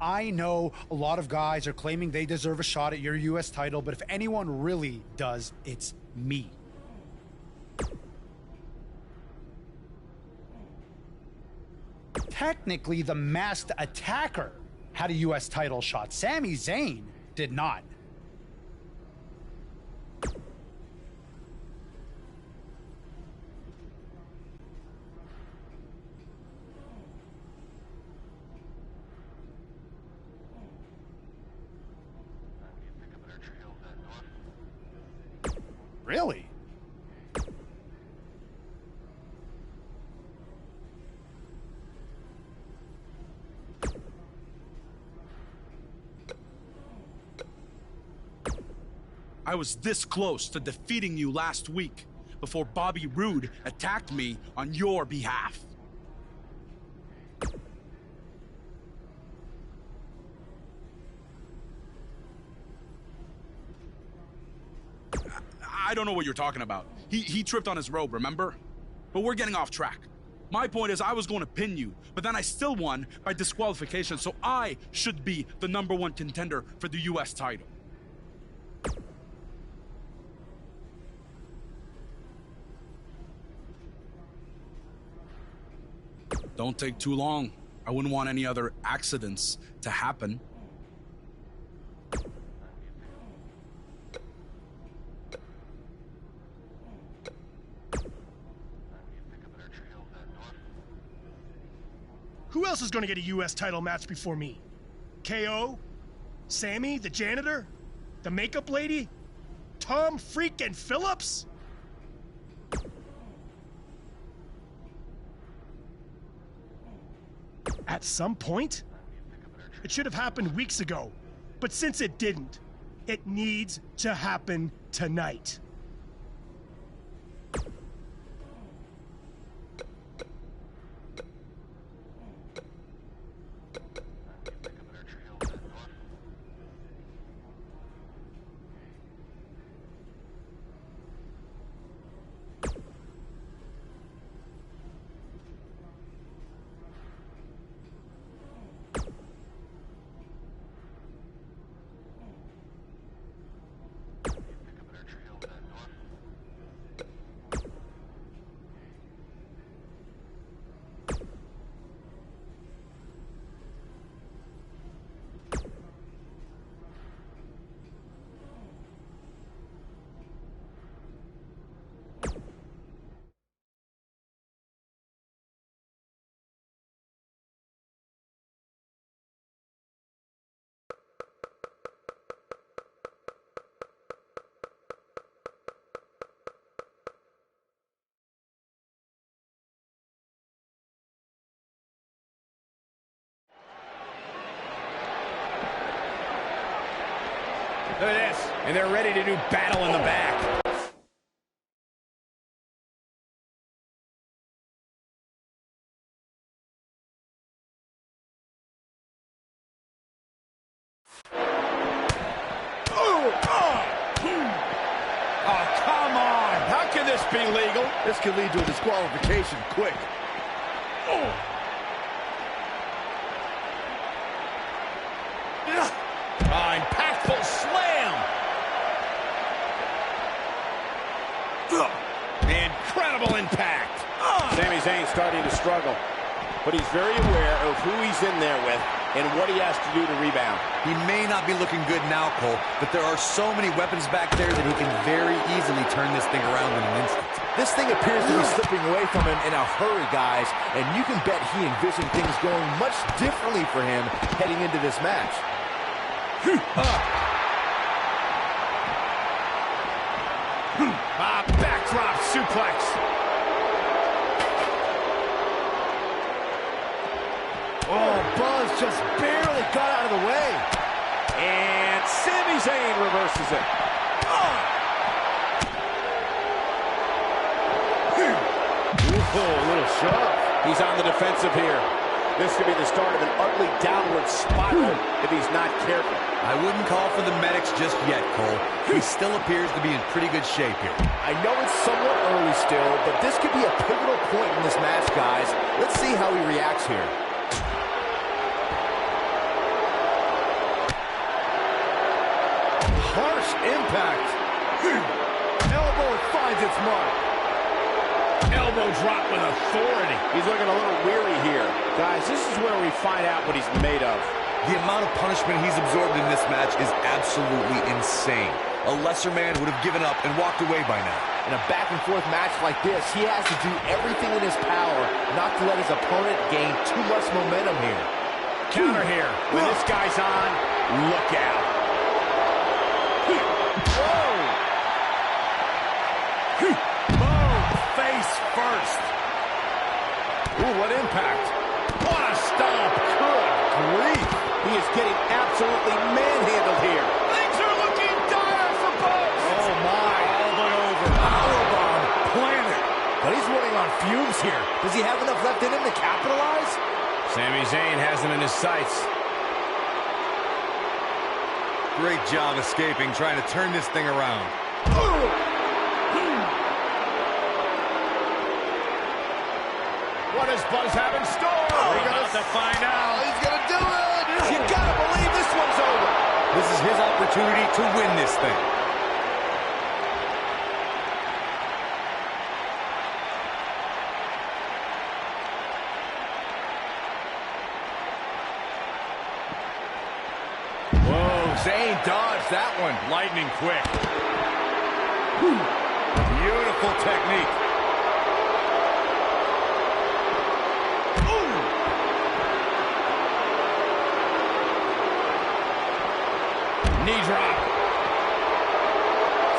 I know a lot of guys are claiming they deserve a shot at your US title, but if anyone really does, it's me. Technically, the Masked Attacker had a US title shot. Sami Zayn did not. Really? I was this close to defeating you last week before Bobby Roode attacked me on your behalf. I don't know what you're talking about. He tripped on his robe, remember? But we're getting off track. My point is I was going to pin you, but then I still won by disqualification, so I should be the #1 contender for the US title. Don't take too long. I wouldn't want any other accidents to happen. Who else is going to get a US title match before me? KO? Sammy, the janitor? The makeup lady? Tom freaking Phillips? At some point? It should have happened weeks ago. But since it didn't, it needs to happen tonight. Look at this, and they're ready to do battle in the back. Oh, come on! How can this be legal? This could lead to a disqualification quick. Impactful slam. Incredible impact. Sami Zayn starting to struggle, but he's very aware of who he's in there with and what he has to do to rebound. He may not be looking good now, Cole, but there are so many weapons back there that he can very easily turn this thing around in an instant. This thing appears to be slipping away from him in a hurry, guys, and you can bet he envisioned things going much differently for him heading into this match. Backdrop suplex. Oh, Buzz just barely got out of the way. And Sami Zayn reverses it. Ooh, a little shove. He's on the defensive here. This could be the start of an ugly downward spiral if he's not careful. I wouldn't call for the medics just yet, Cole. He still appears to be in pretty good shape here. I know it's somewhat early still, but this could be a pivotal point in this match, guys. Let's see how he reacts here. harsh impact. Elbow finds its mark. Elbow drop with authority. He's looking a little weary here. Guys, this is where we find out what he's made of. The amount of punishment he's absorbed in this match is absolutely insane. A lesser man would have given up and walked away by now. In a back-and-forth match like this, he has to do everything in his power not to let his opponent gain too much momentum here. Counter here. When this guy's on, look out. Whoa! Boom! Face first. Ooh, what impact. What a stomp. Good grief. He is getting absolutely manhandled here. Things are looking dire for both. Oh, my. All but over. Powerbomb planted. But he's running on fumes here. Does he have enough left in him to capitalize? Sami Zayn has him in his sights. Great job escaping, trying to turn this thing around. What does Buzz have in store? We're about to find out. He's going to do it. You got to believe this one's over. This is his opportunity to win this thing. Whoa, Zayn dodged that one. Lightning quick. Beautiful technique. Knee drop.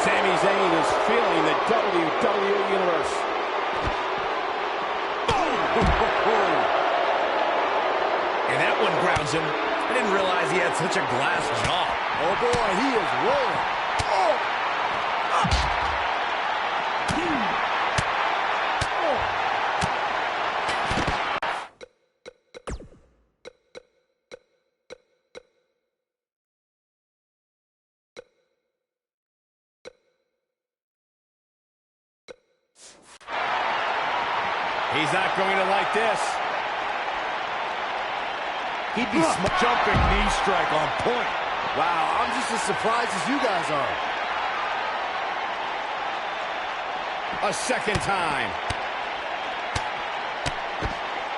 Sami Zayn is feeling the WWE Universe. And that one grounds him. I didn't realize he had such a glass jaw. Oh, boy, he is rolling. Oh! He's not going to like this. He'd be Jumping knee strike on point. Wow, I'm just as surprised as you guys are. A second time.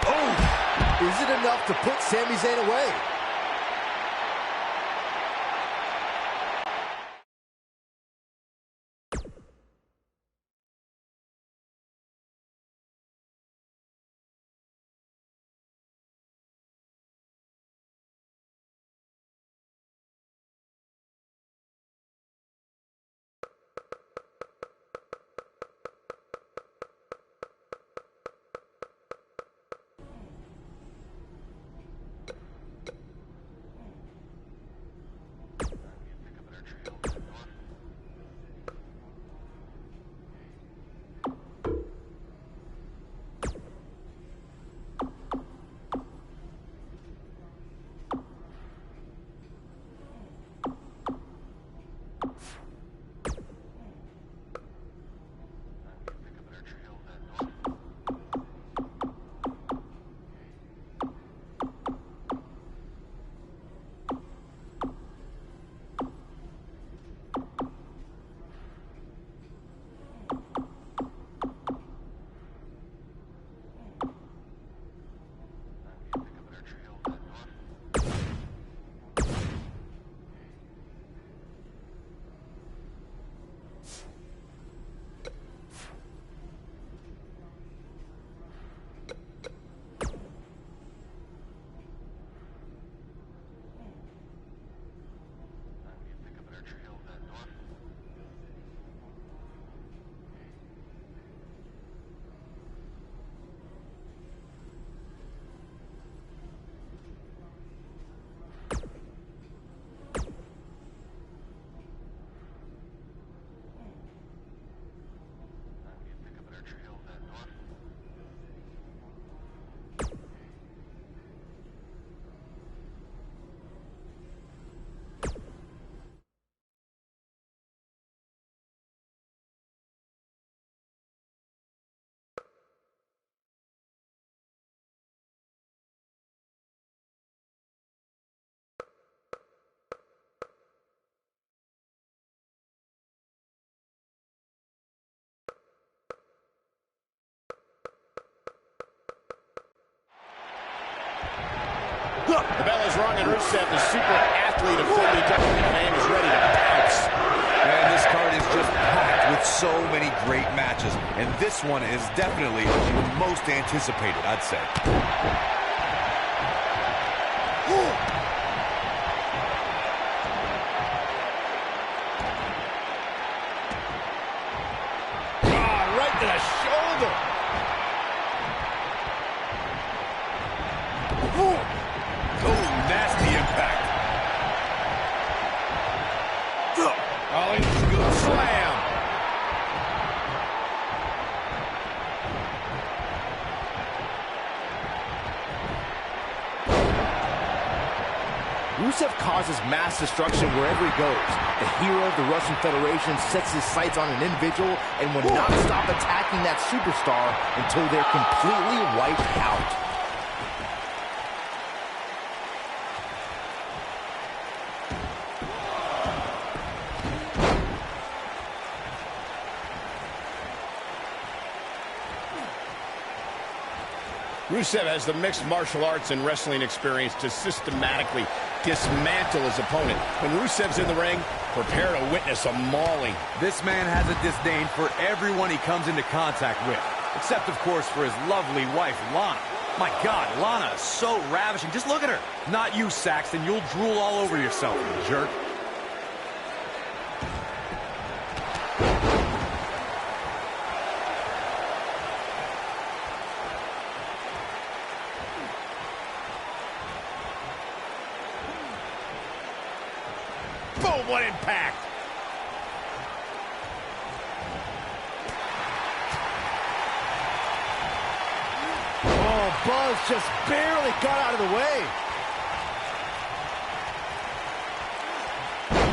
Oh! Is it enough to put Sami Zayn away? The bell is rung, and Rusev, the super athlete of WWE fame, is ready to pounce. And this card is just packed with so many great matches. And this one is definitely the most anticipated, I'd say. Right to the shoulder. Oh, nasty impact. Oh, he's a good slam. Rusev causes mass destruction wherever he goes. The hero of the Russian Federation sets his sights on an individual and will not stop attacking that superstar until they're completely wiped out. Rusev has the mixed martial arts and wrestling experience to systematically dismantle his opponent. When Rusev's in the ring, prepare to witness a mauling. This man has a disdain for everyone he comes into contact with. Except, of course, for his lovely wife, Lana. My God, Lana is so ravishing. Just look at her. Not you, Saxton. You'll drool all over yourself, you jerk. Boom, what impact! Oh, Buzz just barely got out of the way.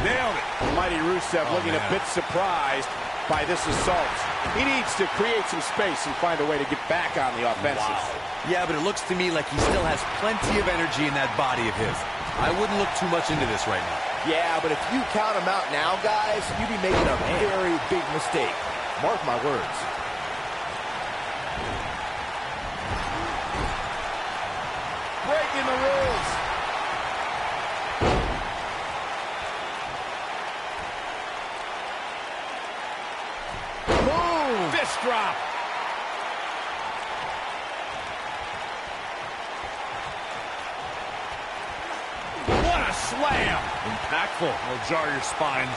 Nailed it. Mighty Rusev looking a bit surprised by this assault. He needs to create some space and find a way to get back on the offensive. Wow. Yeah, but it looks to me like he still has plenty of energy in that body of his. I wouldn't look too much into this right now. Yeah, but if you count him out now, guys, you'd be making a very big mistake. Mark my words. Breaking the rules. Boom! Fist drop. What a slam. Impactful. It'll jar your spine.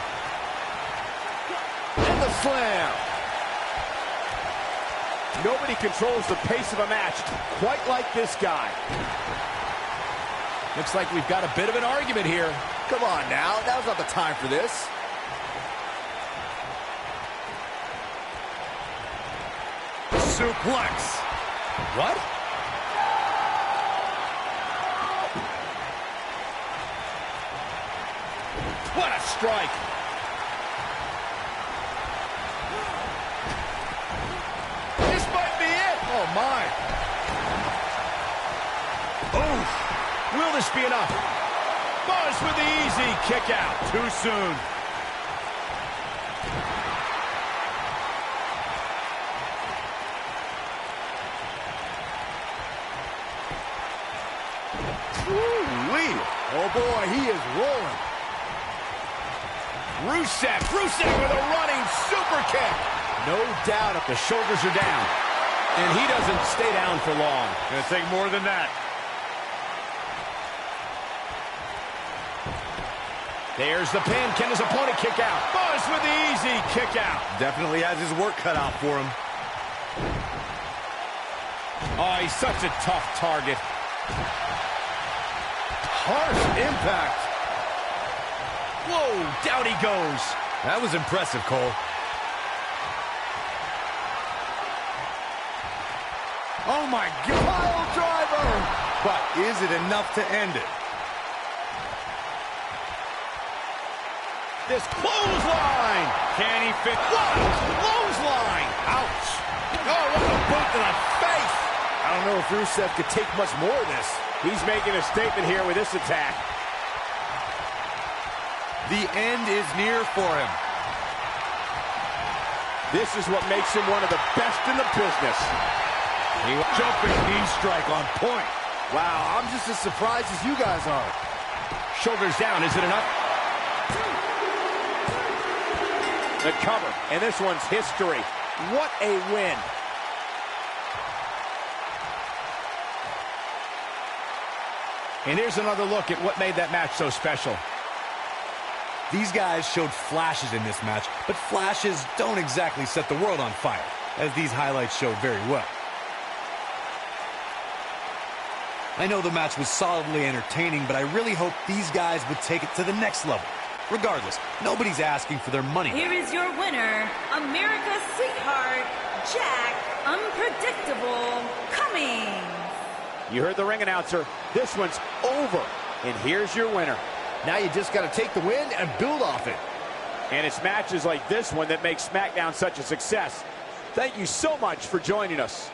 And the slam. Nobody controls the pace of a match quite like this guy. Looks like we've got a bit of an argument here. Come on now, now's not the time for this. Suplex. What? What a strike. This might be it. Oh, my. Will this be enough? Buzz with the easy kick out. Too soon. Woo-wee. Oh, boy, he is rolling. Rusev with a running super kick. No doubt if the shoulders are down. And he doesn't stay down for long. Gonna take more than that. There's the pin. Can his opponent kick out? Buzz with the easy kick out. Definitely has his work cut out for him. Oh, he's such a tough target. Harsh impact. Whoa, down he goes. That was impressive, Cole. Oh, my God. Pile driver. But is it enough to end it? This clothesline. Can he fit? What a clothesline. Ouch. Oh, what a boot to the face. I don't know if Rusev could take much more of this. He's making a statement here with this attack. The end is near for him. This is what makes him one of the best in the business. Jumping knee strike on point. Wow, I'm just as surprised as you guys are. Shoulders down, is it enough? The cover, and this one's history. What a win. And here's another look at what made that match so special. These guys showed flashes in this match, but flashes don't exactly set the world on fire, as these highlights show very well. I know the match was solidly entertaining, but I really hope these guys would take it to the next level. Regardless, nobody's asking for their money. Here is your winner, America's sweetheart, Jack Unpredictable Cummings. You heard the ring announcer. This one's over. And here's your winner. Now you just got to take the win and build off it. And it's matches like this one that make SmackDown such a success. Thank you so much for joining us.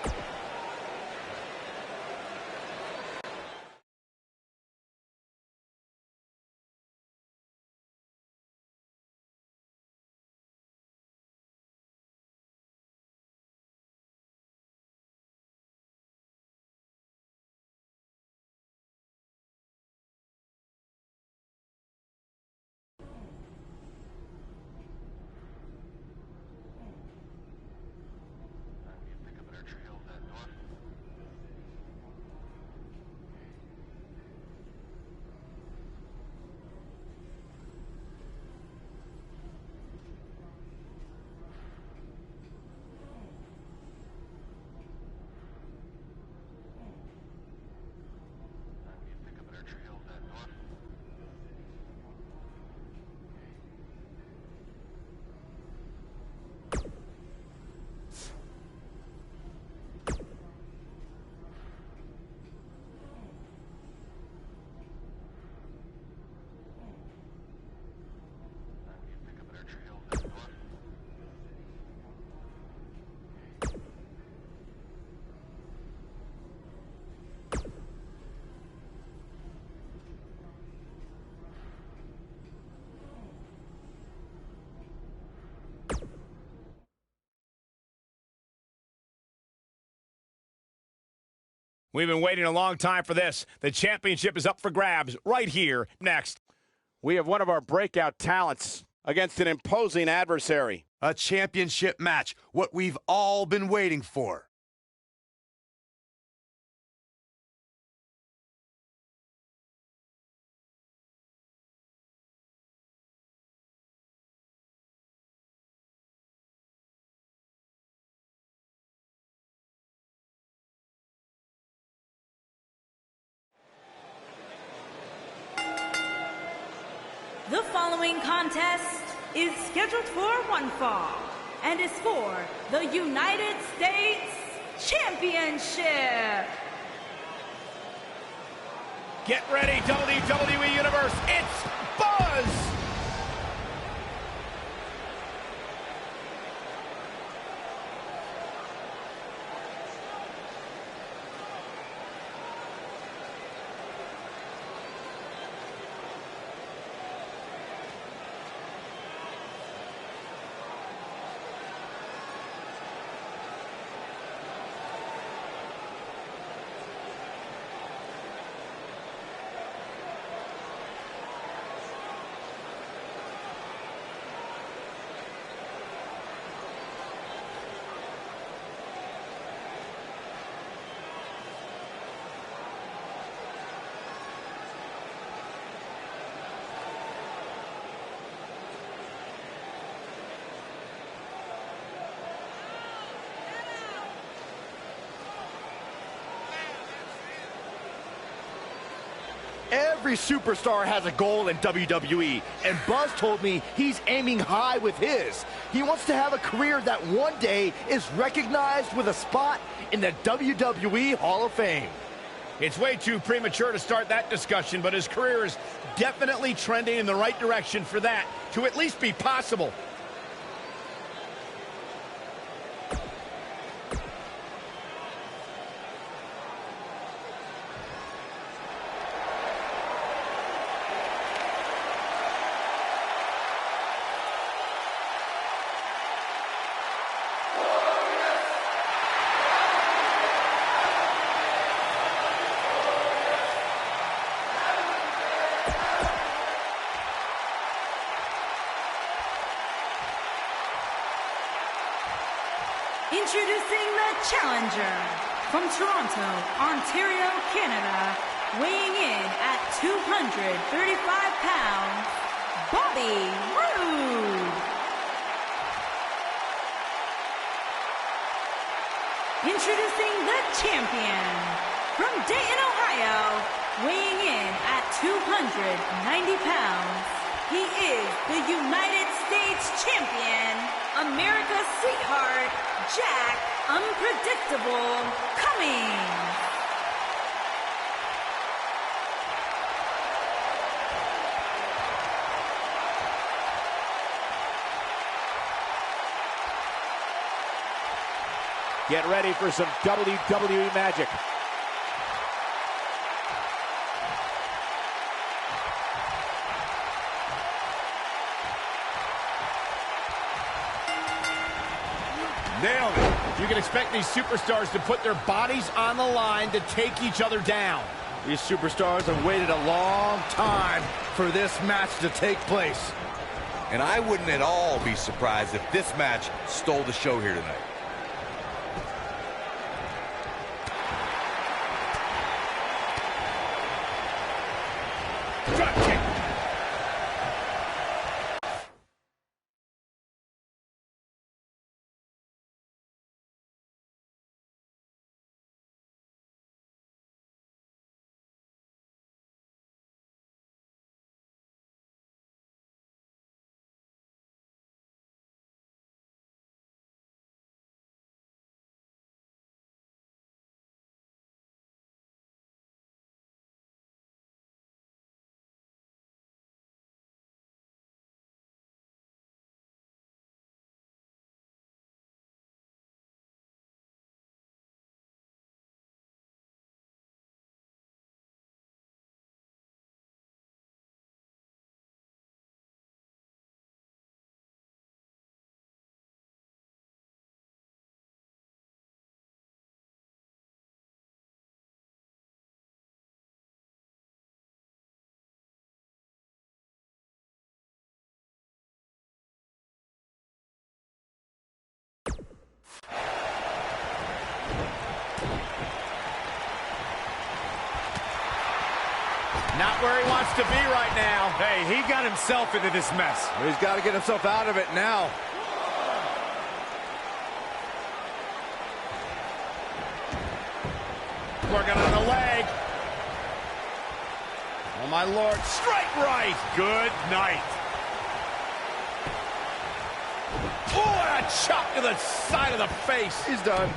We've been waiting a long time for this. The championship is up for grabs right here, next. We have one of our breakout talents against an imposing adversary. A championship match, what we've all been waiting for. The following contest is scheduled for one fall and is for the United States Championship. Get ready, WWE Universe. It's Buzz! Every superstar has a goal in WWE, and Buzz told me he's aiming high with his. He wants to have a career that one day is recognized with a spot in the WWE Hall of Fame. It's way too premature to start that discussion, but his career is definitely trending in the right direction for that to at least be possible. Introducing the challenger from Toronto, Ontario, Canada, weighing in at 235 pounds, Bobby Roode. Introducing the champion from Dayton, Ohio, weighing in at 290 pounds. He is the United States champion, America's sweetheart, Jack Unpredictable Cummings. Get ready for some WWE magic. Nailed it. You can expect these superstars to put their bodies on the line to take each other down. These superstars have waited a long time for this match to take place. And I wouldn't at all be surprised if this match stole the show here tonight. Drop kick. Not where he wants to be right now. Hey, he got himself into this mess. He's got to get himself out of it now. Working on the leg. Oh, my Lord. Straight right. Good night. Oh, and a chop to the side of the face. He's done.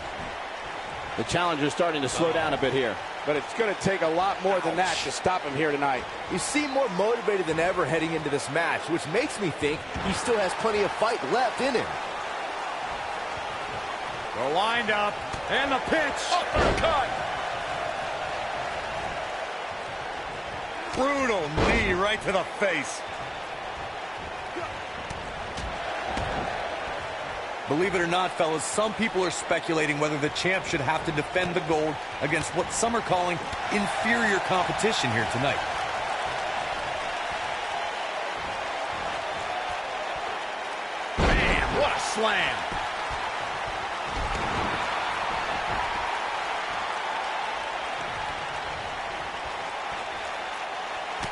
The challenger's starting to slow down a bit here. But it's going to take a lot more than that to stop him here tonight. He seemed more motivated than ever heading into this match, which makes me think he still has plenty of fight left in him. They're lined up. And the pinch. Uppercut. Brutal knee right to the face. Believe it or not, fellas, some people are speculating whether the champ should have to defend the gold against what some are calling inferior competition here tonight. Bam, what a slam.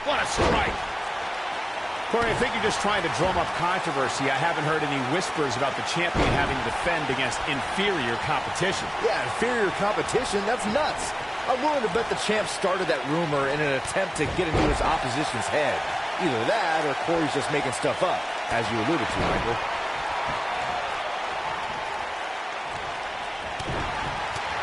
What a strike. Corey, I think you're just trying to drum up controversy. I haven't heard any whispers about the champion having to defend against inferior competition. Yeah, inferior competition? That's nuts. I'm willing to bet the champ started that rumor in an attempt to get into his opposition's head. Either that or Corey's just making stuff up, as you alluded to, Michael.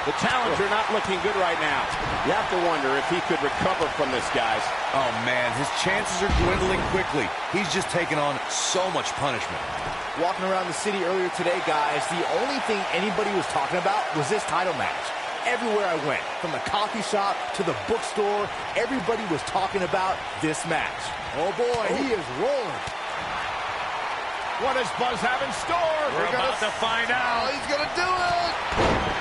The challenger not looking good right now. You have to wonder if he could recover from this, guys. Oh, man, his chances are dwindling quickly. He's just taken on so much punishment. Walking around the city earlier today, guys, the only thing anybody was talking about was this title match. Everywhere I went, from the coffee shop to the bookstore, everybody was talking about this match. Oh, boy, he is rolling. What does Buzz have in store? We're about to find out. Oh, he's going to do it!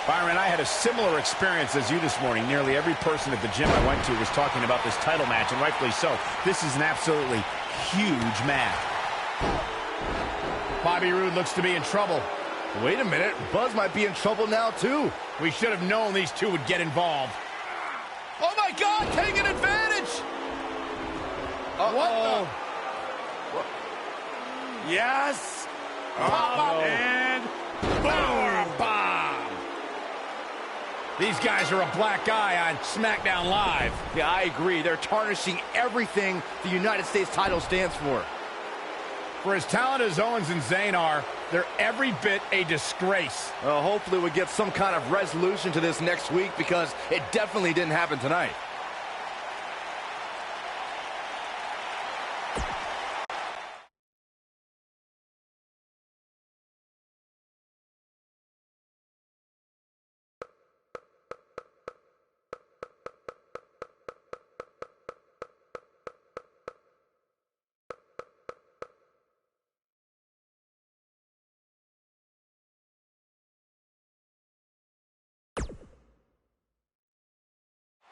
Byron, I had a similar experience as you this morning. Nearly every person at the gym I went to was talking about this title match, and rightfully so. This is an absolutely huge match. Bobby Roode looks to be in trouble. Wait a minute, Buzz might be in trouble now, too. We should have known these two would get involved. Oh, my God, taking advantage! Uh-oh. Yes! And power bomb! These guys are a black eye on SmackDown Live. Yeah, I agree. They're tarnishing everything the United States title stands for. For as talented as Owens and Zayn are, they're every bit a disgrace. Hopefully we get some kind of resolution to this next week, because it definitely didn't happen tonight.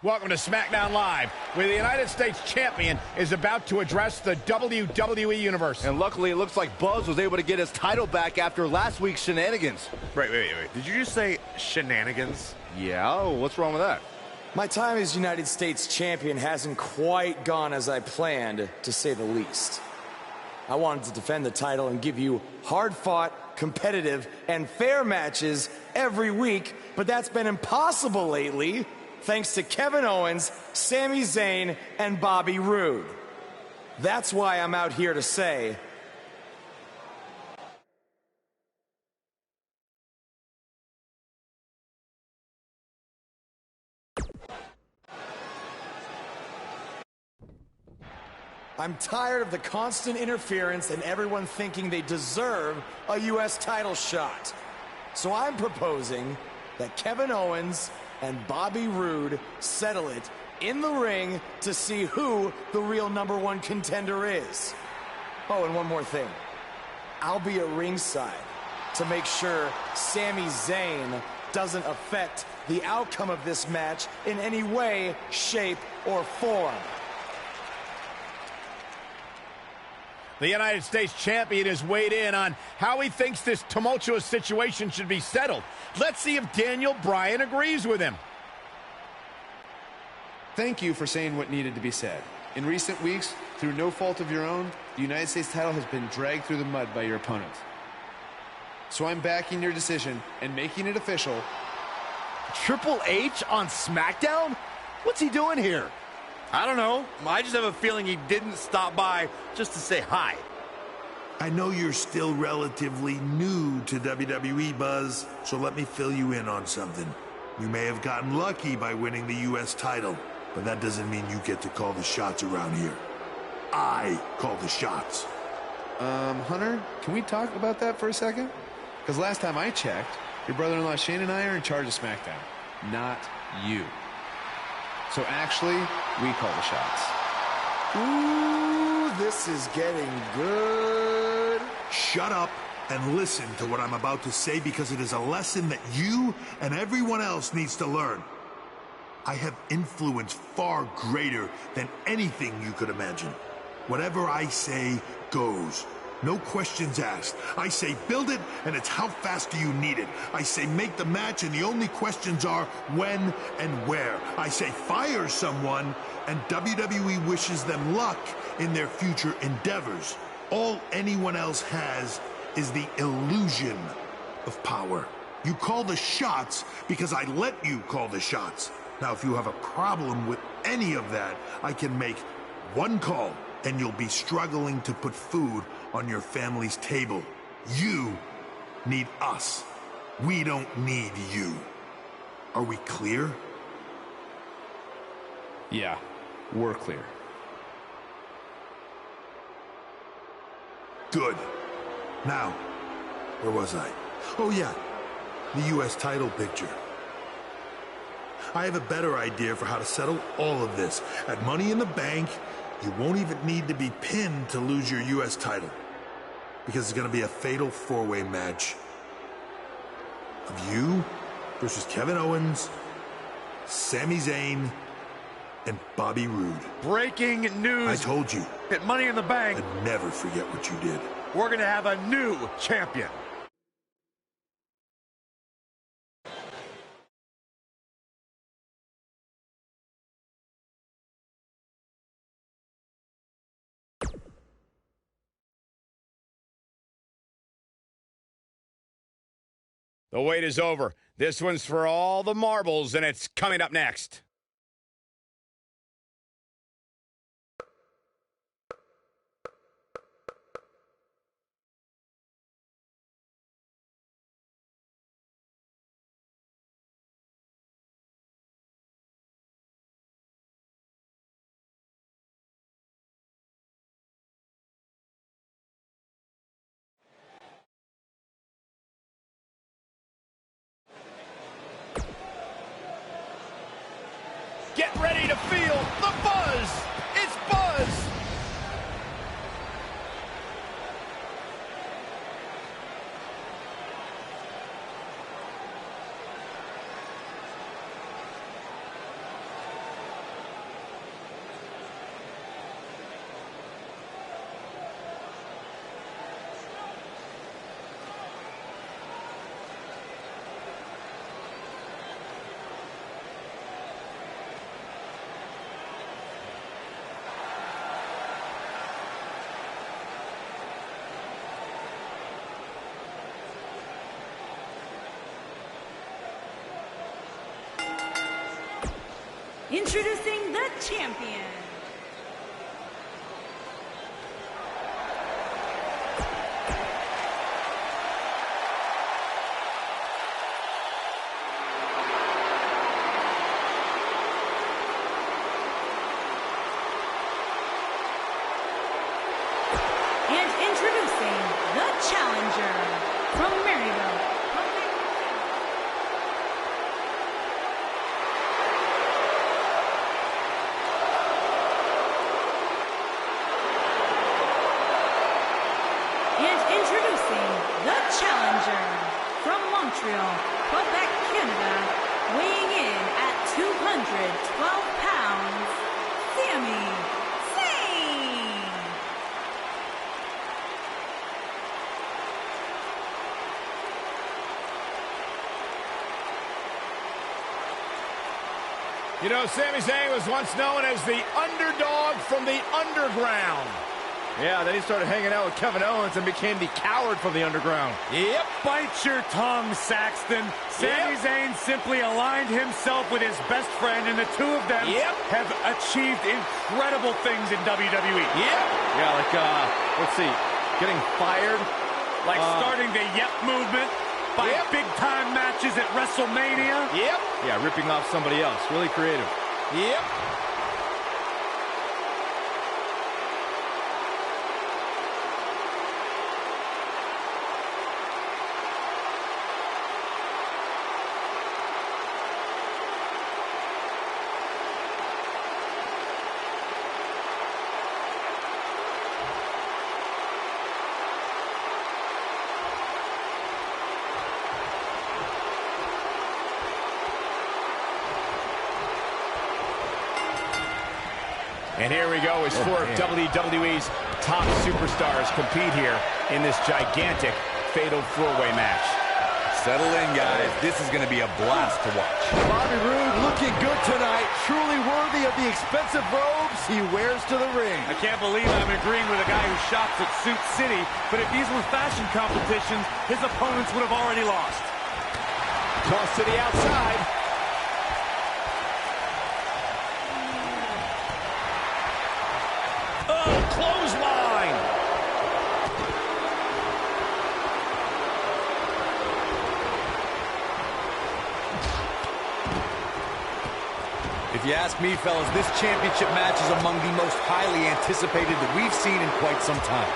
Welcome to SmackDown Live, where the United States Champion is about to address the WWE Universe. And luckily, it looks like Buzz was able to get his title back after last week's shenanigans. Wait. Did you just say shenanigans? Yeah, what's wrong with that? My time as United States Champion hasn't quite gone as I planned, to say the least. I wanted to defend the title and give you hard-fought, competitive, and fair matches every week, but that's been impossible lately, thanks to Kevin Owens, Sami Zayn, and Bobby Roode. That's why I'm out here to say, I'm tired of the constant interference and everyone thinking they deserve a U.S. title shot. So I'm proposing that Kevin Owens and Bobby Roode settle it in the ring to see who the real #1 contender is. Oh, and one more thing. I'll be at ringside to make sure Sami Zayn doesn't affect the outcome of this match in any way, shape, or form. The United States Champion has weighed in on how he thinks this tumultuous situation should be settled. Let's see if Daniel Bryan agrees with him. Thank you for saying what needed to be said. In recent weeks, through no fault of your own, the United States title has been dragged through the mud by your opponent. So I'm backing your decision and making it official. Triple H on SmackDown? What's he doing here? I don't know. I just have a feeling he didn't stop by just to say hi. I know you're still relatively new to WWE, Buzz, so let me fill you in on something. You may have gotten lucky by winning the U.S. title, but that doesn't mean you get to call the shots around here. I call the shots. Hunter, can we talk about that for a second? Because last time I checked, your brother-in-law Shane and I are in charge of SmackDown, not you. So actually, we call the shots. Ooh, this is getting good. Shut up and listen to what I'm about to say, because it is a lesson that you and everyone else needs to learn. I have influence far greater than anything you could imagine. Whatever I say goes. No questions asked. I say build it, and it's how fast do you need it. I say make the match, and the only questions are when and where. I say fire someone, and WWE wishes them luck in their future endeavors. All anyone else has is the illusion of power. You call the shots because I let you call the shots. Now, if you have a problem with any of that, I can make one call, and you'll be struggling to put food on your family's table. You need us. We don't need you. Are we clear? Yeah, we're clear. Good. Now, where was I? Oh yeah, the U.S. title picture. I have a better idea for how to settle all of this. At Money in the Bank, you won't even need to be pinned to lose your U.S. title, because it's going to be a fatal four-way match of you versus Kevin Owens, Sami Zayn, and Bobby Roode. Breaking news. I told you. At Money in the Bank. I'd never forget what you did. We're going to have a new champion. The wait is over. This one's for all the marbles, and it's coming up next. Get ready to feel the buzz. It's Buzz. Introducing the champion. And introducing the challenger from Maryville. Introducing the challenger from Montreal, Quebec, Canada, weighing in at 212 pounds, Sami Zayn. You know, Sami Zayn was once known as the underdog from the underground. Yeah, then he started hanging out with Kevin Owens and became the coward from the underground. Yep, bite your tongue, Saxton. Sami Zayn simply aligned himself with his best friend, and the two of them have achieved incredible things in WWE. Yeah, like, let's see, getting fired. Like starting the Yep movement by big-time matches at WrestleMania. Yeah, ripping off somebody else. Really creative. And here we go as four of WWE's top superstars compete here in this gigantic fatal four-way match. Settle in, guys. This is going to be a blast to watch. Bobby Roode looking good tonight. Truly worthy of the expensive robes he wears to the ring. I can't believe I'm agreeing with a guy who shops at Suit City, but if these were fashion competitions, his opponents would have already lost. Toss to the outside. Clothesline! If you ask me, fellas, this championship match is among the most highly anticipated that we've seen in quite some time.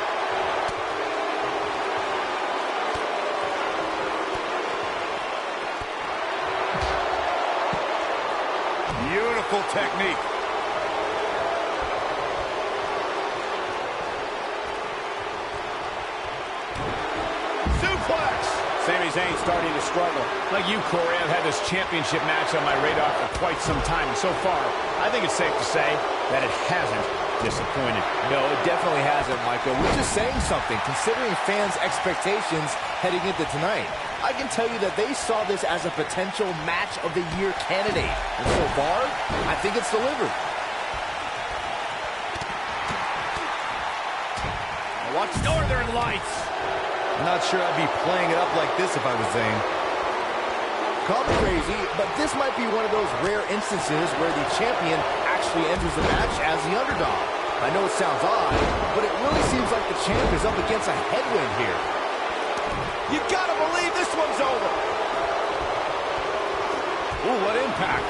Beautiful technique. Sami Zayn starting to struggle. Like you, Corey, I've had this championship match on my radar for quite some time, and so far, I think it's safe to say that it hasn't disappointed. No, it definitely hasn't, Michael. We're just saying something, considering fans' expectations heading into tonight. I can tell you that they saw this as a potential match of the year candidate. And so far, I think it's delivered. Watch Northern Lights. I'm not sure I'd be playing it up like this if I was Zayn. Call me crazy, but this might be one of those rare instances where the champion actually enters the match as the underdog. I know it sounds odd, but it really seems like the champ is up against a headwind here. You gotta believe this one's over. Ooh, what impact.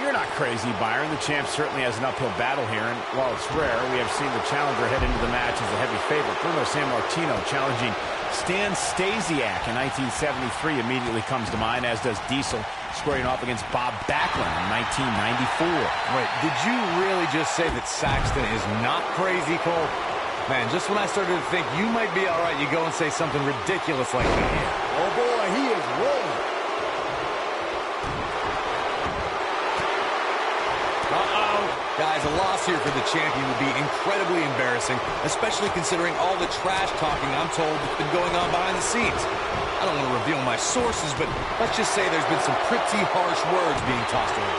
You're not crazy, Byron. The champ certainly has an uphill battle here, and while it's rare, we have seen the challenger head into the match as a heavy favorite. Bruno Sammartino challenging Stan Stasiak in 1973 immediately comes to mind, as does Diesel squaring off against Bob Backlund in 1994. Wait, did you really just say that Saxton is not crazy, Cole? Man, just when I started to think you might be all right, you go and say something ridiculous like that. Oh boy, he is rolling. Guys, a loss here for the champion would be incredibly embarrassing, especially considering all the trash talking I'm told that's been going on behind the scenes. I don't want to reveal my sources, but let's just say there's been some pretty harsh words being tossed around.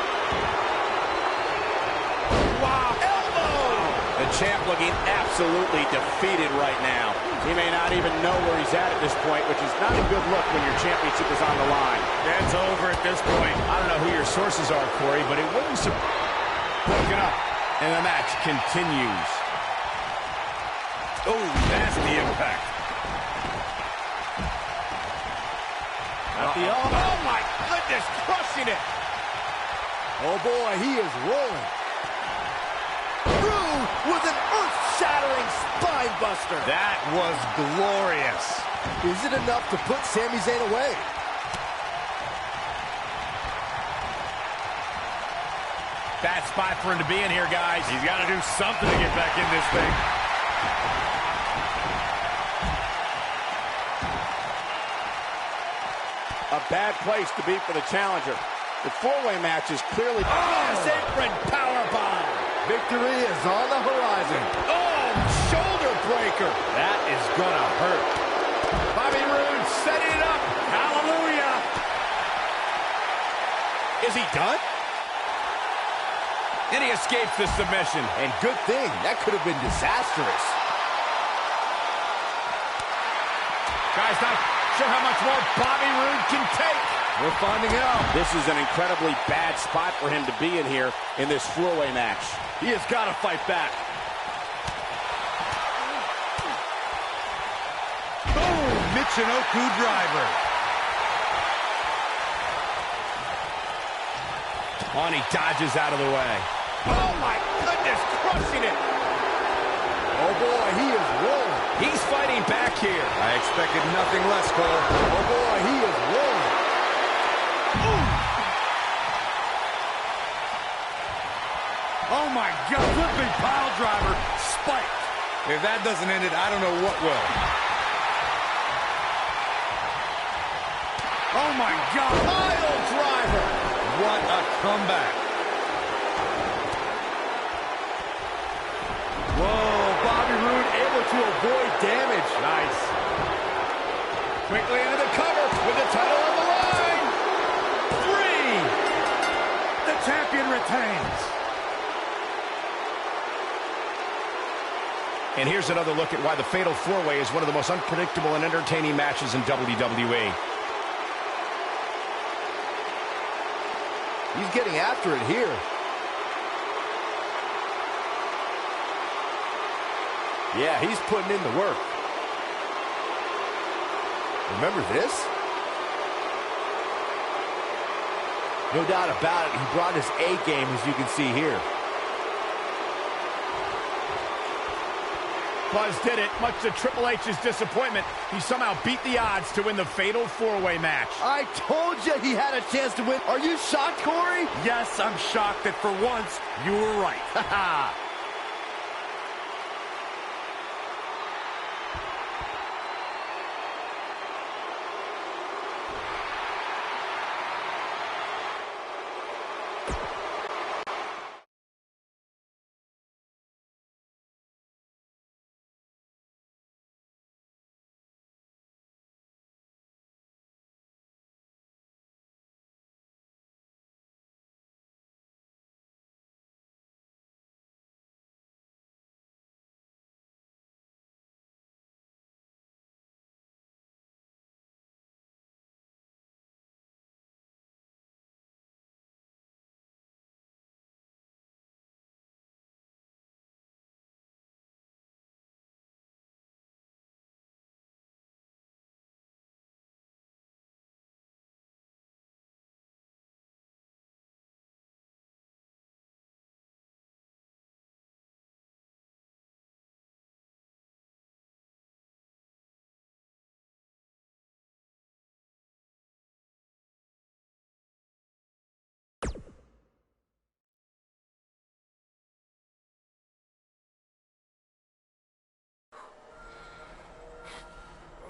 Wow, elbow! The champ looking absolutely defeated right now. He may not even know where he's at this point, which is not a good look when your championship is on the line. It's over at this point. I don't know who your sources are, Corey, but it wouldn't surprise. Broken up, and the match continues. Oh, that's the impact. Oh, my goodness, crushing it. Oh, boy, he is rolling. Through with an earth-shattering spine buster. That was glorious. Is it enough to put Sami Zayn away? Bad spot for him to be in here, guys. He's got to do something to get back in this thing. A bad place to be for the challenger. The four-way match is clearly... Oh, apron powerbomb. Victory is on the horizon. Oh, shoulder breaker. That is gonna hurt. Bobby Roode setting it up. Hallelujah. Is he done? And he escapes the submission. And good thing. That could have been disastrous. Guys, not sure how much more Bobby Roode can take. We're finding out. This is an incredibly bad spot for him to be in here in this four-way match. He has got to fight back. Boom! Michinoku driver. On, he dodges out of the way. Oh, my goodness, crushing it. Oh, boy, he is rolling. He's fighting back here. I expected nothing less, Cole. Oh, boy, he is rolling. Ooh. Oh, my God. Flipping pile driver. Spiked. If that doesn't end it, I don't know what will. Oh, my God. Pile driver. What a comeback. Whoa, Bobby Roode able to avoid damage. Nice. Quickly into the cover with the title on the line. 3. The champion retains. And here's another look at why the Fatal 4-Way is one of the most unpredictable and entertaining matches in WWE. He's getting after it here. Yeah, he's putting in the work. Remember this? No doubt about it, he brought his A game, as you can see here. Buzz did it. Much to Triple H's disappointment, he somehow beat the odds to win the fatal four-way match. I told you he had a chance to win. Are you shocked, Corey? Yes, I'm shocked that for once, you were right.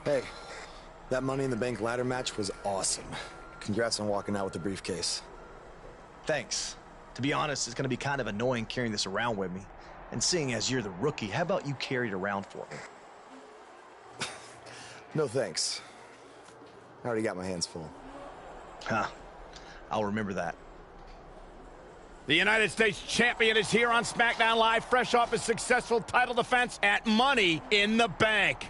Hey, that Money in the Bank ladder match was awesome. Congrats on walking out with the briefcase. Thanks. To be honest, it's going to be kind of annoying carrying this around with me. And seeing as you're the rookie, how about you carry it around for me? No thanks. I already got my hands full. Huh. I'll remember that. The United States champion is here on SmackDown Live, fresh off his successful title defense at Money in the Bank.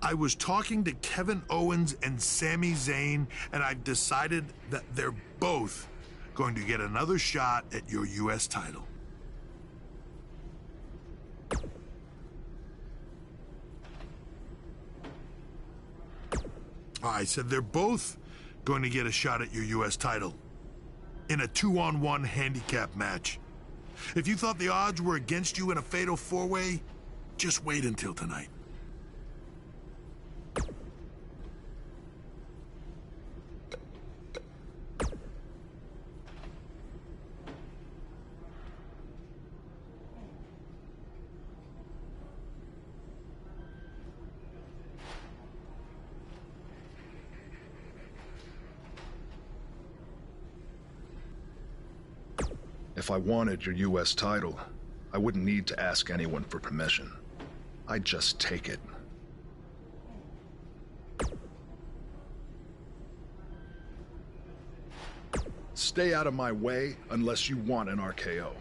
I was talking to Kevin Owens and Sami Zayn, and I've decided that they're both going to get another shot at your U.S. title. I said they're both going to get a shot at your U.S. title in a 2-on-1 handicap match. If you thought the odds were against you in a fatal four-way, just wait until tonight. If I wanted your U.S. title, I wouldn't need to ask anyone for permission. I'd just take it. Stay out of my way unless you want an RKO.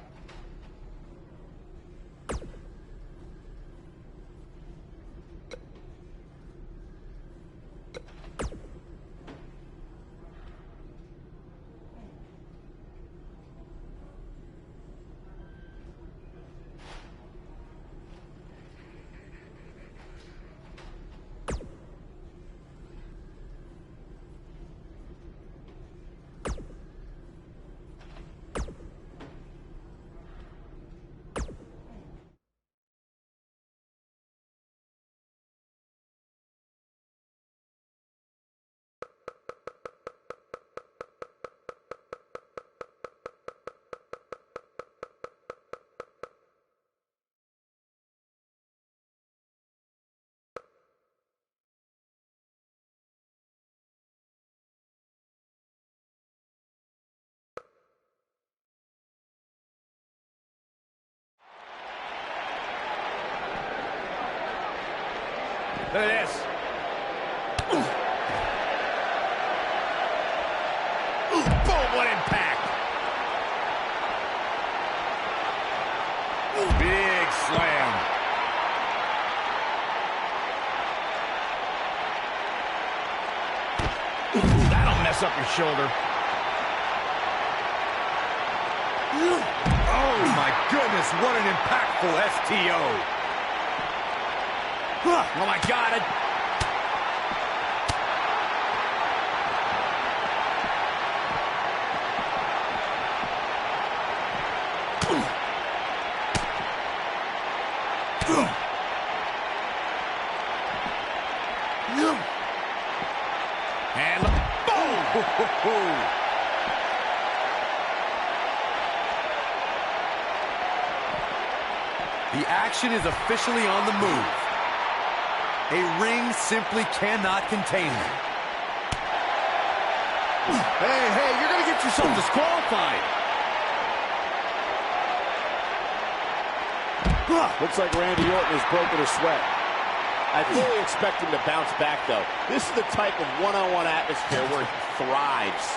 Look at this. what impact. Big slam. That'll mess up your shoulder. Oh my goodness, what an impactful STO. Oh my God. And boom! The action is officially on the move. A ring simply cannot contain them. Hey, you're going to get yourself disqualified. Looks like Randy Orton has broken a sweat. I fully expect him to bounce back, though. This is the type of one-on-one atmosphere where he thrives.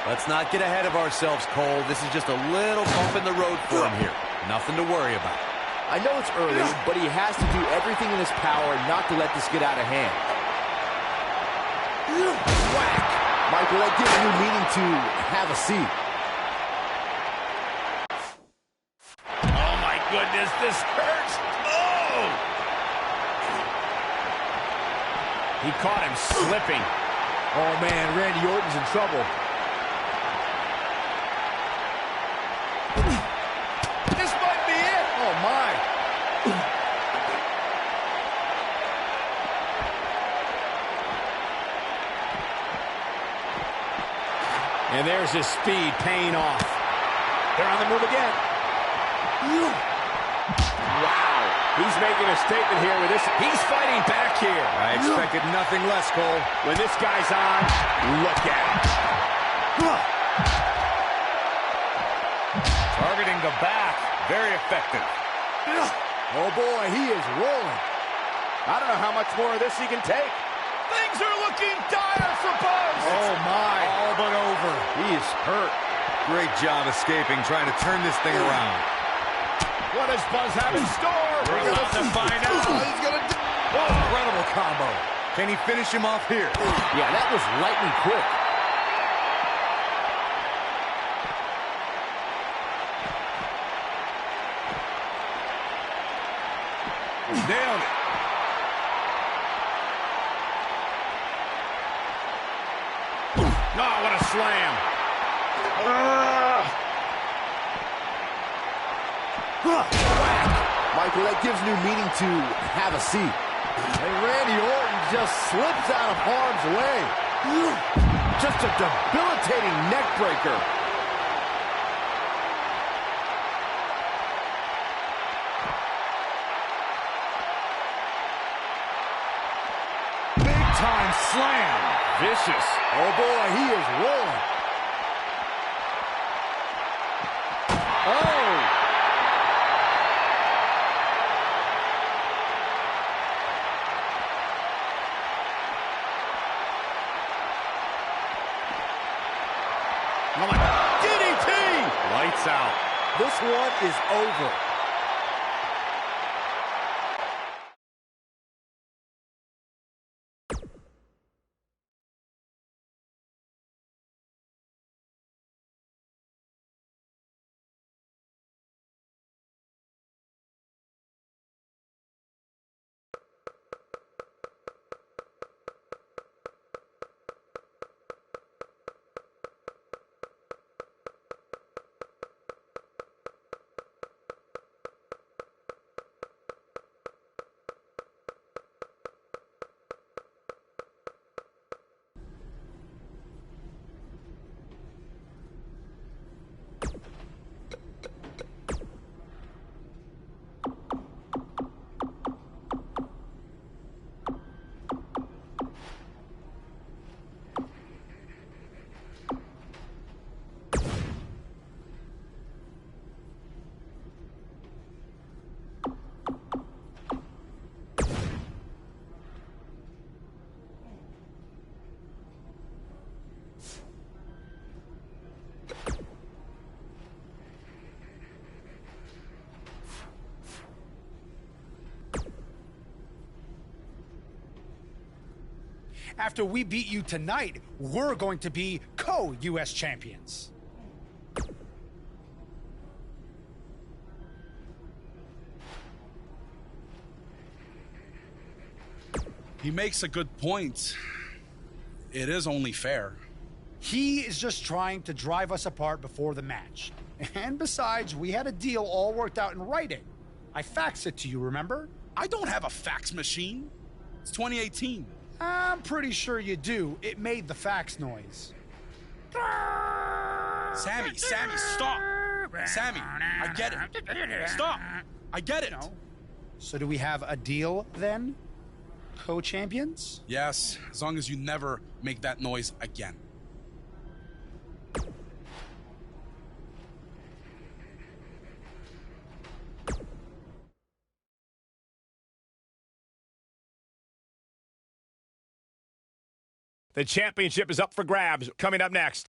Let's not get ahead of ourselves, Cole. This is just a little bump in the road for him here. Nothing to worry about. I know it's early, but he has to do everything in his power not to let this get out of hand. Whack! Michael, that gives you meaning to have a seat. Oh, my goodness, this hurts. Oh! He caught him slipping. Oh, man, Randy Orton's in trouble. This might be it. Oh, my. And there's his speed paying off. They're on the move again. Wow. He's making a statement here with this. He's fighting back here. I expected nothing less, Cole. When this guy's on, look at him. Targeting the back. Very effective. Oh, boy, he is rolling. I don't know how much more of this he can take. Things are looking dire for Buzz. Oh, my. All but over. He is hurt. Great job escaping, trying to turn this thing around. What does Buzz have in store? We're about to find out. He's gonna do. Incredible combo. Can he finish him off here? Yeah, that was lightning quick. Nailed it. Oh, what a slam. Michael, that gives new meaning to have a seat. And Randy Orton just slips out of harm's way. Just a debilitating neck breaker. Big time slam. Vicious. Oh, boy, he is rolling. Oh! DDT! Lights out. This one is over. After we beat you tonight, we're going to be co-US champions. He makes a good point. It is only fair. He is just trying to drive us apart before the match. And besides, we had a deal all worked out in writing. I faxed it to you, remember? I don't have a fax machine. It's 2018. I'm pretty sure you do. It made the fax noise. Sammy, stop. Sammy, I get it. Stop. I get it. So do we have a deal then? Co-champions? Yes, as long as you never make that noise again. The championship is up for grabs. Coming up next,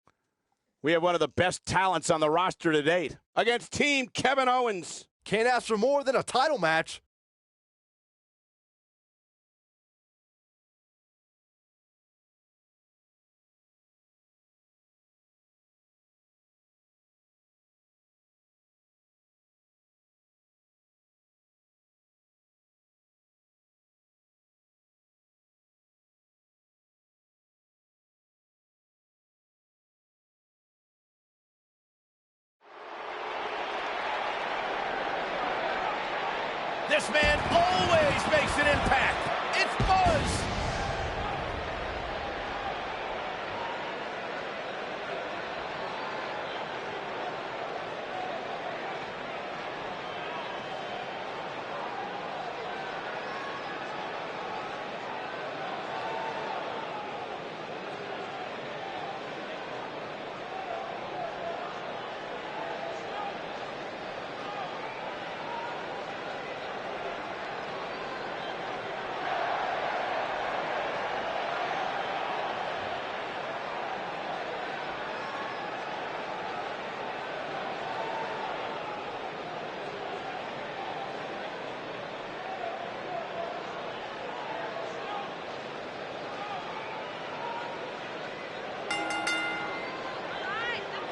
we have one of the best talents on the roster to date against Team Kevin Owens. Can't ask for more than a title match. this man always makes an impact. It's Buzz.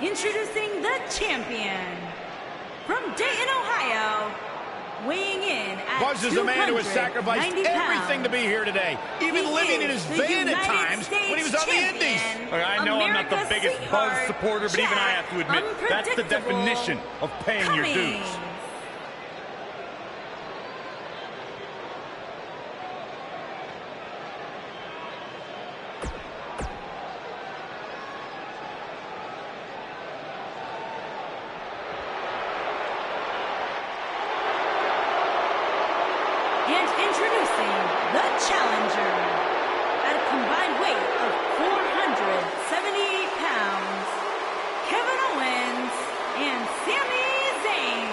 Introducing the champion from Dayton, Ohio, weighing in at Buzz is a man who has sacrificed everything to be here today, even living in his van at times when he was on the Indies. Look, I know I'm not the biggest Buzz supporter, but even I have to admit, that's the definition of paying your dues. And introducing the challenger at a combined weight of 478 pounds, Kevin Owens and Sami Zayn.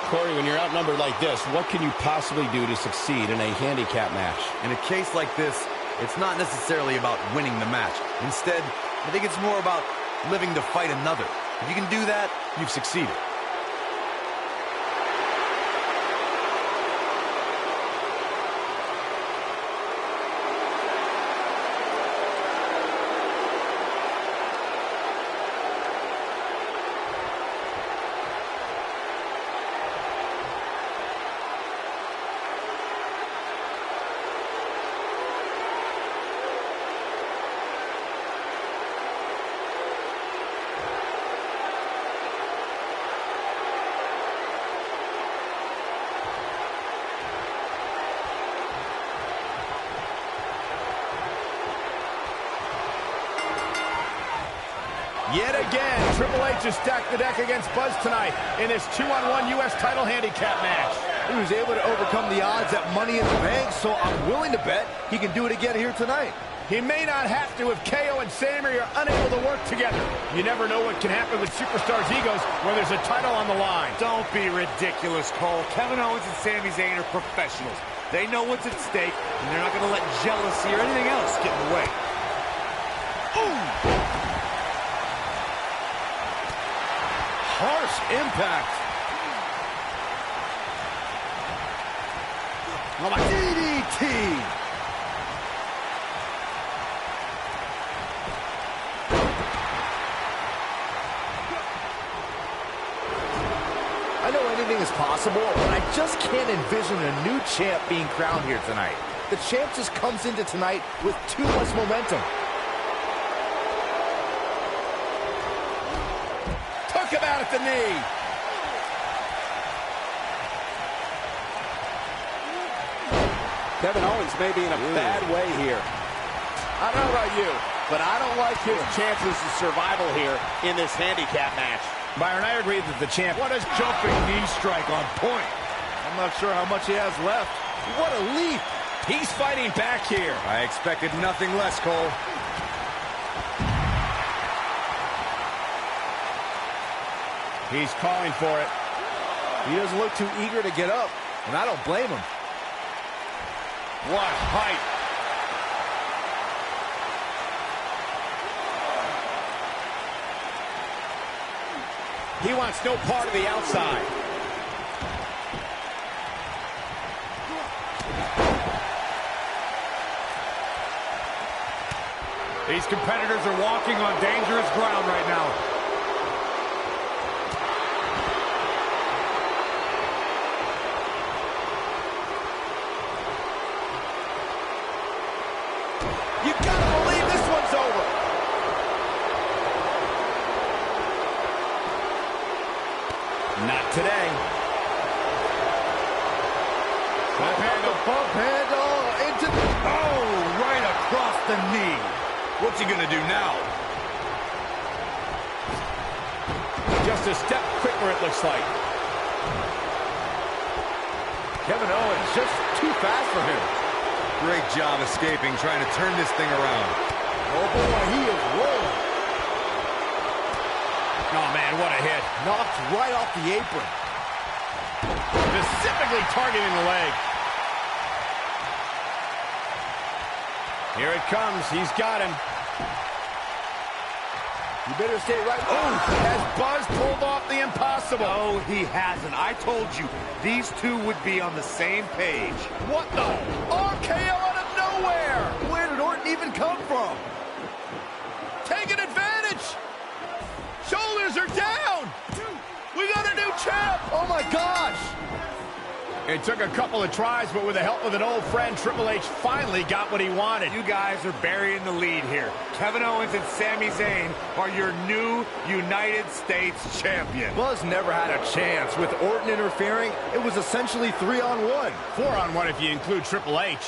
Corey, when you're outnumbered like this, what can you possibly do to succeed in a handicap match? In a case like this, it's not necessarily about winning the match. Instead, I think it's more about living to fight another. If you can do that, you've succeeded. Yet again, Triple H has stacked the deck against Buzz tonight in this 2-on-1 U.S. title handicap match. He was able to overcome the odds at Money in the Bank, so I'm willing to bet he can do it again here tonight. He may not have to if KO and Sami are unable to work together. You never know what can happen with superstars' egos when there's a title on the line. Don't be ridiculous, Cole. Kevin Owens and Sami Zayn are professionals. They know what's at stake, and they're not going to let jealousy or anything else get in the way. Ooh! Harsh impact. DDT. I know anything is possible, but I just can't envision a new champ being crowned here tonight. The champ just comes into tonight with too much momentum. Took him out at the knee. Kevin Owens may be in a bad way here. I don't know about you, but I don't like his chances of survival here in this handicap match. Byron, I agree that the champ... What a jumping knee strike on point. I'm not sure how much he has left. What a leap. He's fighting back here. I expected nothing less, Cole. He's calling for it. He doesn't look too eager to get up, and I don't blame him. What height. He wants no part of the outside. These competitors are walking on dangerous ground right now. You gotta believe this one's over. Not today. Bump handle into the... Oh, right across the knee. What's he gonna do now? Just a step quicker, it looks like. Kevin Owens just too fast for him. Great job escaping, trying to turn this thing around. Oh boy, he is rolling. Oh man, what a hit. Knocked right off the apron. Specifically targeting the leg. Here it comes. He's got him. You better stay right. Oh, has Buzz pulled off the impossible? No, he hasn't. I told you, these two would be on the same page. What the? RKO out of nowhere! Where did Orton even come from? Taking advantage! Shoulders are down! We got a new champ! Oh my gosh! It took a couple of tries, but with the help of an old friend, Triple H finally got what he wanted. You guys are burying the lead here. Kevin Owens and Sami Zayn are your new United States champion. Buzz never had a chance. With Orton interfering, it was essentially 3-on-1. 4-on-1 if you include Triple H.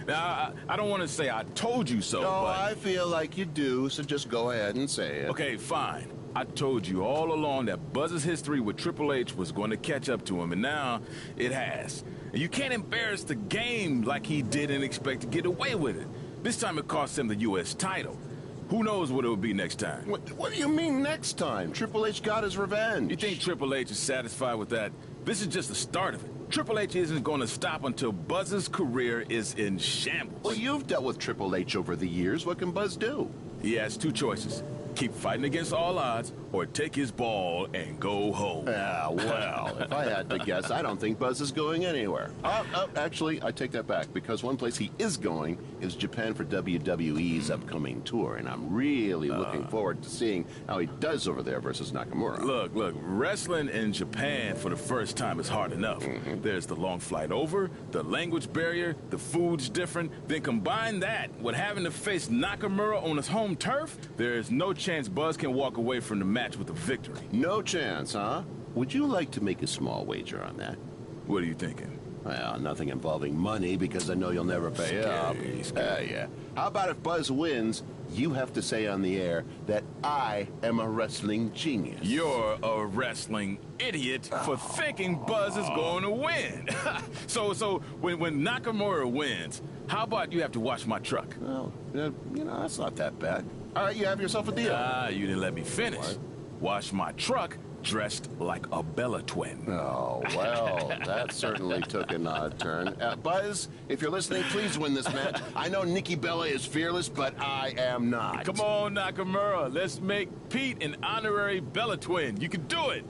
Now, I don't want to say I told you so, No, but... I feel like you do, so just go ahead and say it. Okay, fine. I told you all along that Buzz's history with Triple H was going to catch up to him, and now it has. And you can't embarrass the game like he did and expect to get away with it. This time it cost him the U.S. title. Who knows what it will be next time? What do you mean next time? Triple H got his revenge. You think Triple H is satisfied with that? This is just the start of it. Triple H isn't going to stop until Buzz's career is in shambles. Well, you've dealt with Triple H over the years. What can Buzz do? He has two choices. Keep fighting against all odds, or take his ball and go home. Yeah, well, if I had to guess, I don't think Buzz is going anywhere. Actually, I take that back, because one place he is going is Japan for WWE's upcoming tour, and I'm really looking forward to seeing how he does over there versus Nakamura. Look, wrestling in Japan for the first time is hard enough. There's the long flight over, the language barrier, the food's different. Then combine that with having to face Nakamura on his home turf, there's no chance Buzz can walk away from the match with a victory. No chance, huh? Would you like to make a small wager on that? What are you thinking? Well, nothing involving money, because I know you'll never pay up. Yeah. How about if Buzz wins, you have to say on the air that I am a wrestling genius. You're a wrestling idiot for thinking Buzz is going to win. So when Nakamura wins, how about you have to wash my truck? Well, that's not that bad. All right, you have yourself a deal. You didn't let me finish. What? Wash my truck dressed like a Bella twin. Oh, well, that certainly took an odd turn. Buzz, if you're listening, please win this match. I know Nikki Bella is fearless, but I am not. Come on, Nakamura. Let's make Pete an honorary Bella twin. You can do it.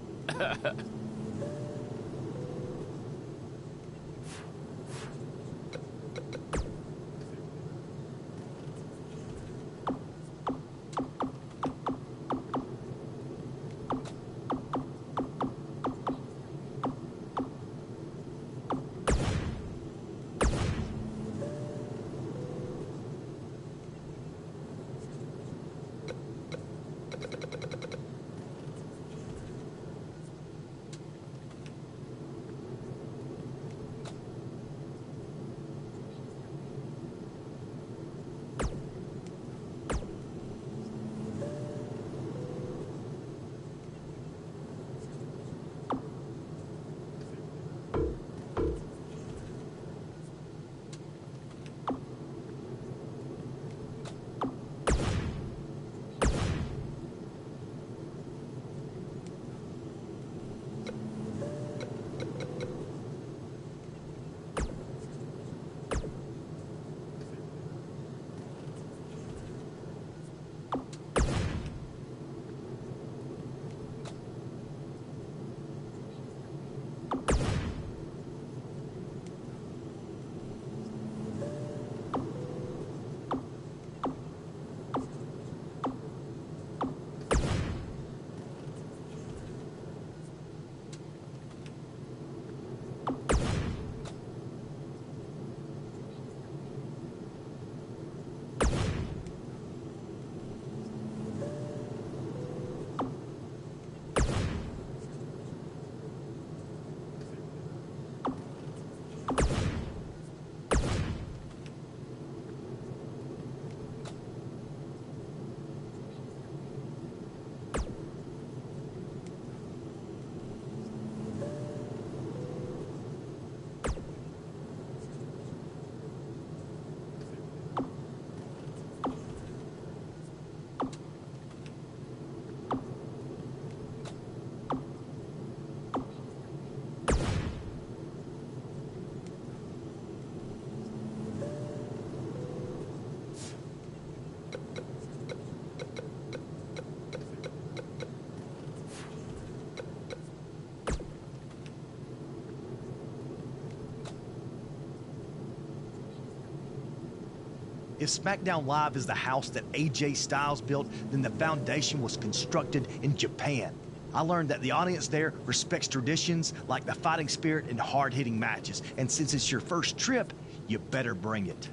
If SmackDown Live is the house that AJ Styles built, then the foundation was constructed in Japan. I learned that the audience there respects traditions like the fighting spirit and hard-hitting matches. And since it's your first trip, you better bring it.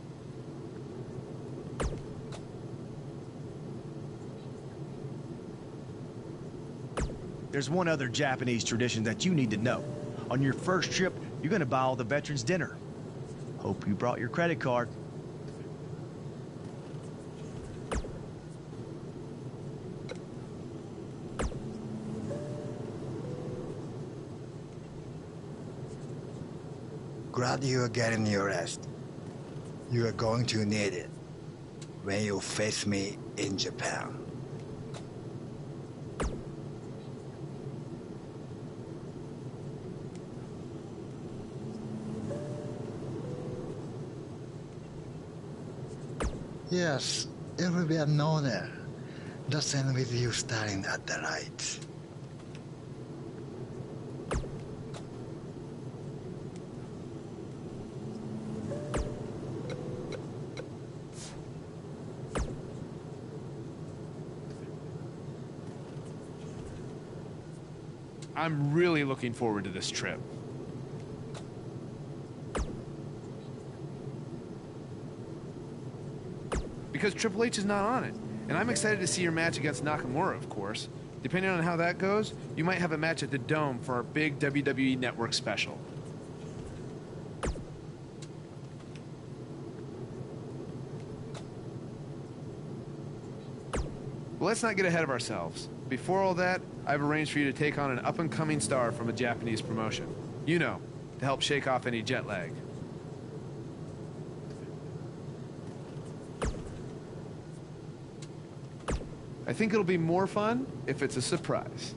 There's one other Japanese tradition that you need to know. On your first trip, you're going to buy all the veterans dinner. Hope you brought your credit card. glad you are getting your rest. You are going to need it when you face me in Japan. Yes, it will be an honor. Just end with you staring at the lights. I'm really looking forward to this trip. Because Triple H is not on it. And I'm excited to see your match against Nakamura, of course. Depending on how that goes, you might have a match at the Dome for our big WWE Network special. Well, let's not get ahead of ourselves. Before all that, I've arranged for you to take on an up-and-coming star from a Japanese promotion. You know, to help shake off any jet lag. I think it'll be more fun if it's a surprise.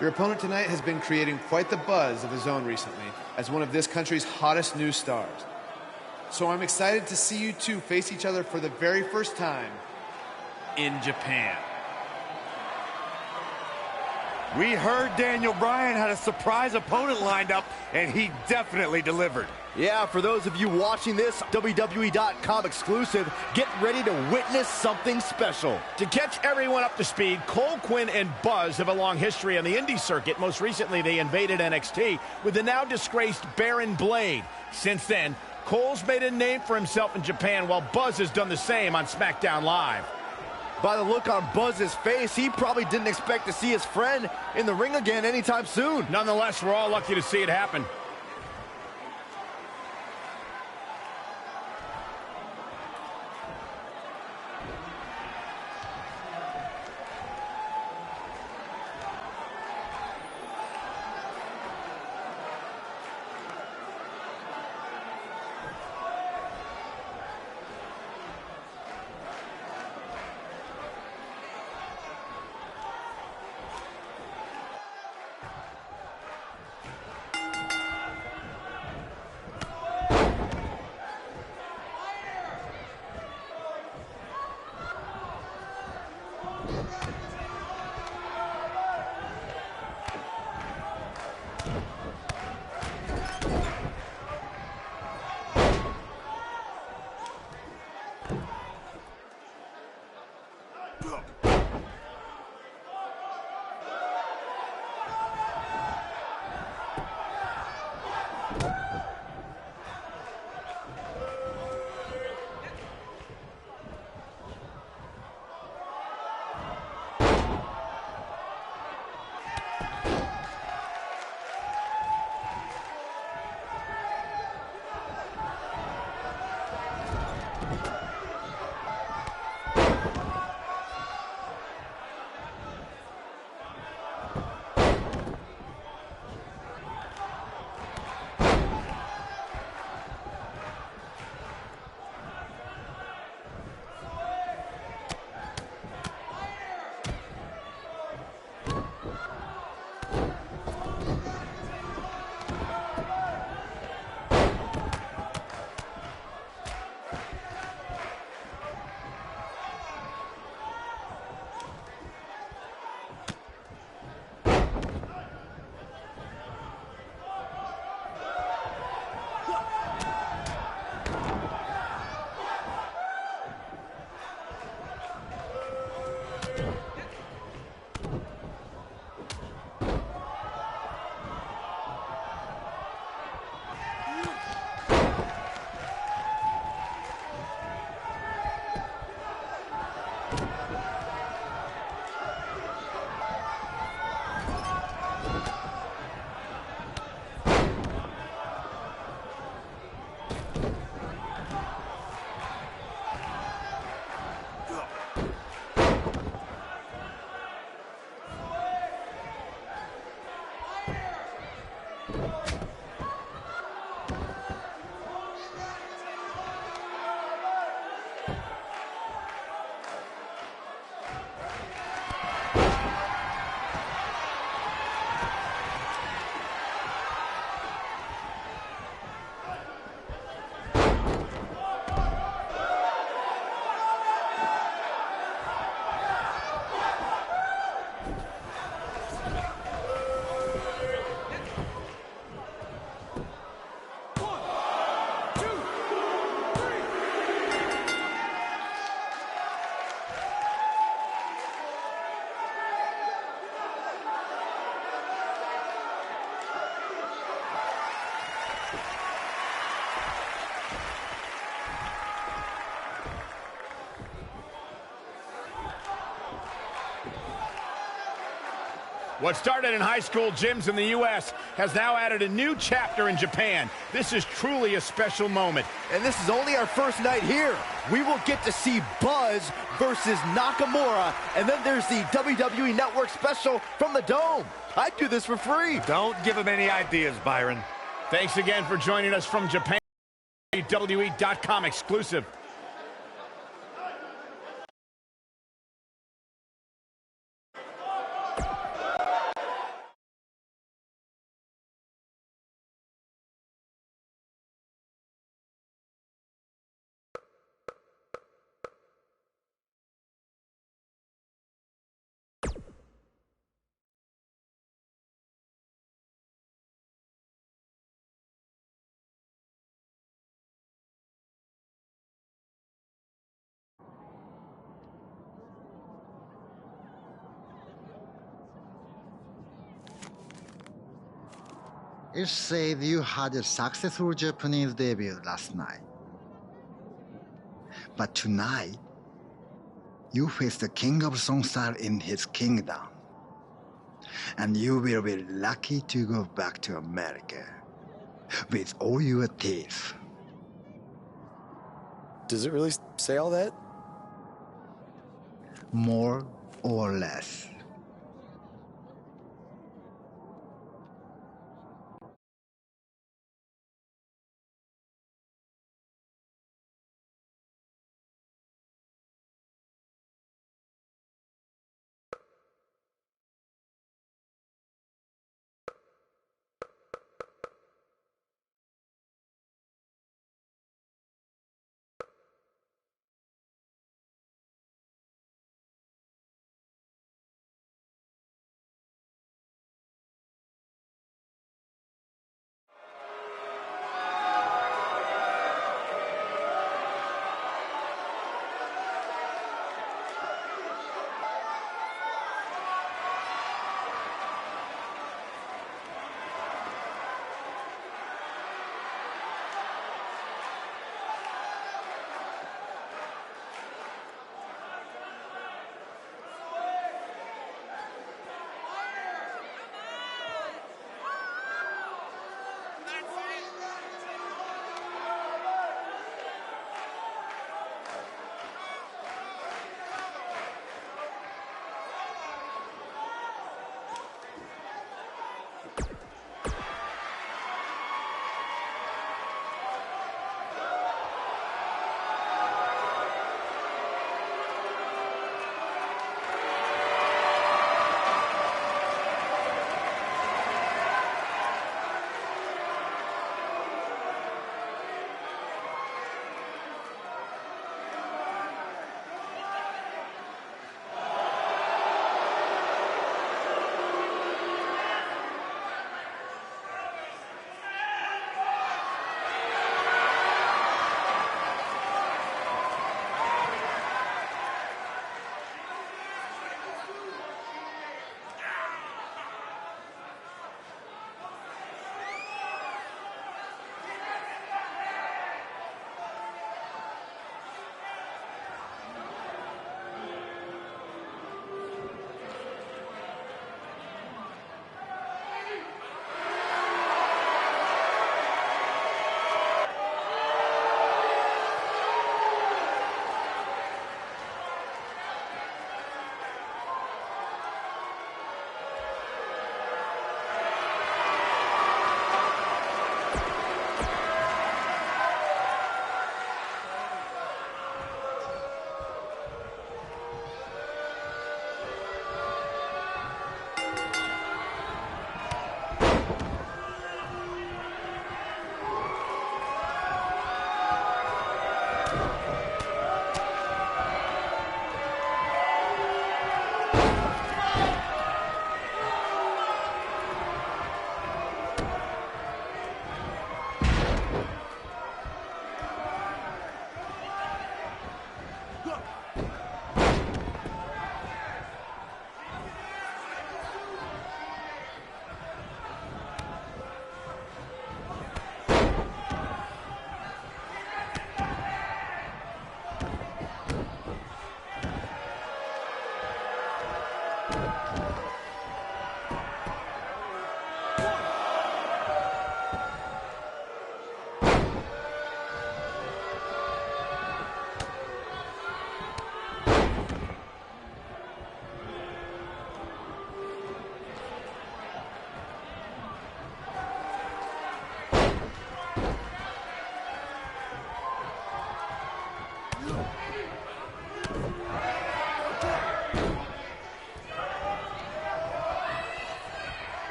Your opponent tonight has been creating quite the buzz of his own recently as one of this country's hottest new stars. So I'm excited to see you two face each other for the very first time in Japan. We heard Daniel Bryan had a surprise opponent lined up, and he definitely delivered. Yeah, for those of you watching this WWE.com exclusive, get ready to witness something special. To catch everyone up to speed, Cole, Quinn, and Buzz have a long history on the indie circuit. Most recently, they invaded NXT with the now disgraced Baron Blade. Since then, Cole's made a name for himself in Japan, while Buzz has done the same on SmackDown Live. By the look on Buzz's face, he probably didn't expect to see his friend in the ring again anytime soon. Nonetheless, we're all lucky to see it happen. What started in high school gyms in the U.S. has now added a new chapter in Japan. This is truly a special moment. And this is only our first night here. We will get to see Buzz versus Nakamura, and then there's the WWE Network special from the Dome. I'd do this for free. Don't give him any ideas, Byron. Thanks again for joining us from Japan. WWE.com exclusive. It said you had a successful Japanese debut last night. But tonight, you face the king of Songsal in his kingdom. And you will be lucky to go back to America with all your teeth. Does it really say all that? More or less.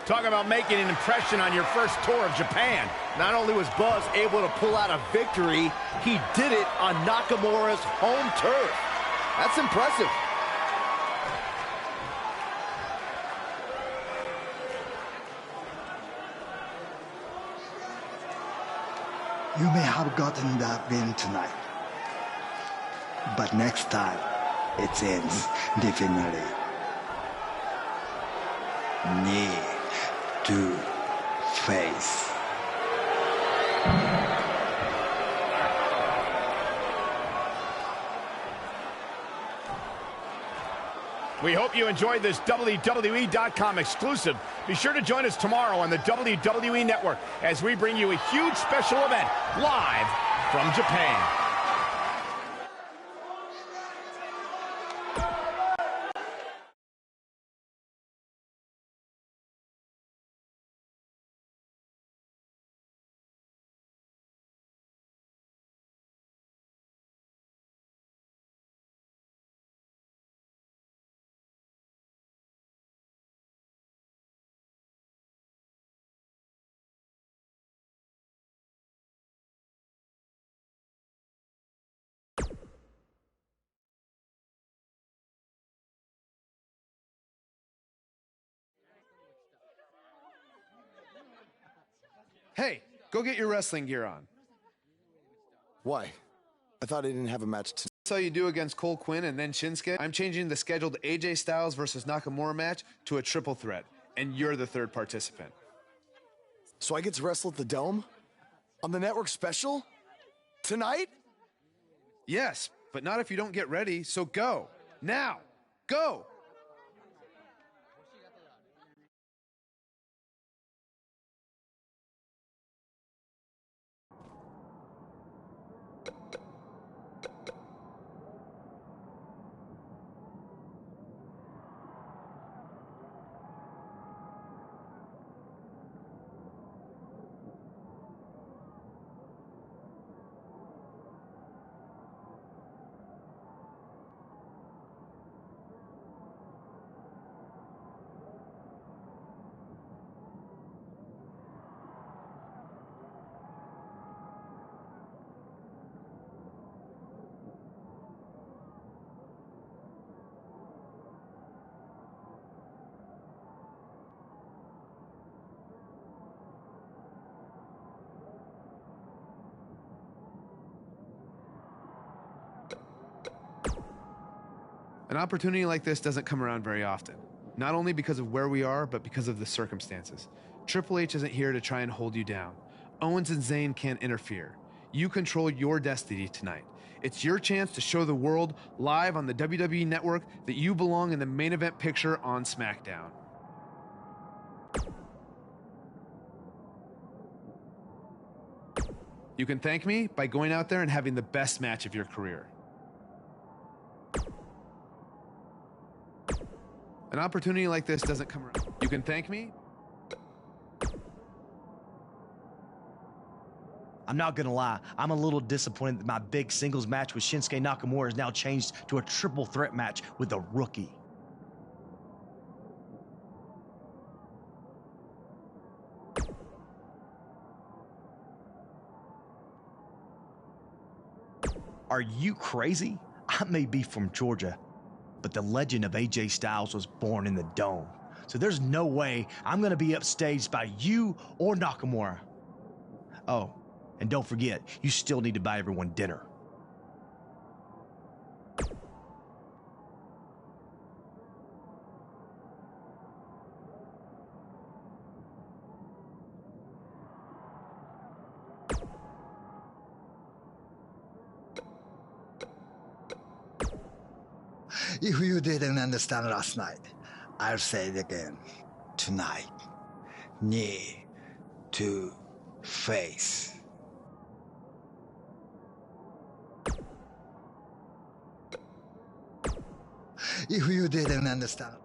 Talk about making an impression on your first tour of Japan. Not only was Buzz able to pull out a victory, he did it on Nakamura's home turf. That's impressive. You may have gotten that win tonight, but next time it ends differently. Knee to face. We hope you enjoyed this WWE.com exclusive. Be sure to join us tomorrow on the WWE Network as we bring you a huge special event live from Japan. Hey, go get your wrestling gear on. Why? I thought I didn't have a match tonight. Saw you do against Cole Quinn and then Shinsuke. I'm changing the scheduled AJ Styles versus Nakamura match to a triple threat, and you're the third participant. So I get to wrestle at the Dome? On the network special? Tonight? Yes, but not if you don't get ready, so go. Now. Go! An opportunity like this doesn't come around very often. Not only because of where we are, but because of the circumstances. Triple H isn't here to try and hold you down. Owens and Zayn can't interfere. You control your destiny tonight. It's your chance to show the world live on the WWE Network that you belong in the main event picture on SmackDown. You can thank me by going out there and having the best match of your career. An opportunity like this doesn't come around. You can thank me. I'm not gonna lie, I'm a little disappointed that my big singles match with Shinsuke Nakamura is now changed to a triple threat match with a rookie. Are you crazy? I may be from Georgia, but the legend of AJ Styles was born in the Dome. So there's no way I'm gonna be upstaged by you or Nakamura. Oh, and don't forget, you still need to buy everyone dinner. If you didn't understand last night, I'll say it again. Tonight, knee to face. If you didn't understand,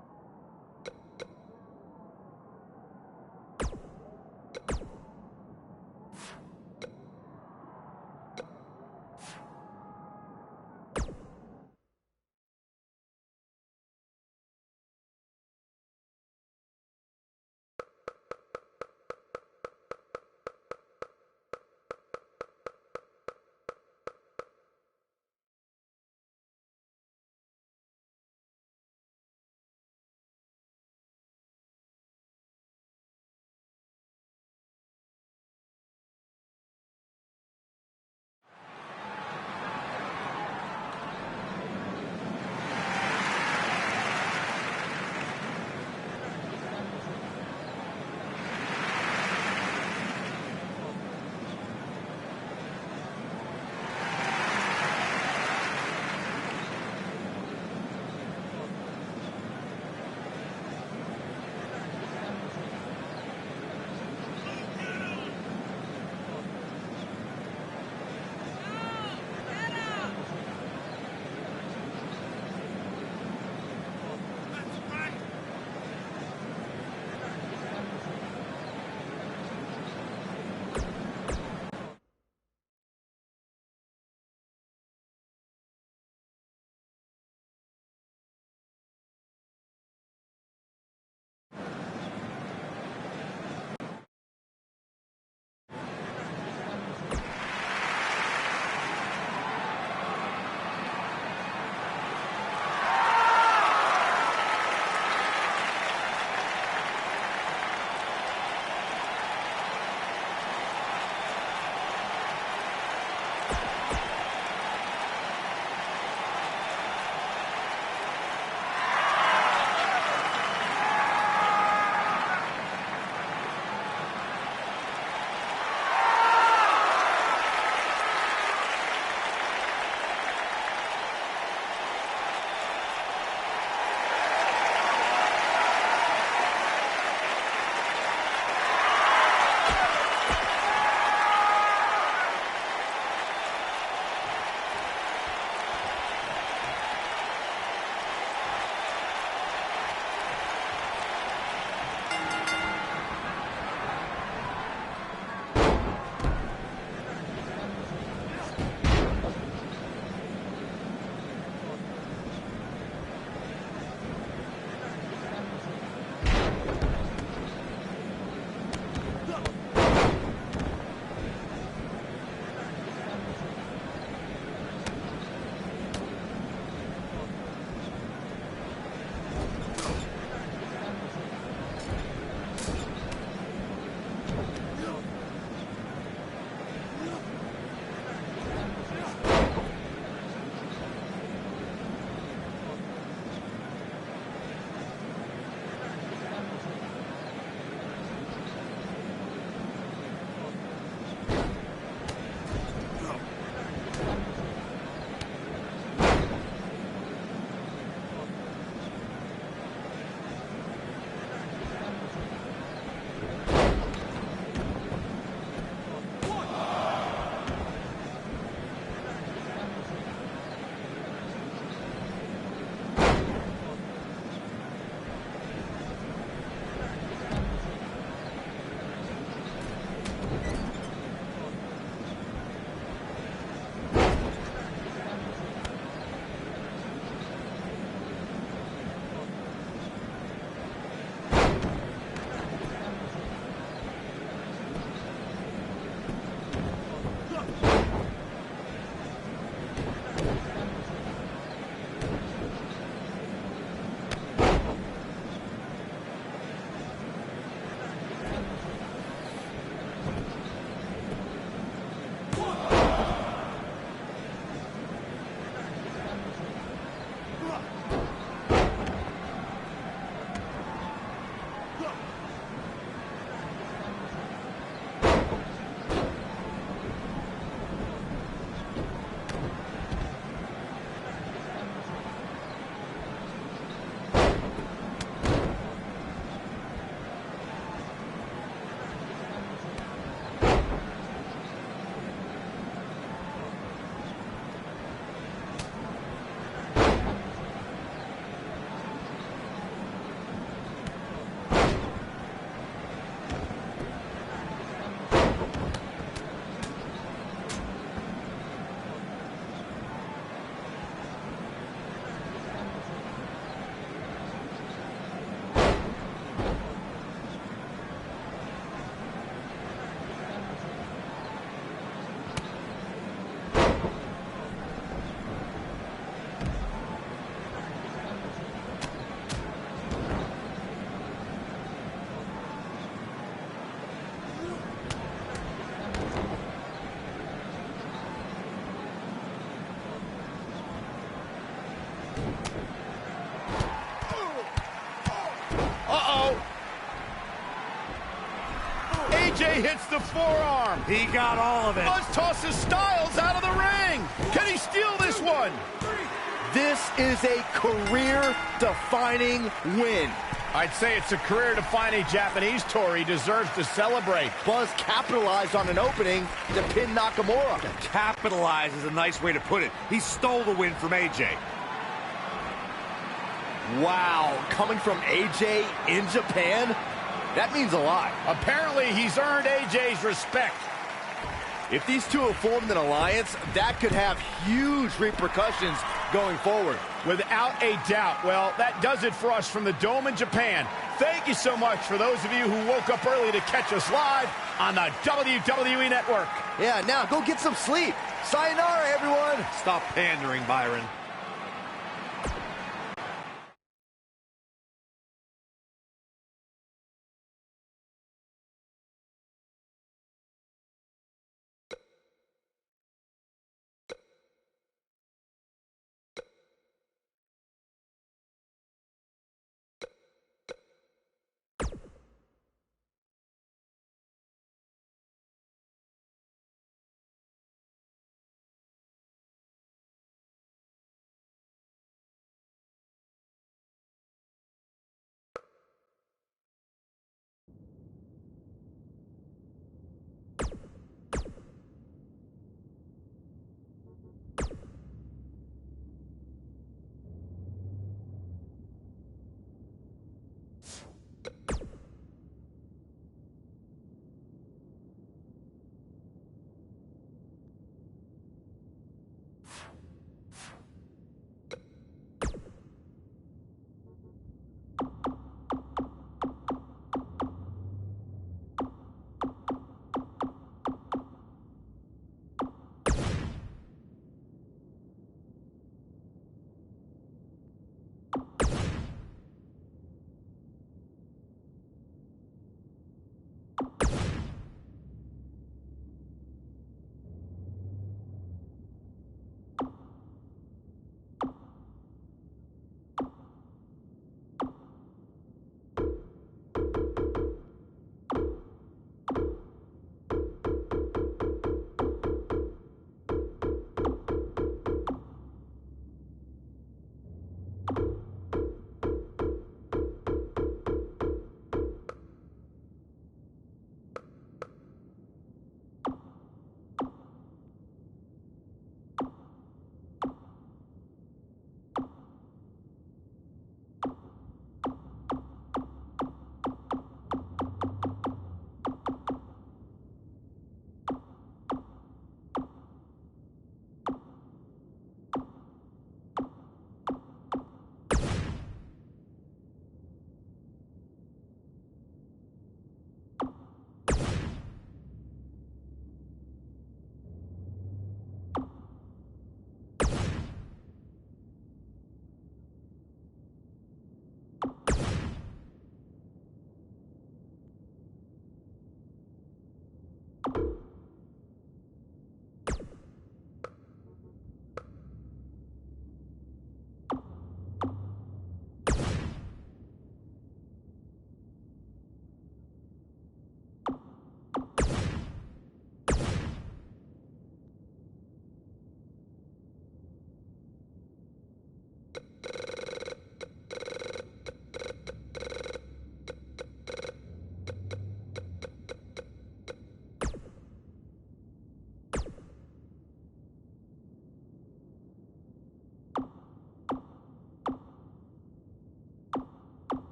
He hits the forearm. He got all of it. Buzz tosses Styles out of the ring. Can he steal this one? This is a career-defining win. I'd say it's a career-defining Japanese tour. He deserves to celebrate. Buzz capitalized on an opening to pin Nakamura. Capitalize is a nice way to put it. He stole the win from AJ. Wow, coming from AJ in Japan? That means a lot. Apparently, he's earned AJ's respect. If these two have formed an alliance, that could have huge repercussions going forward. Without a doubt. Well, that does it for us from the Dome in Japan. Thank you so much for those of you who woke up early to catch us live on the WWE Network. Yeah, now go get some sleep. Sayonara, everyone. Stop pandering, Byron.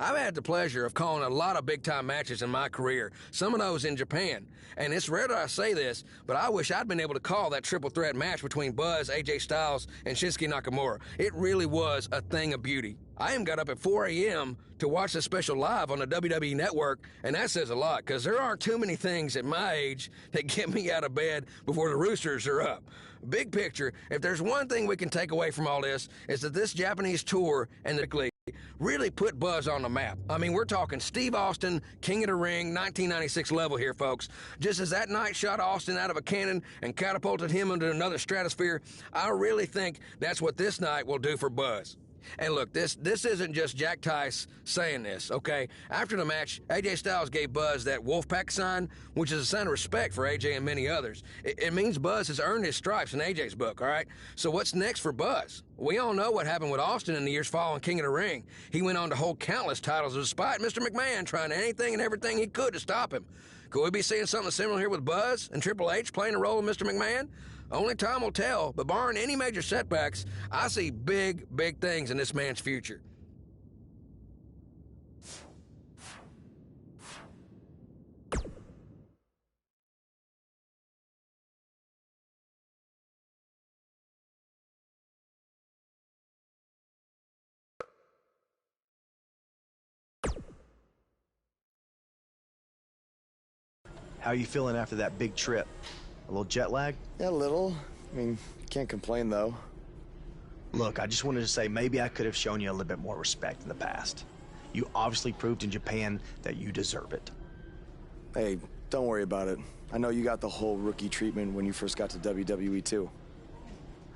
I've had the pleasure of calling a lot of big-time matches in my career, some of those in Japan. And it's rare that I say this, but I wish I'd been able to call that triple threat match between Buzz, AJ Styles, and Shinsuke Nakamura. It really was a thing of beauty. I even got up at 4 a.m. to watch the special live on the WWE Network, and that says a lot, because there aren't too many things at my age that get me out of bed before the roosters are up. Big picture, if there's one thing we can take away from all this, is that this Japanese tour and the really put Buzz on the map. I mean, we're talking Steve Austin, King of the Ring, 1996 level here, folks. Just as that night shot Austin out of a cannon and catapulted him into another stratosphere, I really think that's what this night will do for Buzz. And look, this isn't just Jack Tice saying this, okay? After the match, AJ Styles gave Buzz that Wolfpack sign, which is a sign of respect for AJ and many others. It means Buzz has earned his stripes in AJ's book, all right? So what's next for Buzz? We all know what happened with Austin in the years following King of the Ring. He went on to hold countless titles despite Mr. McMahon trying anything and everything he could to stop him. Could we be seeing something similar here with Buzz and Triple H playing a role of Mr. McMahon? Only time will tell, but barring any major setbacks, I see big, big things in this man's future. How are you feeling after that big trip? A little jet lag? Yeah, a little. I mean, can't complain, though. Look, I just wanted to say maybe I could have shown you a little bit more respect in the past. You obviously proved in Japan that you deserve it. Hey, don't worry about it. I know you got the whole rookie treatment when you first got to WWE, too.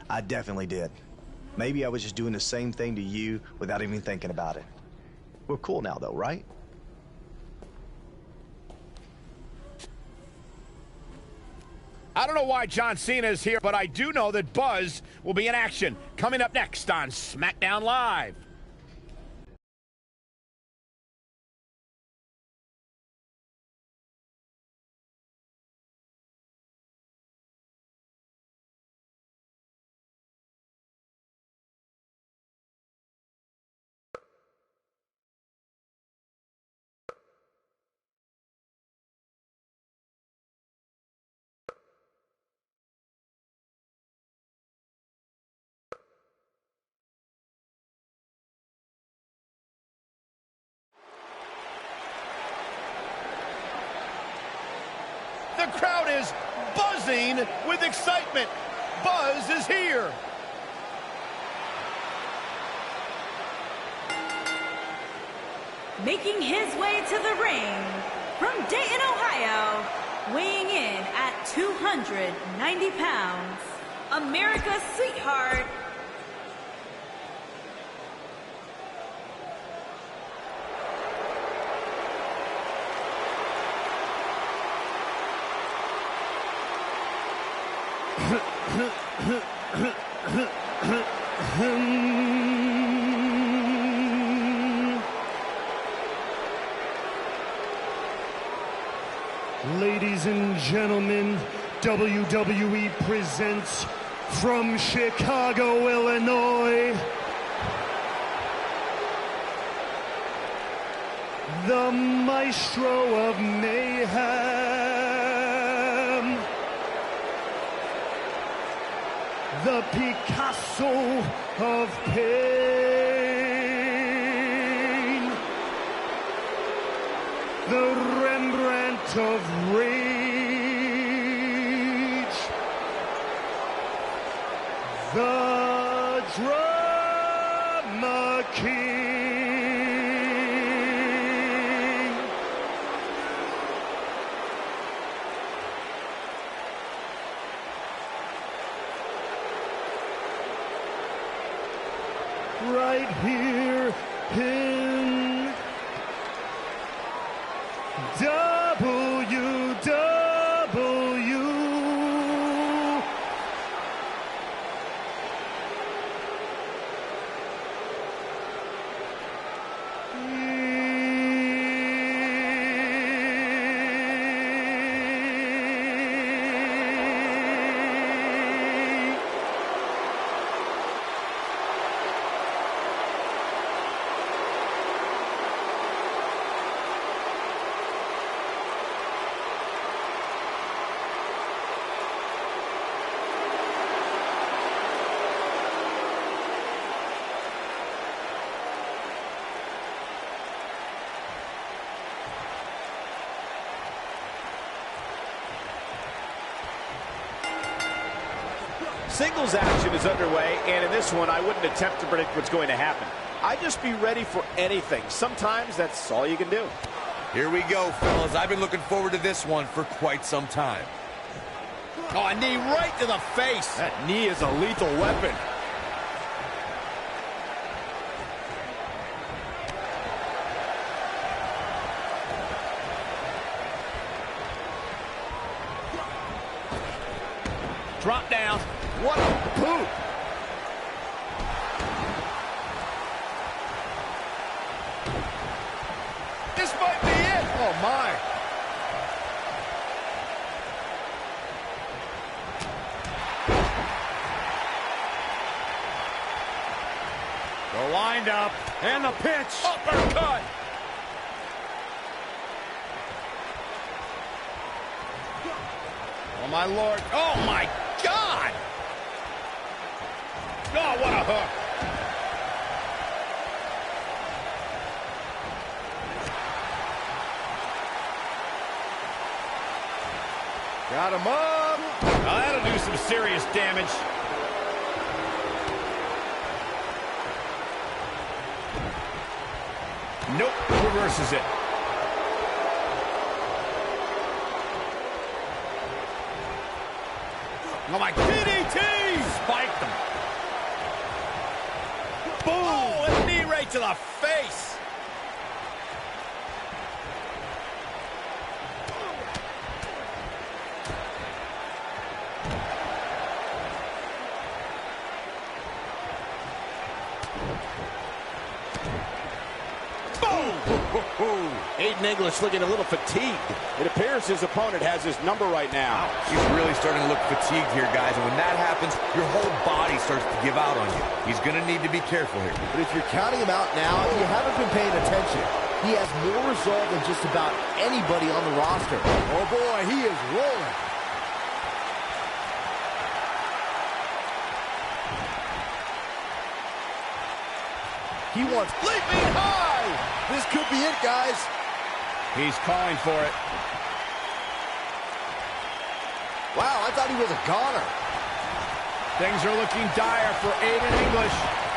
I definitely did. Maybe I was just doing the same thing to you without even thinking about it. We're cool now, though, right? I don't know why John Cena is here, but I do know that Buzz will be in action. Coming up next on SmackDown Live. The crowd is buzzing with excitement. Buzz is here. Making his way to the ring from Dayton, Ohio, weighing in at 290 pounds, America's sweetheart, Ladies and gentlemen, WWE presents from Chicago, Illinois, the Maestro of Mayhem, the Picasso of Pain, the Rembrandt of Rage, the Drama King, right here in Singles action is underway, and in this one, I wouldn't attempt to predict what's going to happen. I'd just be ready for anything. Sometimes that's all you can do. Here we go, fellas. I've been looking forward to this one for quite some time. Oh, a knee right to the face. That knee is a lethal weapon. Drop down. What a boot. This might be it. Oh, my. The wind up and the pitch. Uppercut. Oh, my Lord. Oh, my God. Oh, what a hook. Got him up. Now, that'll do some serious damage. Nope, reverses it. Oh, my DDT! Spiked him. Boom! Oh, a knee right to the face. Aiden English looking a little fatigued. It appears his opponent has his number right now. He's really starting to look fatigued here, guys. And when that happens, your whole body starts to give out on you. He's going to need to be careful here. But if you're counting him out now, you haven't been paying attention. He has more resolve than just about anybody on the roster. Oh, boy, he is rolling. He wants leaping high. This could be it, guys. He's calling for it. Wow, I thought he was a goner. Things are looking dire for Aiden English.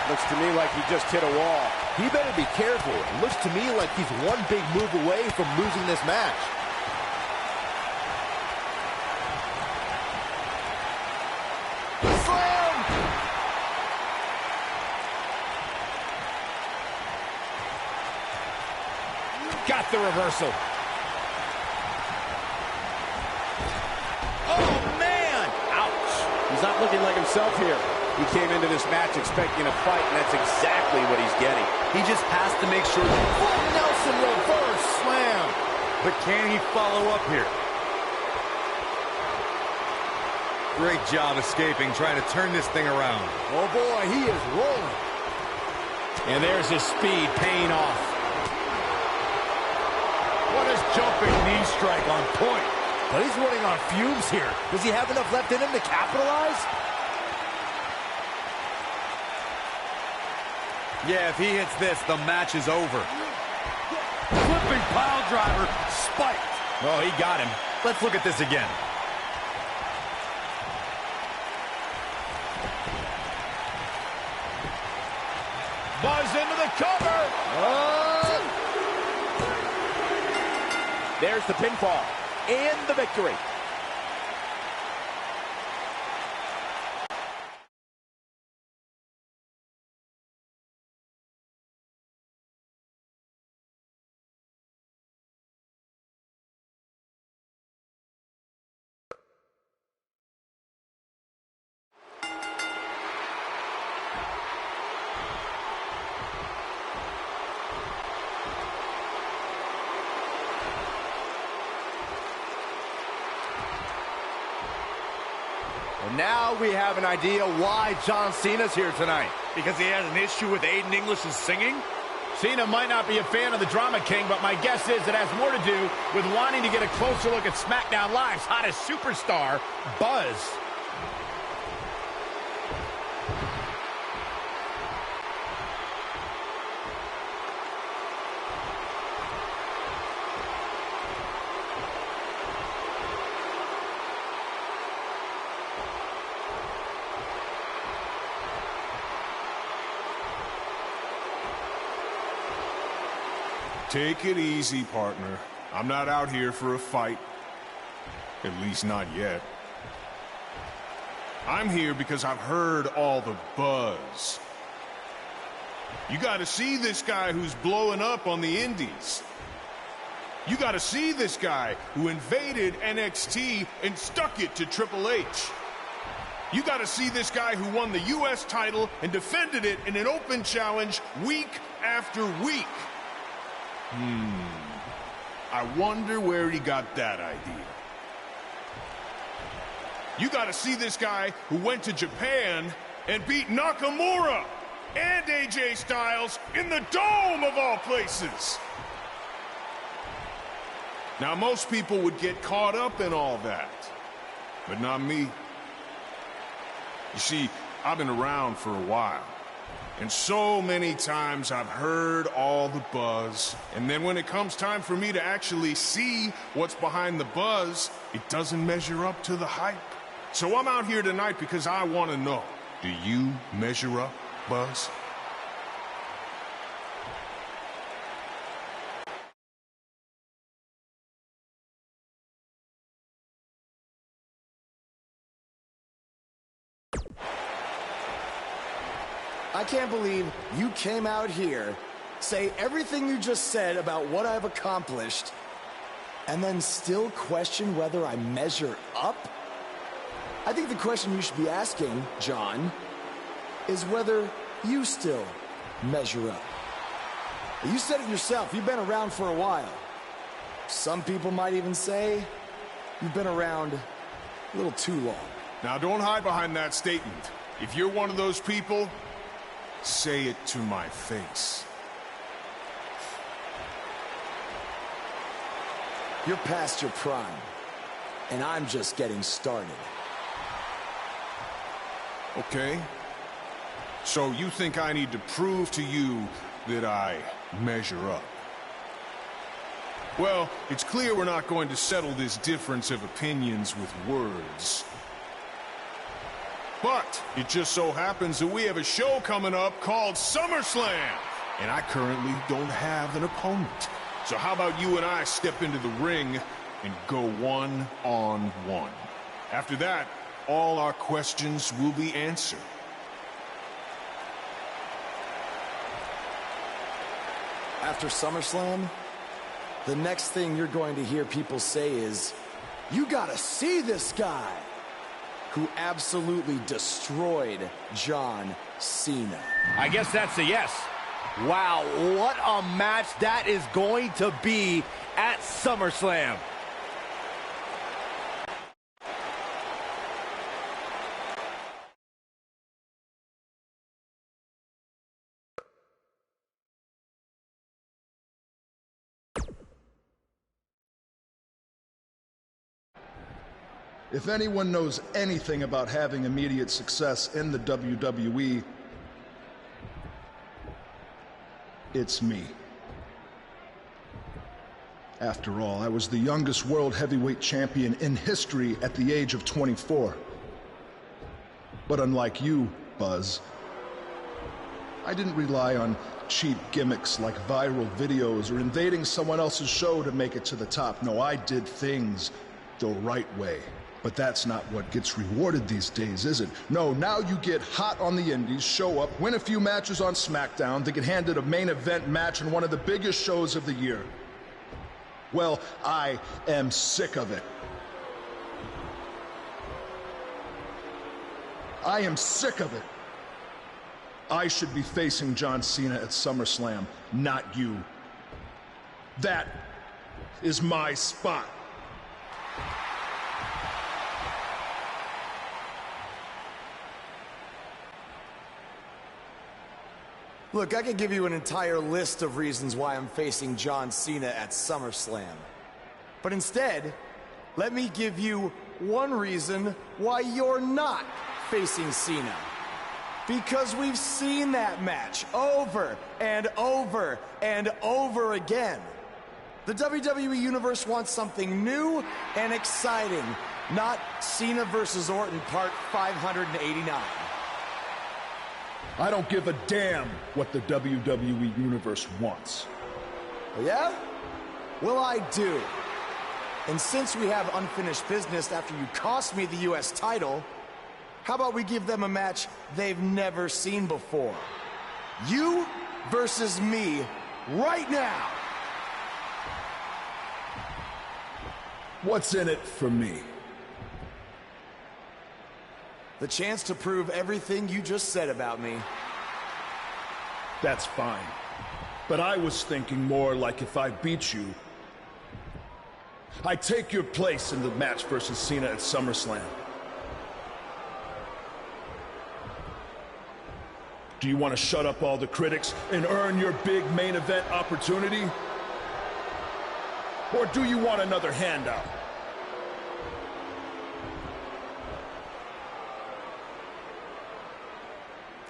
Looks to me like he just hit a wall. He better be careful. It looks to me like he's one big move away from losing this match. Slam! Got the reversal. Oh, man! Ouch. He's not looking like himself here. He came into this match expecting a fight, and that's exactly what he's getting. He just has to make sure. Full Nelson reverse slam. But can he follow up here? Great job escaping, trying to turn this thing around. Oh, boy, he is rolling. And there's his speed paying off. What is jumping knee strike on point? But he's running on fumes here. Does he have enough left in him to capitalize? Yeah, if he hits this, the match is over. Flipping pile driver, spiked. Oh, he got him. Let's look at this again. Buzz into the cover. There's the pinfall and the victory. And now we have an idea why John Cena's here tonight. Because he has an issue with Aiden English's singing? Cena might not be a fan of the Drama King, but my guess is it has more to do with wanting to get a closer look at SmackDown Live's hottest superstar, Buzz. Take it easy, partner. I'm not out here for a fight. At least not yet. I'm here because I've heard all the buzz. You gotta see this guy who's blowing up on the indies. You gotta see this guy who invaded NXT and stuck it to Triple H. You gotta see this guy who won the US title and defended it in an open challenge week after week. I wonder where he got that idea. You gotta see this guy who went to Japan and beat Nakamura and AJ Styles in the Dome of all places. Now, most people would get caught up in all that, but not me. You see, I've been around for a while, and so many times I've heard all the buzz, and then when it comes time for me to actually see what's behind the buzz, it doesn't measure up to the hype. So I'm out here tonight because I want to know, do you measure up, Buzz? I can't believe you came out here, say everything you just said about what I've accomplished, and then still question whether I measure up? I think the question you should be asking, John, is whether you still measure up. You said it yourself, you've been around for a while. Some people might even say you've been around a little too long. Now, don't hide behind that statement. If you're one of those people, say it to my face. You're past your prime, and I'm just getting started. Okay. So you think I need to prove to you that I measure up? Well, it's clear we're not going to settle this difference of opinions with words. But it just so happens that we have a show coming up called SummerSlam, and I currently don't have an opponent. So how about you and I step into the ring and go one-on-one? After that, all our questions will be answered. After SummerSlam, the next thing you're going to hear people say is, you gotta see this guy who absolutely destroyed John Cena. I guess that's a yes. Wow, what a match that is going to be at SummerSlam. If anyone knows anything about having immediate success in the WWE, it's me. After all, I was the youngest world heavyweight champion in history at the age of 24. But unlike you, Buzz, I didn't rely on cheap gimmicks like viral videos or invading someone else's show to make it to the top. No, I did things the right way. But that's not what gets rewarded these days, is it? No, now you get hot on the indies, show up, win a few matches on SmackDown, then get handed a main event match in one of the biggest shows of the year. Well, I am sick of it. I am sick of it. I should be facing John Cena at SummerSlam, not you. That is my spot. Look, I could give you an entire list of reasons why I'm facing John Cena at SummerSlam. But instead, let me give you one reason why you're not facing Cena. Because we've seen that match over and over and over again. The WWE Universe wants something new and exciting, not Cena versus Orton Part 589. I don't give a damn what the WWE Universe wants. Yeah? Well, I do. And since we have unfinished business after you cost me the U.S. title, how about we give them a match they've never seen before? You versus me right now. What's in it for me? The chance to prove everything you just said about me. That's fine. But I was thinking more like if I beat you, I take your place in the match versus Cena at SummerSlam. Do you want to shut up all the critics and earn your big main event opportunity? Or do you want another handout?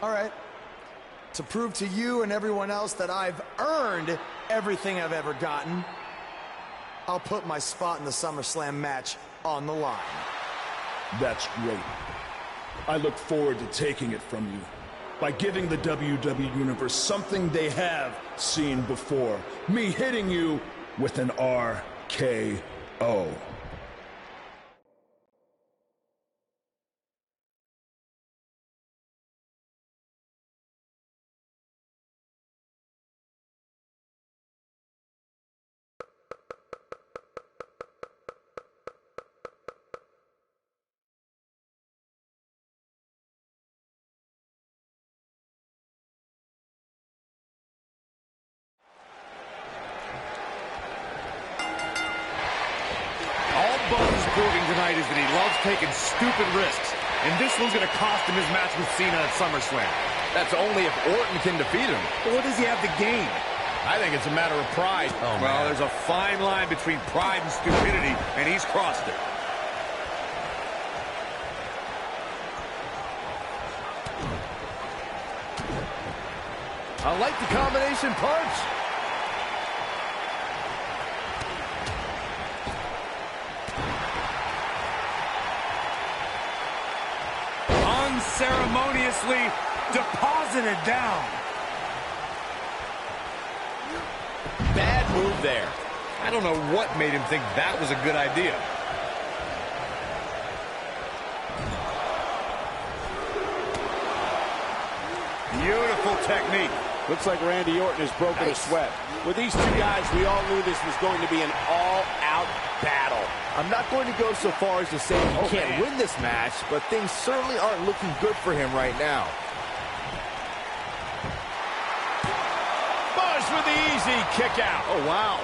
All right. To prove to you and everyone else that I've earned everything I've ever gotten, I'll put my spot in the SummerSlam match on the line. That's great. I look forward to taking it from you by giving the WWE Universe something they have seen before. Me hitting you with an RKO. Tonight is that he loves taking stupid risks, and this one's going to cost him his match with Cena at SummerSlam. That's only if Orton can defeat him. But what does he have to gain? I think it's a matter of pride. Oh, well, there's a fine line between pride and stupidity, and he's crossed it. I like the combination punch. Unceremoniously deposited down. Bad move there. I don't know what made him think that was a good idea. Beautiful technique. Looks like Randy Orton has broken a sweat. With these two guys, we all knew this was going to be an all-out battle. I'm not going to go so far as to say he can't win this match, but things certainly aren't looking good for him right now. Buzz with the easy kick out. Oh, wow.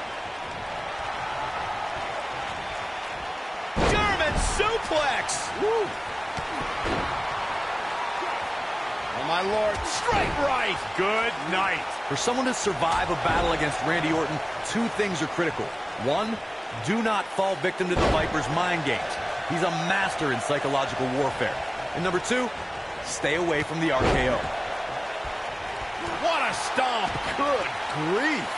German suplex. Woo. Oh, my Lord. Straight right. Good night. For someone to survive a battle against Randy Orton, two things are critical. One, do not fall victim to the Viper's mind games. He's a master in psychological warfare. And number two, stay away from the RKO. What a stomp. Good grief.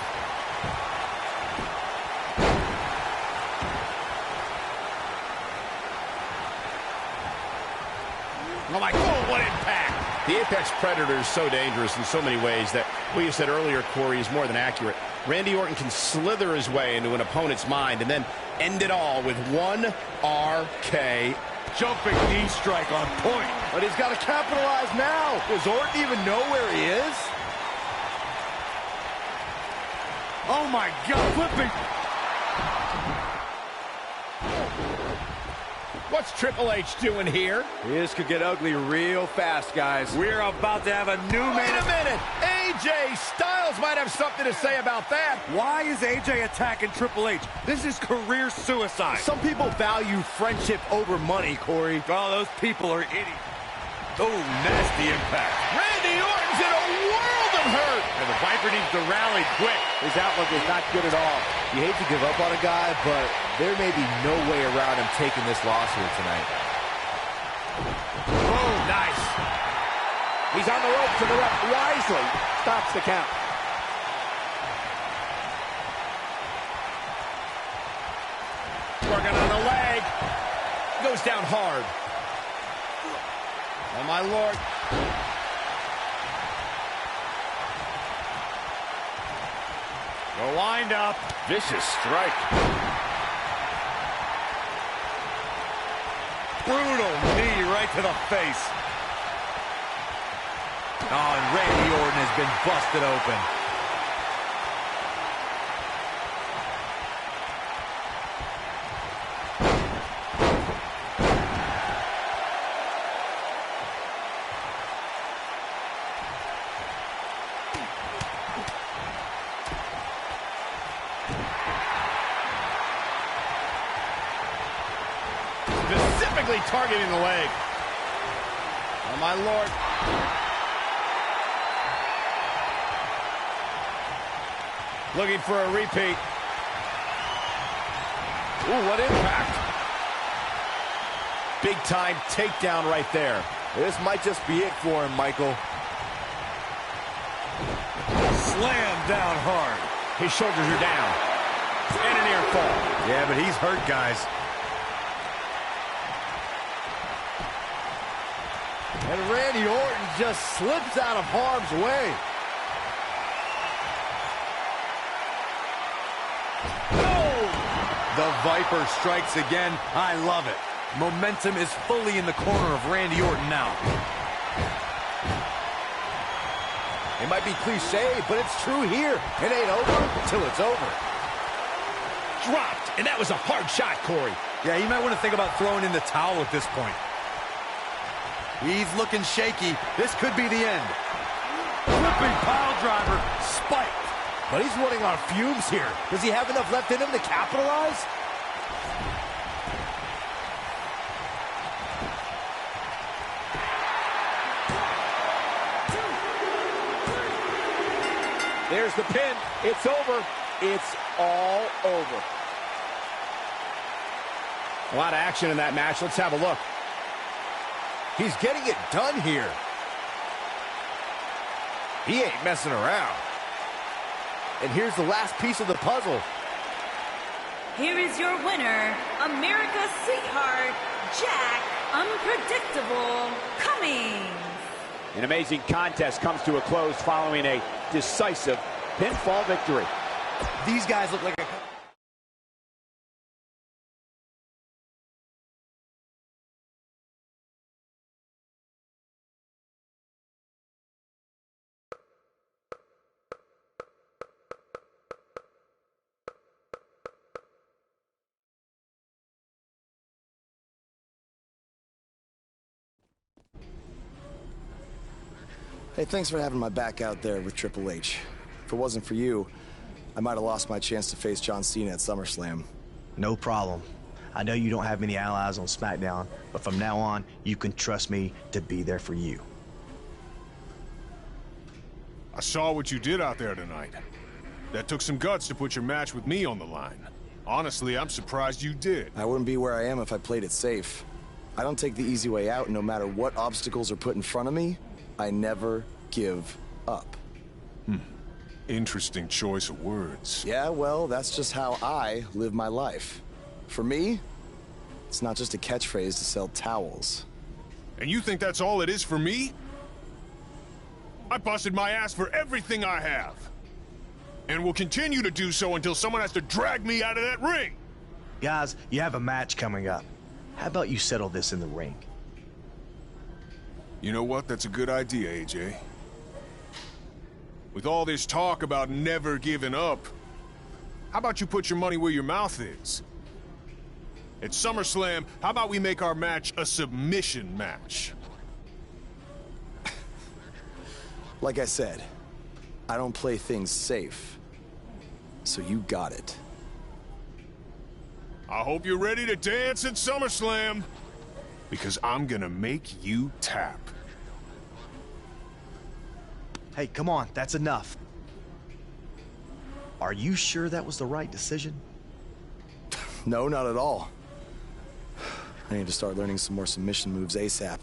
Oh, my God, what impact. The Apex Predator is so dangerous in so many ways that what you said earlier, Corey, is more than accurate. Randy Orton can slither his way into an opponent's mind and then end it all with one RK. Jumping knee strike on point. But he's got to capitalize now. Does Orton even know where he is? Oh, my God, flipping. What's Triple H doing here? This could get ugly real fast, guys. We're about to have a new man. Wait a minute. AJ Styles might have something to say about that. Why is AJ attacking Triple H? This is career suicide. Some people value friendship over money, Corey. Oh, those people are idiots. Oh, nasty impact. Randy Orton's in a world of hurt. And the Viper needs to rally quick. His outlook is not good at all. You hate to give up on a guy, but there may be no way around him taking this loss here tonight. Oh, nice. He's on the ropes, and the ref wisely stops the count. Working on the leg. Goes down hard. Oh, my Lord. The wind up. Vicious strike. Brutal knee right to the face. Oh, and Randy Orton has been busted open. Specifically targeting the leg. Oh, my Lord. Looking for a repeat. Ooh, what impact. Big time takedown right there. This might just be it for him, Michael. Slam down hard. His shoulders are down. And an ear fall. Yeah, but he's hurt, guys. And Randy Orton just slips out of harm's way. The Viper strikes again. I love it. Momentum is fully in the corner of Randy Orton now. It might be cliche, but it's true here. It ain't over till it's over. Dropped, and that was a hard shot, Corey. Yeah, you might want to think about throwing in the towel at this point. He's looking shaky. This could be the end. Flipping pile driver, spiked. But he's running on fumes here. Does he have enough left in him to capitalize? There's the pin. It's over. It's all over. A lot of action in that match. Let's have a look. He's getting it done here. He ain't messing around. And here's the last piece of the puzzle. Here is your winner, America's sweetheart, Jack Unpredictable Cummings. An amazing contest comes to a close following a decisive pinfall victory. These guys look like a... Hey, thanks for having my back out there with Triple H. If it wasn't for you, I might have lost my chance to face John Cena at SummerSlam. No problem. I know you don't have many allies on SmackDown, but from now on, you can trust me to be there for you. I saw what you did out there tonight. That took some guts to put your match with me on the line. Honestly, I'm surprised you did. I wouldn't be where I am if I played it safe. I don't take the easy way out, no matter what obstacles are put in front of me. I never give up. Interesting choice of words. Yeah, well, that's just how I live my life. For me, it's not just a catchphrase to sell towels. And you think that's all it is for me? I busted my ass for everything I have. And will continue to do so until someone has to drag me out of that ring. Guys, you have a match coming up. How about you settle this in the ring? You know what? That's a good idea, AJ. With all this talk about never giving up, how about you put your money where your mouth is? At SummerSlam, how about we make our match a submission match? Like I said, I don't play things safe. So you got it. I hope you're ready to dance at SummerSlam, because I'm gonna make you tap. Hey, come on, that's enough. Are you sure that was the right decision? No, not at all. I need to start learning some more submission moves ASAP.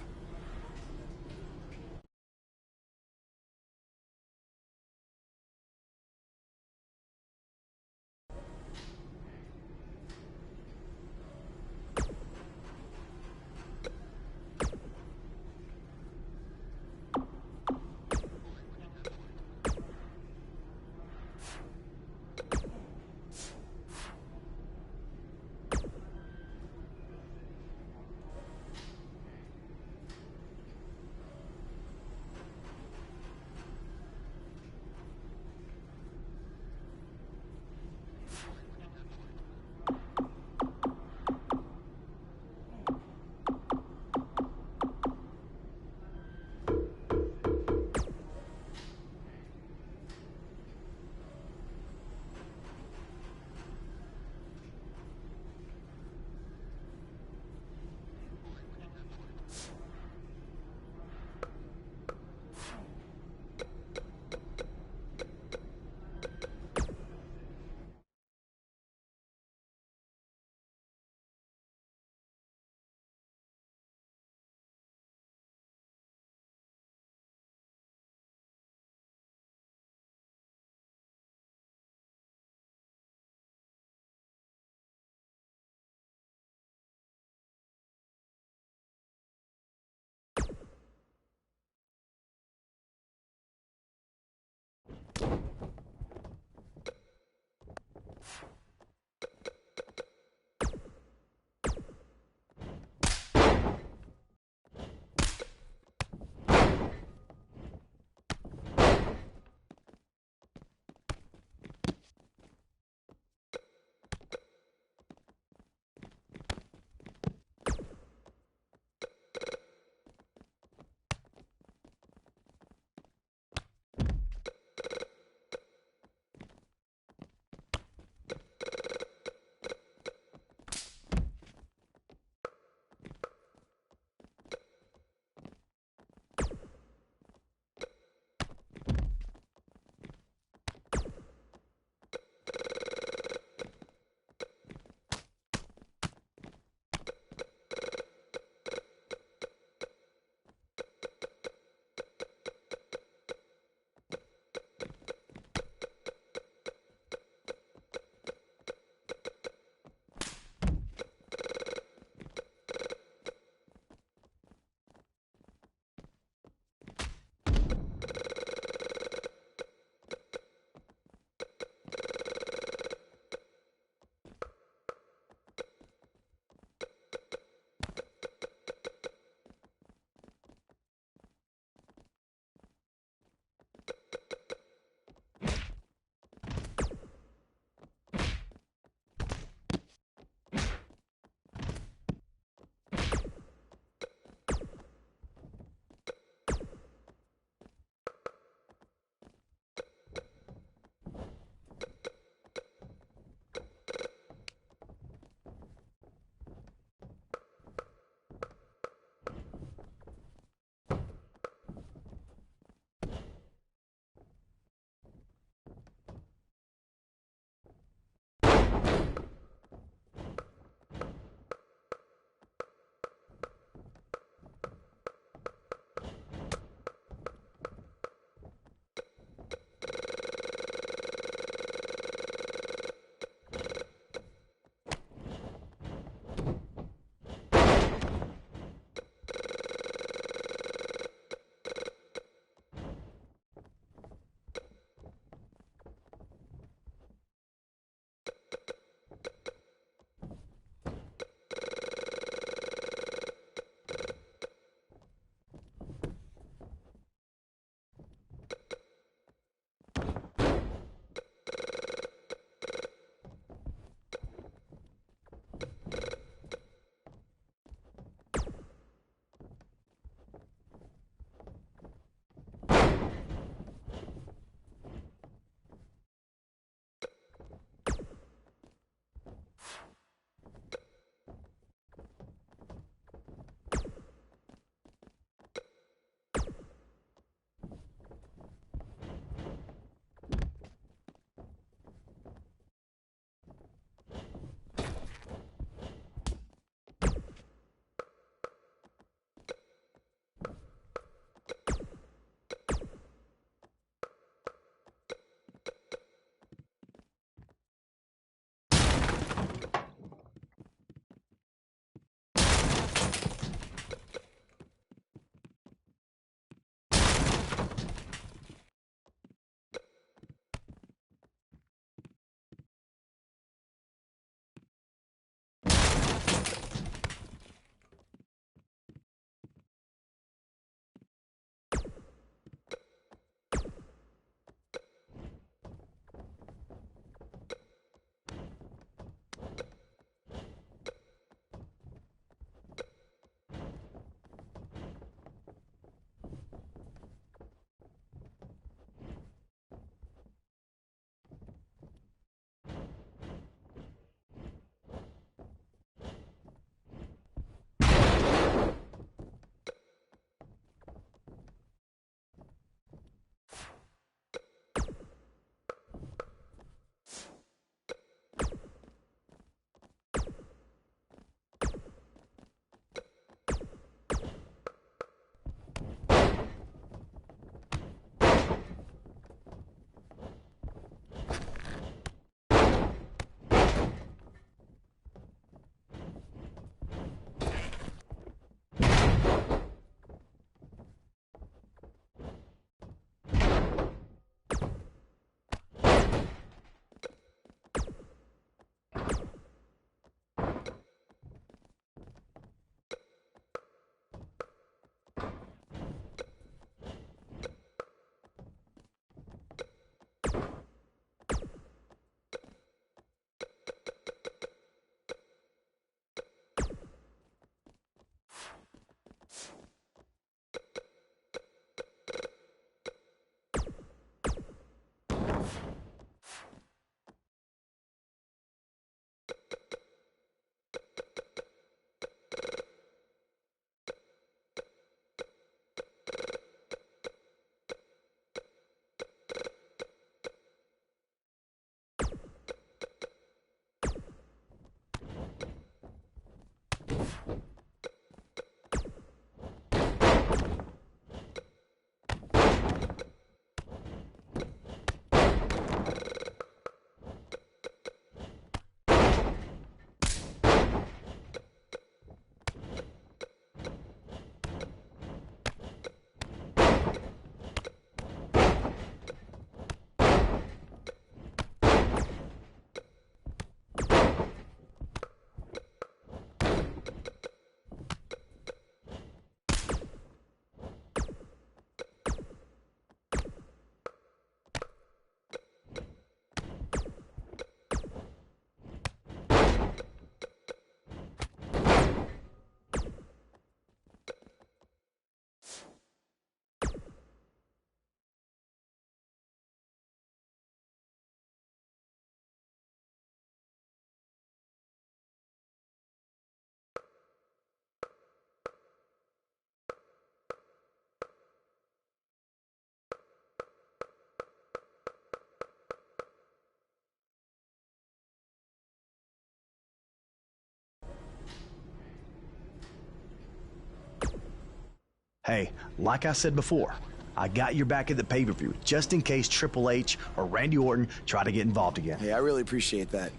Hey, like I said before, I got your back at the pay-per-view, just in case Triple H or Randy Orton try to get involved again. Hey, I really appreciate that.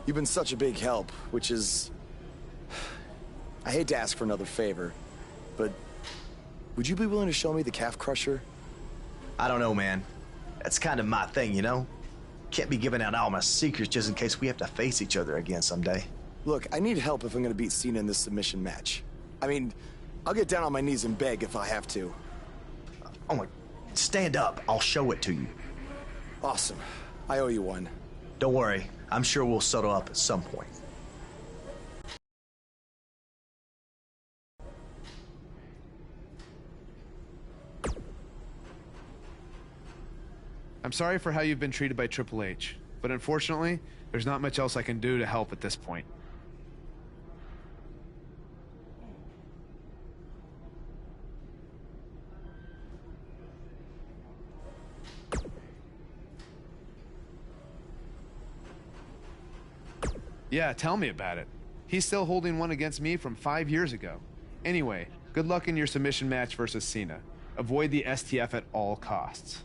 You've been such a big help, which is... I hate to ask for another favor, but would you be willing to show me the calf crusher? I don't know, man. That's kind of my thing, you know? Can't be giving out all my secrets just in case we have to face each other again someday. Look, I need help if I'm gonna beat Cena in this submission match. I mean, I'll get down on my knees and beg if I have to. Oh my, stand up. I'll show it to you. Awesome. I owe you one. Don't worry. I'm sure we'll settle up at some point. I'm sorry for how you've been treated by Triple H, but unfortunately, there's not much else I can do to help at this point. Yeah, tell me about it. He's still holding one against me from 5 years ago. Anyway, good luck in your submission match versus Cena. Avoid the STF at all costs.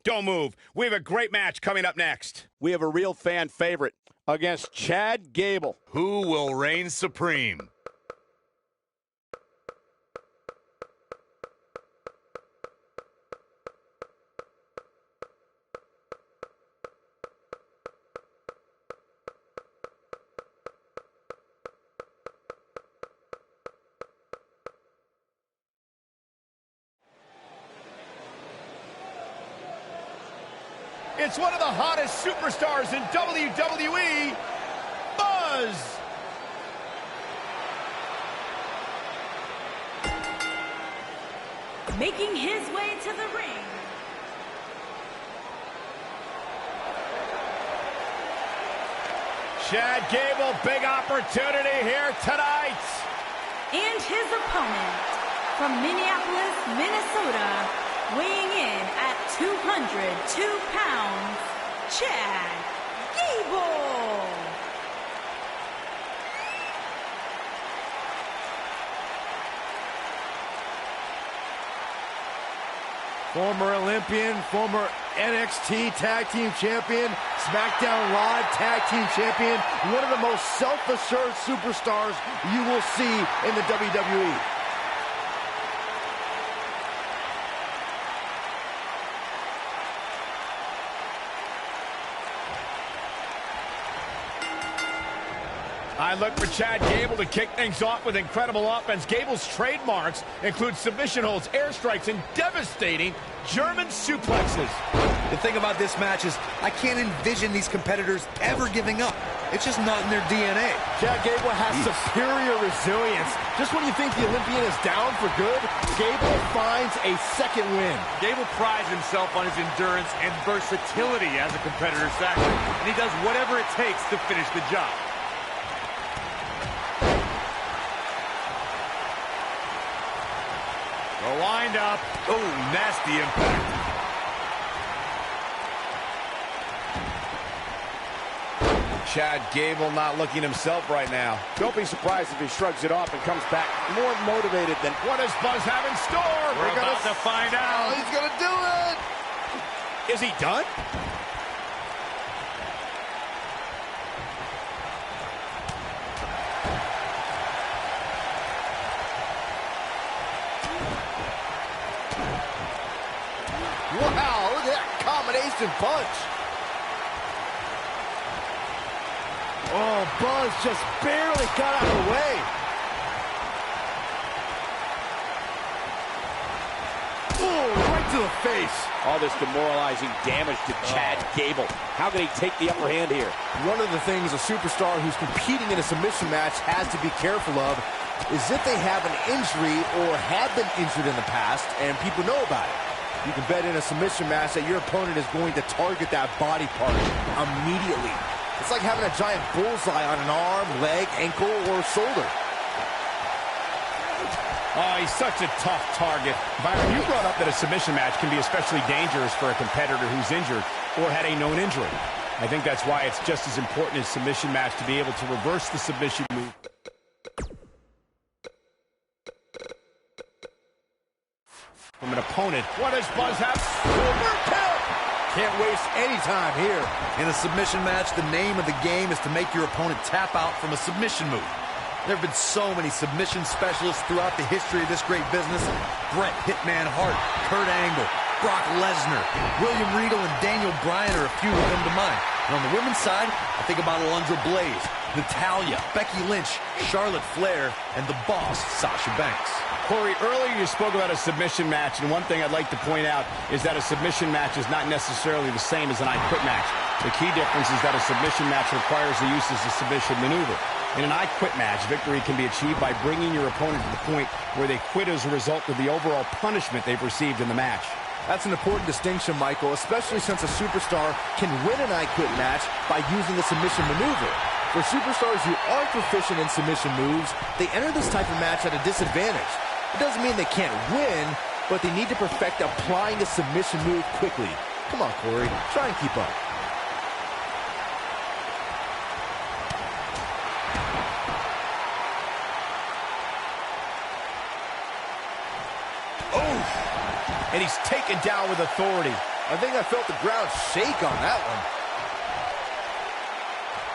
Don't move. We have a great match coming up next. We have a real fan favorite against Chad Gable. Who will reign supreme? It's one of the hottest superstars in WWE, Buzz. Making his way to the ring. Chad Gable, big opportunity here tonight. And his opponent from Minneapolis, Minnesota, weighing in at 202 pounds, Chad Gable. Former Olympian, former NXT Tag Team Champion, SmackDown Live Tag Team Champion, one of the most self-assured superstars you will see in the WWE. I look for Chad Gable to kick things off with incredible offense. Gable's trademarks include submission holds, airstrikes, and devastating German suplexes. The thing about this match is I can't envision these competitors ever giving up. It's just not in their DNA. Chad Gable has superior resilience. Just when you think the Olympian is down for good, Gable finds a second win. Gable prides himself on his endurance and versatility as a competitor's actor, and he does whatever it takes to finish the job. The wind up. Oh, nasty impact. Chad Gable not looking himself right now. Don't be surprised if he shrugs it off and comes back more motivated than... What does Buzz have in store? We're about to find out. He's gonna do it! Is he done? Wow, look at that combination punch. Oh, Buzz just barely got out of the way. Oh, right to the face. All this demoralizing damage to Chad Gable. How can he take the upper hand here? One of the things a superstar who's competing in a submission match has to be careful of is if they have an injury or have been injured in the past and people know about it. You can bet in a submission match that your opponent is going to target that body part immediately. It's like having a giant bullseye on an arm, leg, ankle, or shoulder. Oh, he's such a tough target. Byron, you brought up that a submission match can be especially dangerous for a competitor who's injured or had a known injury. I think that's why it's just as important in a submission match to be able to reverse the submission move. From an opponent. What does Buzz have? Super kick! Can't waste any time here. In a submission match, the name of the game is to make your opponent tap out from a submission move. There have been so many submission specialists throughout the history of this great business. Bret Hitman Hart, Kurt Angle, Brock Lesnar, William Regal, and Daniel Bryan are a few who come to mind. And on the women's side, I think about Alundra Blaze, Natalya, Becky Lynch, Charlotte Flair, and the boss, Sasha Banks. Corey, earlier you spoke about a submission match, and one thing I'd like to point out is that a submission match is not necessarily the same as an I Quit match. The key difference is that a submission match requires the use of a submission maneuver. In an I Quit match, victory can be achieved by bringing your opponent to the point where they quit as a result of the overall punishment they've received in the match. That's an important distinction, Michael, especially since a superstar can win an I Quit match by using the submission maneuver. For superstars who aren't proficient in submission moves, they enter this type of match at a disadvantage. It doesn't mean they can't win, but they need to perfect applying a submission move quickly. Come on, Corey, try and keep up. Oh, and he's taken down with authority. I think I felt the ground shake on that one.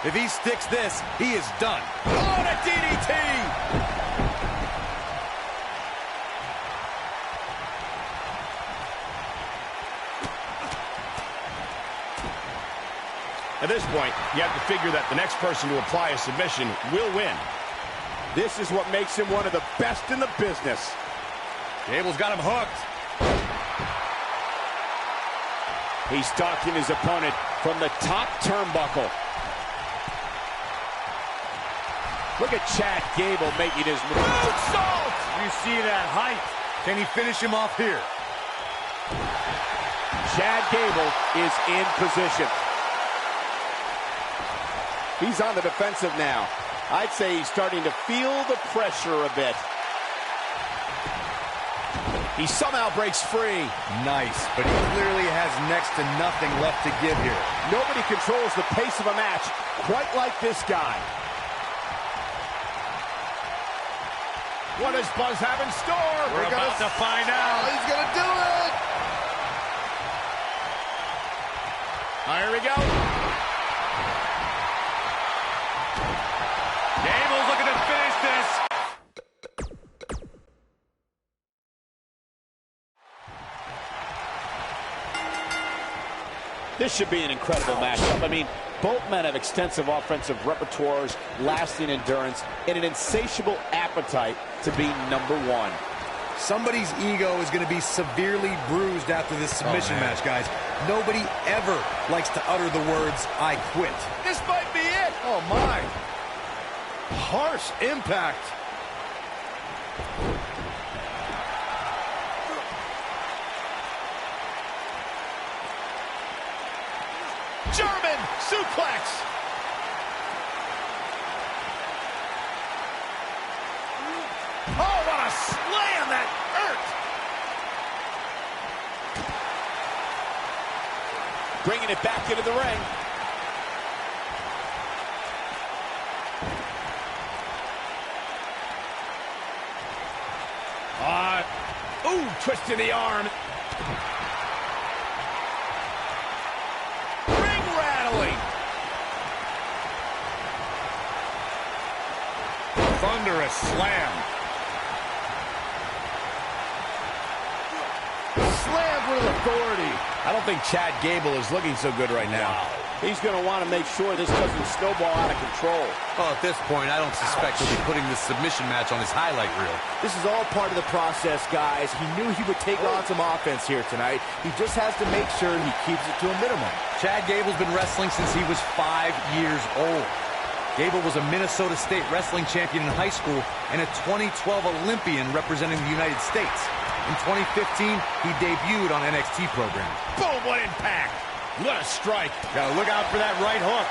If he sticks this, he is done. Oh, and a DDT! At this point, you have to figure that the next person to apply a submission will win. This is what makes him one of the best in the business. Gable's got him hooked. He's stalking his opponent from the top turnbuckle. Look at Chad Gable making his move. Moonsault! You see that height? Can he finish him off here? Chad Gable is in position. He's on the defensive now. I'd say he's starting to feel the pressure a bit. He somehow breaks free. Nice, but he clearly has next to nothing left to give here. Nobody controls the pace of a match quite like this guy. What does Buzz have in store? We're about to find out. He's gonna do it! Here we go. Gable's looking to finish this. This should be an incredible matchup. I mean, both men have extensive offensive repertoires, lasting endurance, and an insatiable appetite to be number one. Somebody's ego is going to be severely bruised after this submission match, guys. Nobody ever likes to utter the words, "I quit." This might be it! Oh, my. Harsh impact. German suplex! Oh, what a slam that hurt! Bringing it back into the ring. Ooh, twist to the arm. Ring rattling! Thunderous slam. Slammed with authority. I don't think Chad Gable is looking so good right now. Wow. He's going to want to make sure this doesn't snowball out of control. Well, at this point, I don't suspect he'll be putting this submission match on his highlight reel. This is all part of the process, guys. He knew he would take on some offense here tonight. He just has to make sure he keeps it to a minimum. Chad Gable's been wrestling since he was 5 years old. Gable was a Minnesota State wrestling champion in high school and a 2012 Olympian representing the United States. In 2015, he debuted on NXT program. Boom, what impact! What a strike. Gotta look out for that right hook.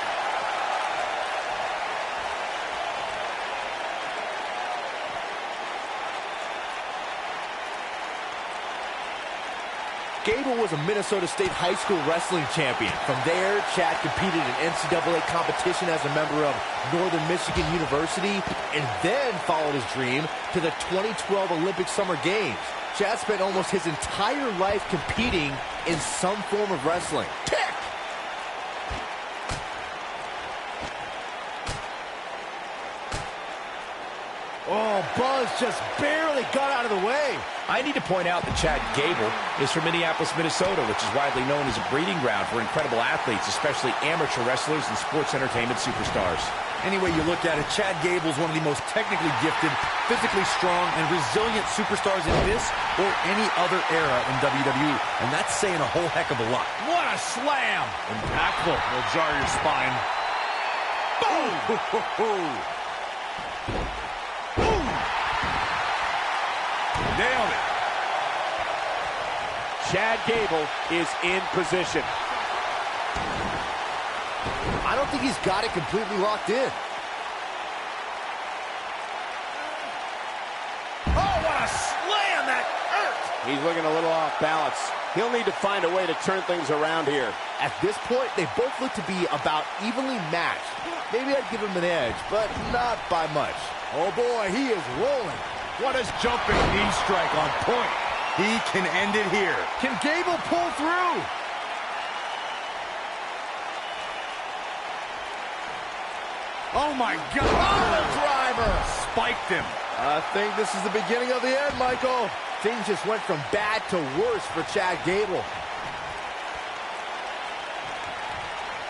Gable was a Minnesota State high school wrestling champion. From there, Chad competed in NCAA competition as a member of Northern Michigan University, and then followed his dream to the 2012 Olympic Summer Games. Chad spent almost his entire life competing in some form of wrestling. Kick! Oh, Buzz just barely got out of the way. I need to point out that Chad Gable is from Minneapolis, Minnesota, which is widely known as a breeding ground for incredible athletes, especially amateur wrestlers and sports entertainment superstars. Any way you look at it, Chad Gable's one of the most technically gifted, physically strong, and resilient superstars in this or any other era in WWE. And that's saying a whole heck of a lot. What a slam! Impactful. Will jar your spine. Boom! Nailed it. Chad Gable is in position. I don't think he's got it completely locked in. Oh, what a slam that hurt! He's looking a little off balance. He'll need to find a way to turn things around here. At this point, they both look to be about evenly matched. Maybe I'd give him an edge, but not by much. Oh boy, he is rolling. What a jumping knee strike on point. He can end it here. Can Gable pull through? Oh my God! Oh, driver! Spiked him. I think this is the beginning of the end, Michael. Things just went from bad to worse for Chad Gable.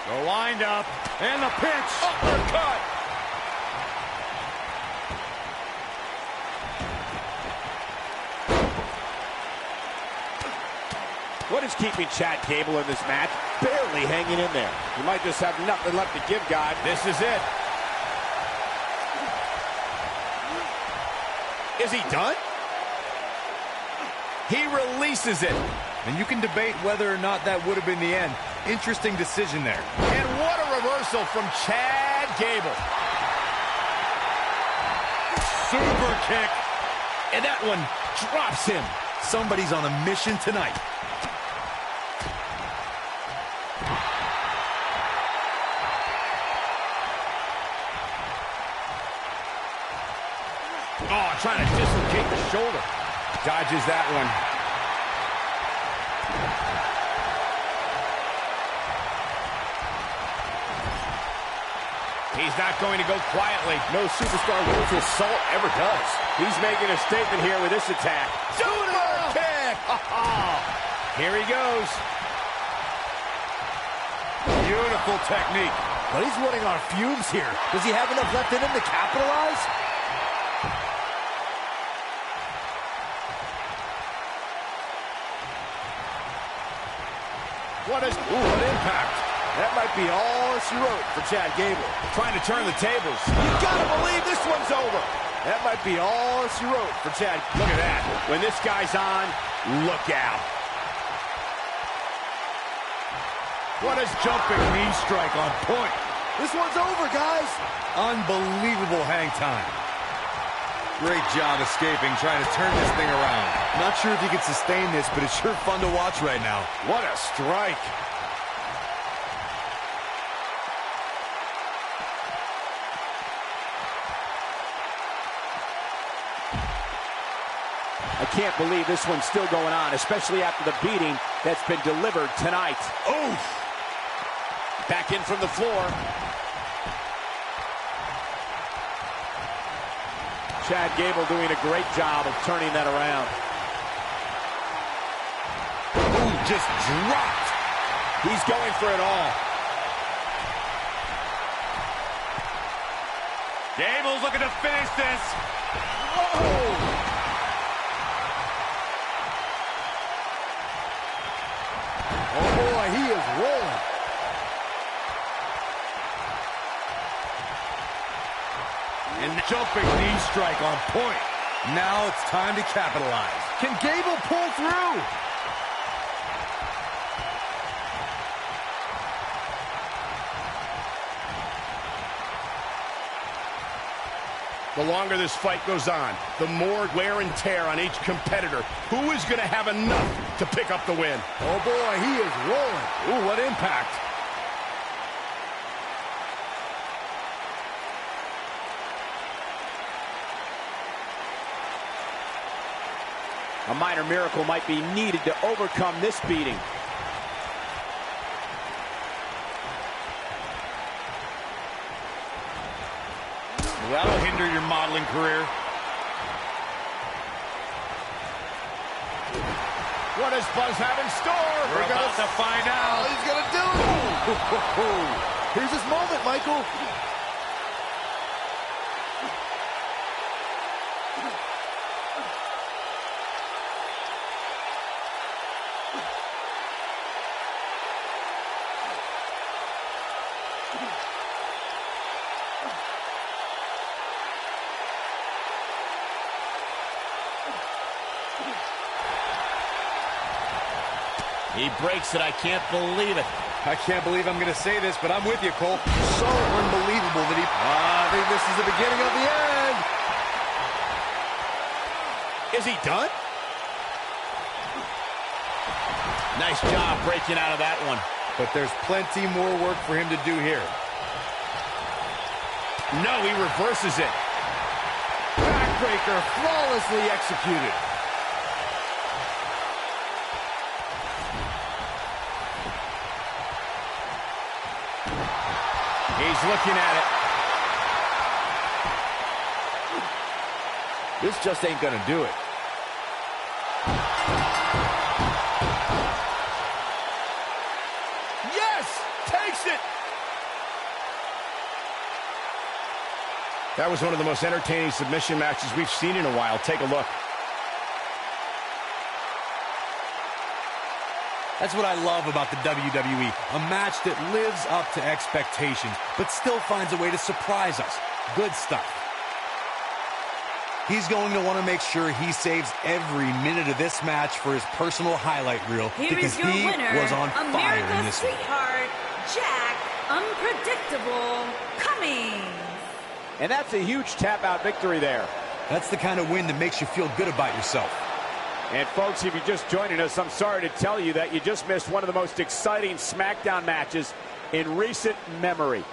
The wind-up and the pinch. Uppercut. What is keeping Chad Gable in this match? Barely hanging in there. He might just have nothing left to give, God. This is it. Is he done? He releases it. And you can debate whether or not that would have been the end. Interesting decision there. And what a reversal from Chad Gable. Super kick. And that one drops him. Somebody's on a mission tonight. Oh, trying to dislocate the shoulder. Dodges that one. He's not going to go quietly. No superstar worth his salt ever does. He's making a statement here with this attack. Super kick! Here he goes. Beautiful technique. But he's running on fumes here. Does he have enough left in him to capitalize? What impact. That might be all she wrote for Chad Gable. Trying to turn the tables. You gotta believe this one's over. That might be all she wrote for Chad. Look at that. When this guy's on, look out. What a jumping knee strike on point. This one's over, guys. Unbelievable hang time. Great job escaping, trying to turn this thing around. Not sure if he can sustain this, but it's sure fun to watch right now. What a strike. I can't believe this one's still going on, especially after the beating that's been delivered tonight. Oof! Back in from the floor. Chad Gable doing a great job of turning that around. just dropped. He's going for it all. Gable's looking to finish this. Whoa! Oh boy, he is rolling. And jumping knee strike on point. Now it's time to capitalize. Can Gable pull through? The longer this fight goes on, the more wear and tear on each competitor. Who is going to have enough to pick up the win? Oh boy, he is rolling. Ooh, what impact. A minor miracle might be needed to overcome this beating. That'll hinder your modeling career. What does Buzz have in store? We're about to find out. He's going to do it. Here's his moment, Michael. He breaks it. I can't believe it. I can't believe I'm going to say this, but I'm with you, Cole. So unbelievable that he... I think this is the beginning of the end. Is he done? Nice job breaking out of that one. But there's plenty more work for him to do here. No, he reverses it. Backbreaker flawlessly executed. He's looking at it. This just ain't gonna do it. Yes! Takes it! That was one of the most entertaining submission matches we've seen in a while. Take a look. That's what I love about the WWE. A match that lives up to expectations, but still finds a way to surprise us. Good stuff. He's going to want to make sure he saves every minute of this match for his personal highlight reel, because he was on fire in this one. Sweetheart, Jack Unpredictable Cummings. And that's a huge tap-out victory there. That's the kind of win that makes you feel good about yourself. And folks, if you're just joining us, I'm sorry to tell you that you just missed one of the most exciting SmackDown matches in recent memory.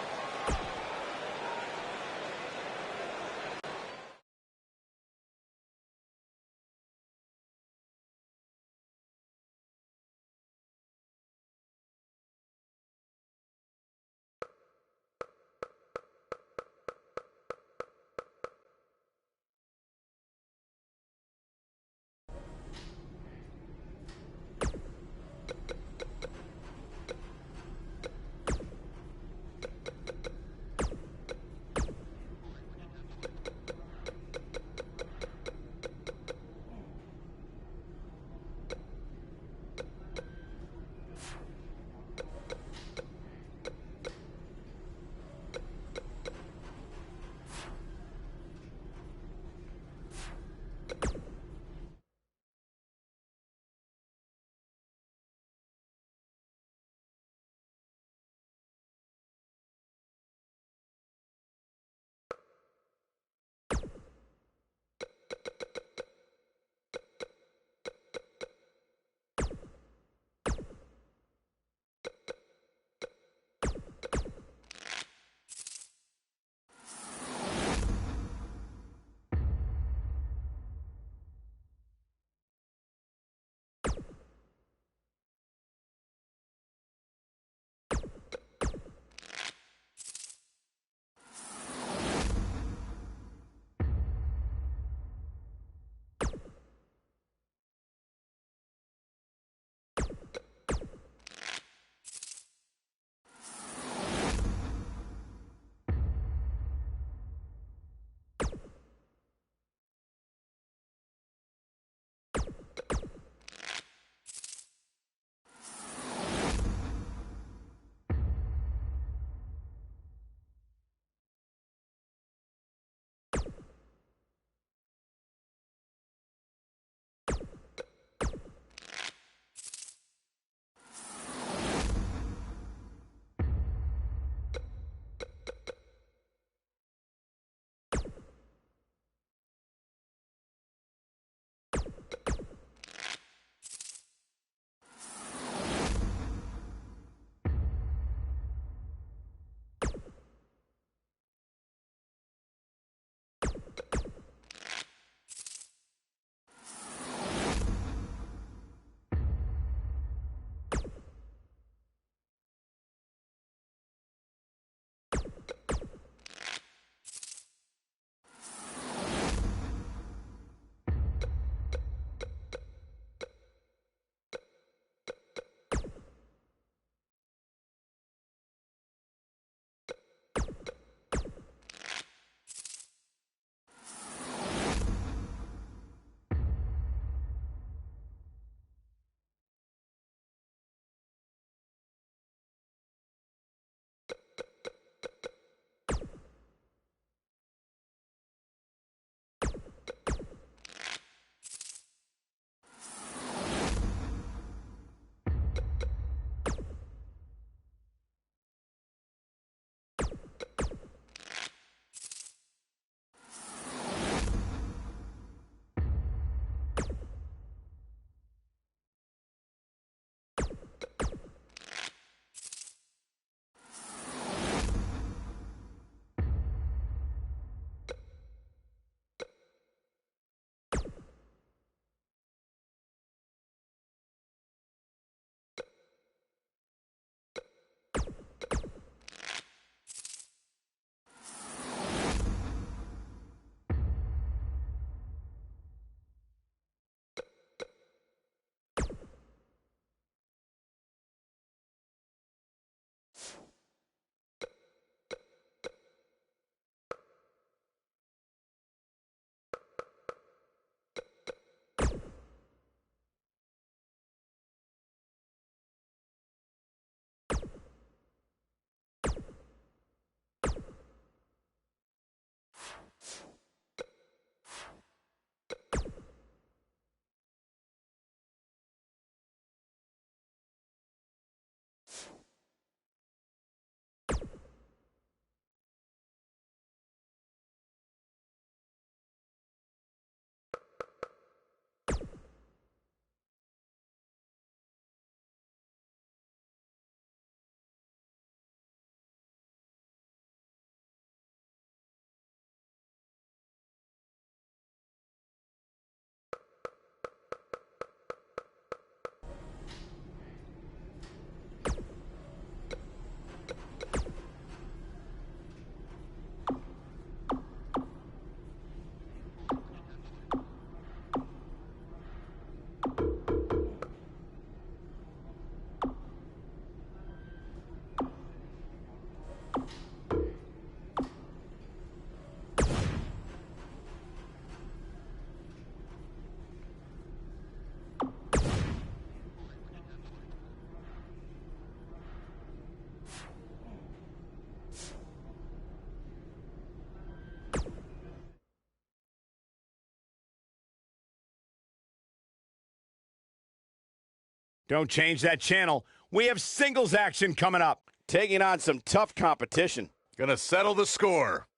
Don't change that channel. We have singles action coming up. Taking on some tough competition. Gonna settle the score.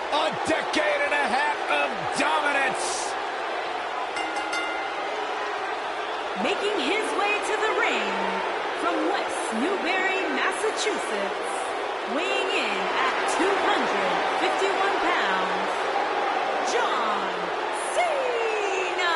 A decade and a half of dominance. Making his way to the ring from West Newbury, Massachusetts, weighing in at 251 pounds, John Cena.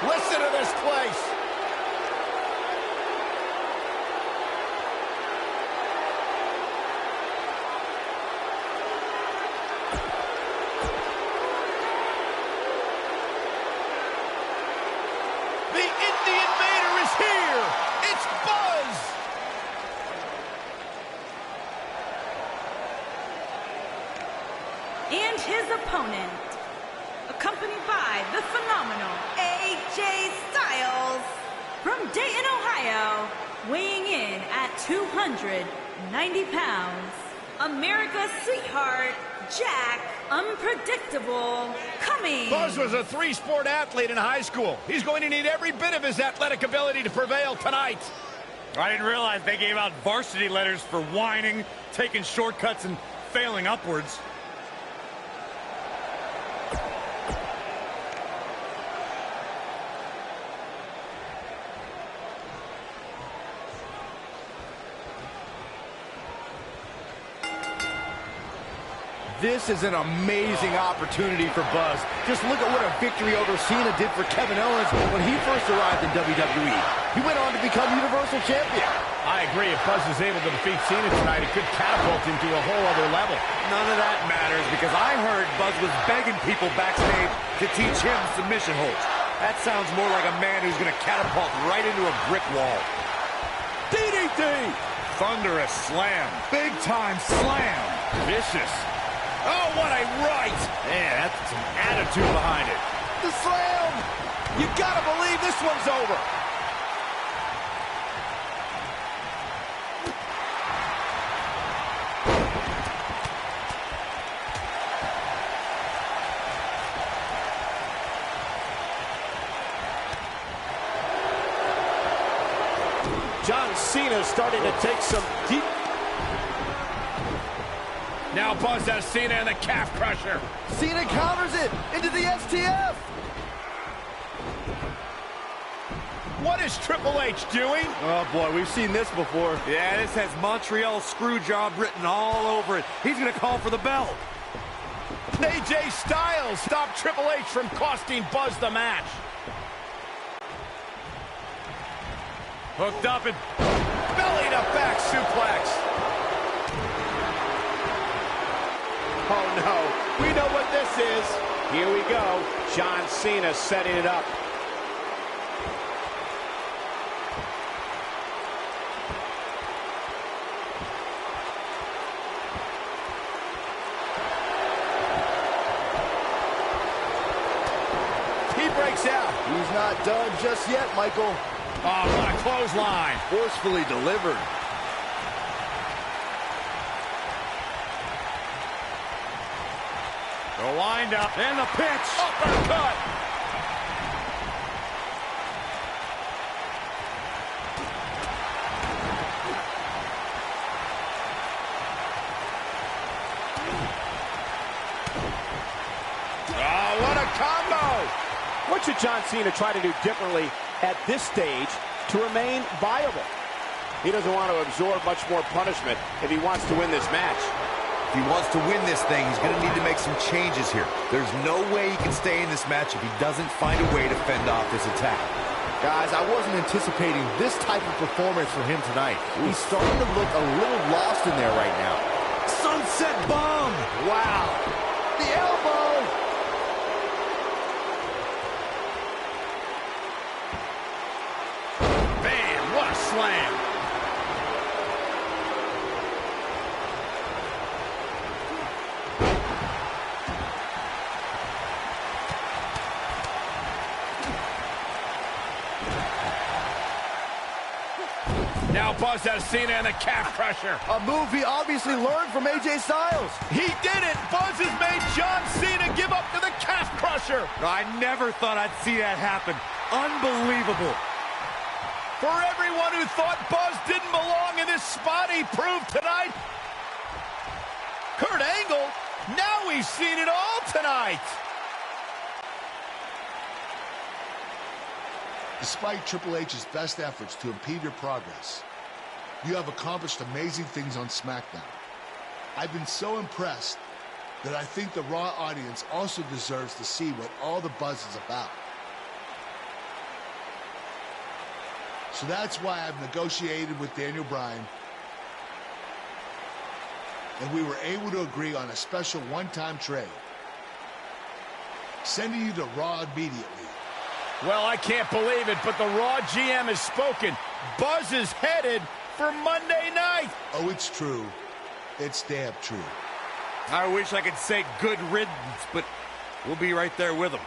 Listen to this place. The Indie Invader is here. It's Buzz. And his opponent, accompanied by the phenomenal AJ Styles from Dayton, Ohio, weighing in at 290 pounds, America's sweetheart, Jack Unpredictable, coming. Buzz was a three-sport athlete in high school. He's going to need every bit of his athletic ability to prevail tonight. I didn't realize they gave out varsity letters for whining, taking shortcuts, and failing upwards. This is an amazing opportunity for Buzz. Just look at what a victory over Cena did for Kevin Owens when he first arrived in WWE. He went on to become Universal Champion. I agree. If Buzz is able to defeat Cena tonight, it could catapult him to a whole other level. None of that matters because I heard Buzz was begging people backstage to teach him submission holds. That sounds more like a man who's going to catapult right into a brick wall. DDT! Thunderous slam. Big time slam. Vicious. Oh, what a right! Man, that's some attitude behind it. The slam! You gotta believe this one's over. John Cena starting to take some deep... Now Buzz has Cena in the calf crusher. Cena counters it into the STF. What is Triple H doing? Oh, boy, we've seen this before. Yeah, this has Montreal Screwjob written all over it. He's going to call for the belt. AJ Styles stopped Triple H from costing Buzz the match. Hooked up and... belly to back suplex. Oh, no. We know what this is. Here we go. John Cena setting it up. He breaks out. He's not done just yet, Michael. Oh, what a clothesline. Forcefully delivered. The wind up and the pitch. Uppercut. Oh, what a combo. What should John Cena try to do differently at this stage to remain viable? He doesn't want to absorb much more punishment if he wants to win this match. If he wants to win this thing, he's going to need to make some changes here. There's no way he can stay in this match if he doesn't find a way to fend off this attack. Guys, I wasn't anticipating this type of performance from him tonight. He's starting to look a little lost in there right now. Sunset bomb! Wow. The elbow! Bam! What a slam! Now Buzz has Cena in the calf crusher. A move he obviously learned from AJ Styles. He did it! Buzz has made John Cena give up to the calf crusher! I never thought I'd see that happen. Unbelievable. For everyone who thought Buzz didn't belong in this spot, he proved tonight. Kurt Angle, now we've seen it all tonight. Despite Triple H's best efforts to impede your progress, you have accomplished amazing things on SmackDown. I've been so impressed that I think the Raw audience also deserves to see what all the buzz is about. So that's why I've negotiated with Daniel Bryan, and we were able to agree on a special one-time trade, sending you to Raw immediately. Well, I can't believe it, but the Raw GM has spoken. Buzz is headed for Monday night. Oh, it's true. It's damn true. I wish I could say good riddance, but we'll be right there with him.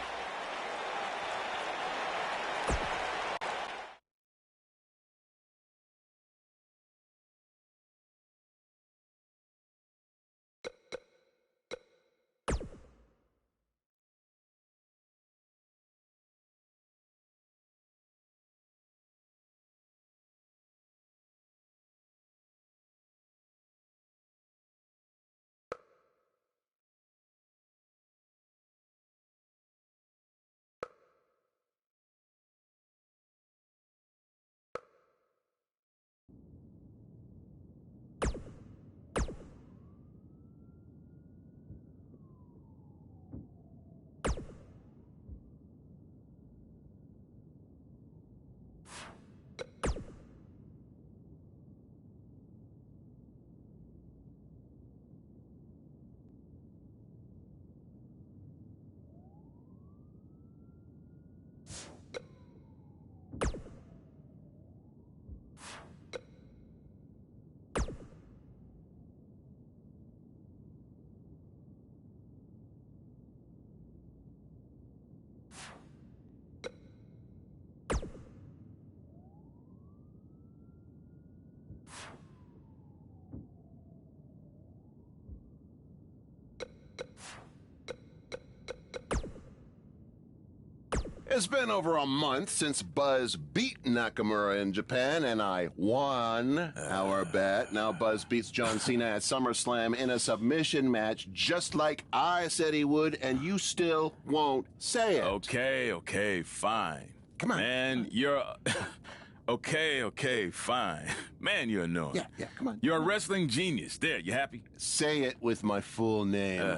It's been over a month since Buzz beat Nakamura in Japan, and I won our bet. Now Buzz beats John Cena at SummerSlam in a submission match, just like I said he would, and you still won't say it. Okay, fine. Come on. Man, you're... Okay, fine. Man, you're annoying. Yeah, come on. You're a wrestling genius. There, you happy? Say it with my full name.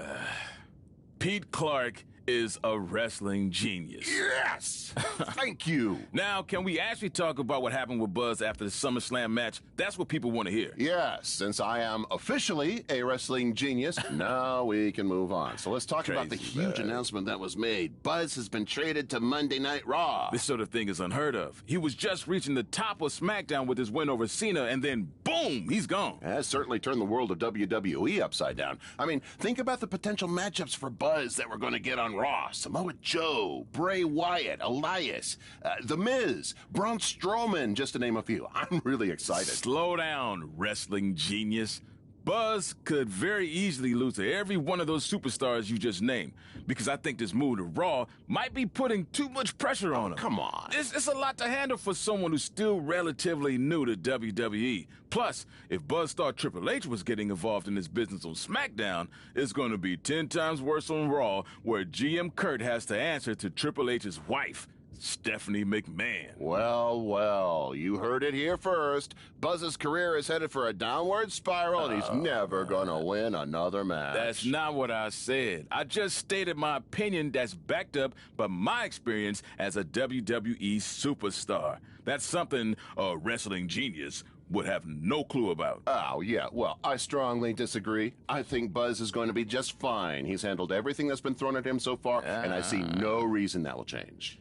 Pete Clark is a wrestling genius. Yes! Thank you. Now, can we actually talk about what happened with Buzz after the SummerSlam match? That's what people want to hear. Yes, since I am officially a wrestling genius, now we can move on. So let's talk about the huge announcement that was made. Buzz has been traded to Monday Night Raw. This sort of thing is unheard of. He was just reaching the top of SmackDown with his win over Cena, and then boom, he's gone. Has certainly turned the world of WWE upside down. I mean, think about the potential matchups for Buzz that we're going to get on Raw. Samoa Joe, Bray Wyatt, Elias, The Miz, Braun Strowman, just to name a few. I'm really excited. Slow down, wrestling genius. Buzz could very easily lose to every one of those superstars you just named, because I think this move to Raw might be putting too much pressure on him. Come on. It's a lot to handle for someone who's still relatively new to WWE. Plus, if Buzz thought Triple H was getting involved in this business on SmackDown, it's going to be 10 times worse on Raw, where GM Kurt has to answer to Triple H's wife, Stephanie McMahon. Well, you heard it here first. Buzz's career is headed for a downward spiral, and he's never gonna win another match. That's not what I said. I just stated my opinion that's backed up by my experience as a WWE superstar. That's something a wrestling genius would have no clue about. Oh, yeah, well, I strongly disagree. I think Buzz is going to be just fine. He's handled everything that's been thrown at him so far, and I see no reason that will change.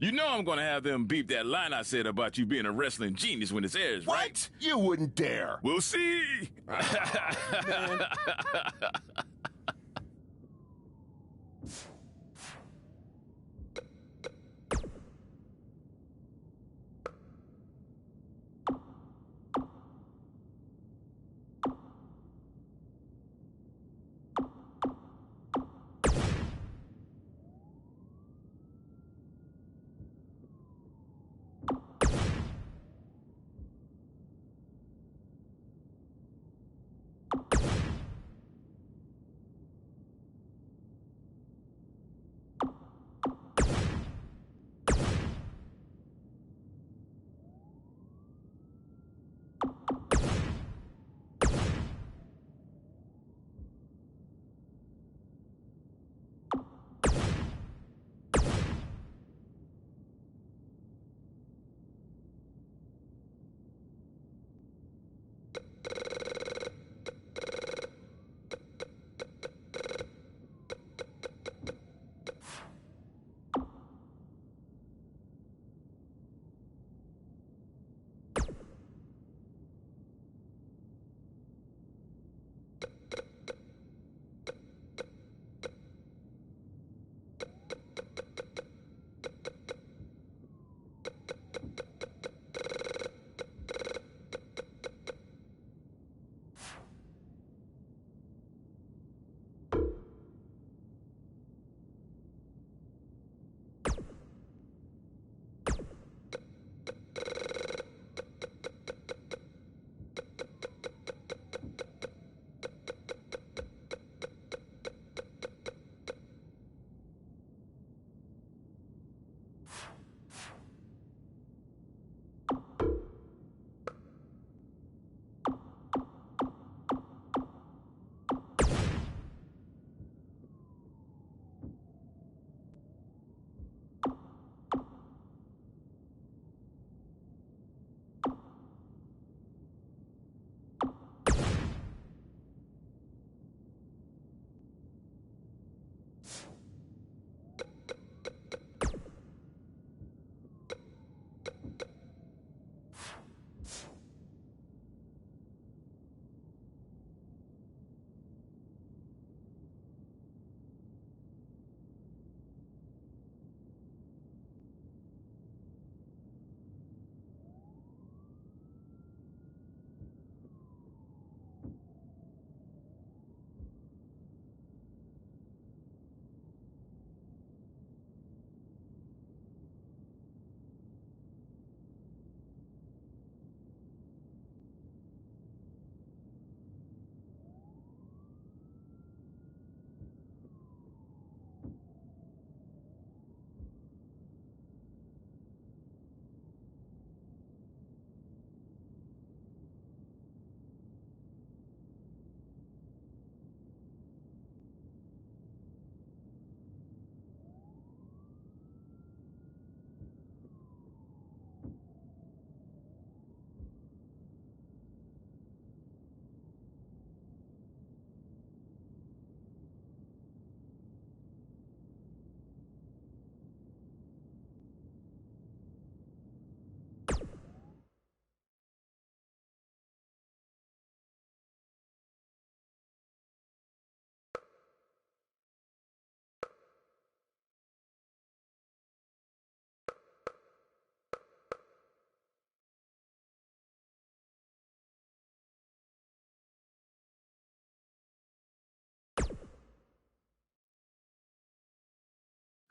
You know I'm going to have them beep that line I said about you being a wrestling genius when this airs, right? What? You wouldn't dare. We'll see.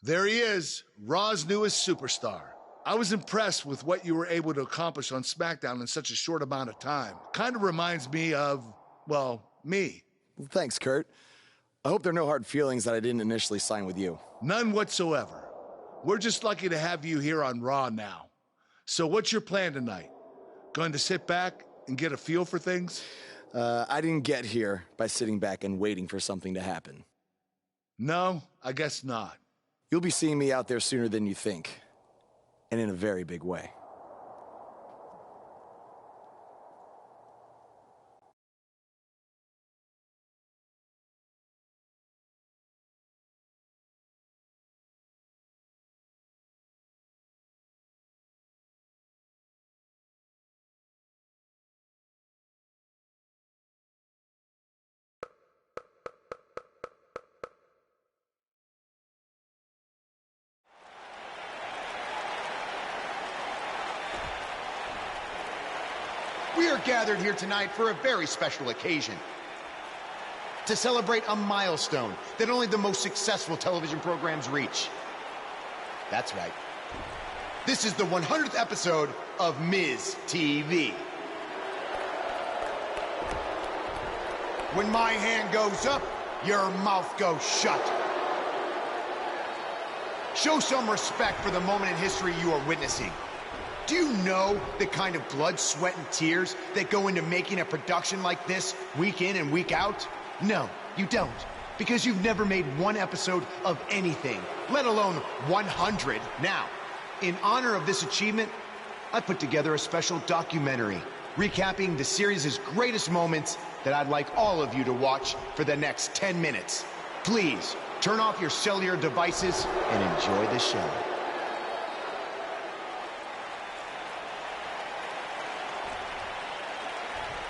There he is, Raw's newest superstar. I was impressed with what you were able to accomplish on SmackDown in such a short amount of time. Kind of reminds me of, well, me. Well, thanks, Kurt. I hope there are no hard feelings that I didn't initially sign with you. None whatsoever. We're just lucky to have you here on Raw now. So what's your plan tonight? Going to sit back and get a feel for things? I didn't get here by sitting back and waiting for something to happen. No, I guess not. You'll be seeing me out there sooner than you think. And in a very big way. We are gathered here tonight for a very special occasion. To celebrate a milestone that only the most successful television programs reach. That's right. This is the 100th episode of Miz TV. When my hand goes up, your mouth goes shut. Show some respect for the moment in history you are witnessing. Do you know the kind of blood, sweat, and tears that go into making a production like this week in and week out? No, you don't. Because you've never made one episode of anything, let alone 100. Now, in honor of this achievement, I put together a special documentary recapping the series' greatest moments that I'd like all of you to watch for the next 10 minutes. Please, turn off your cellular devices and enjoy the show.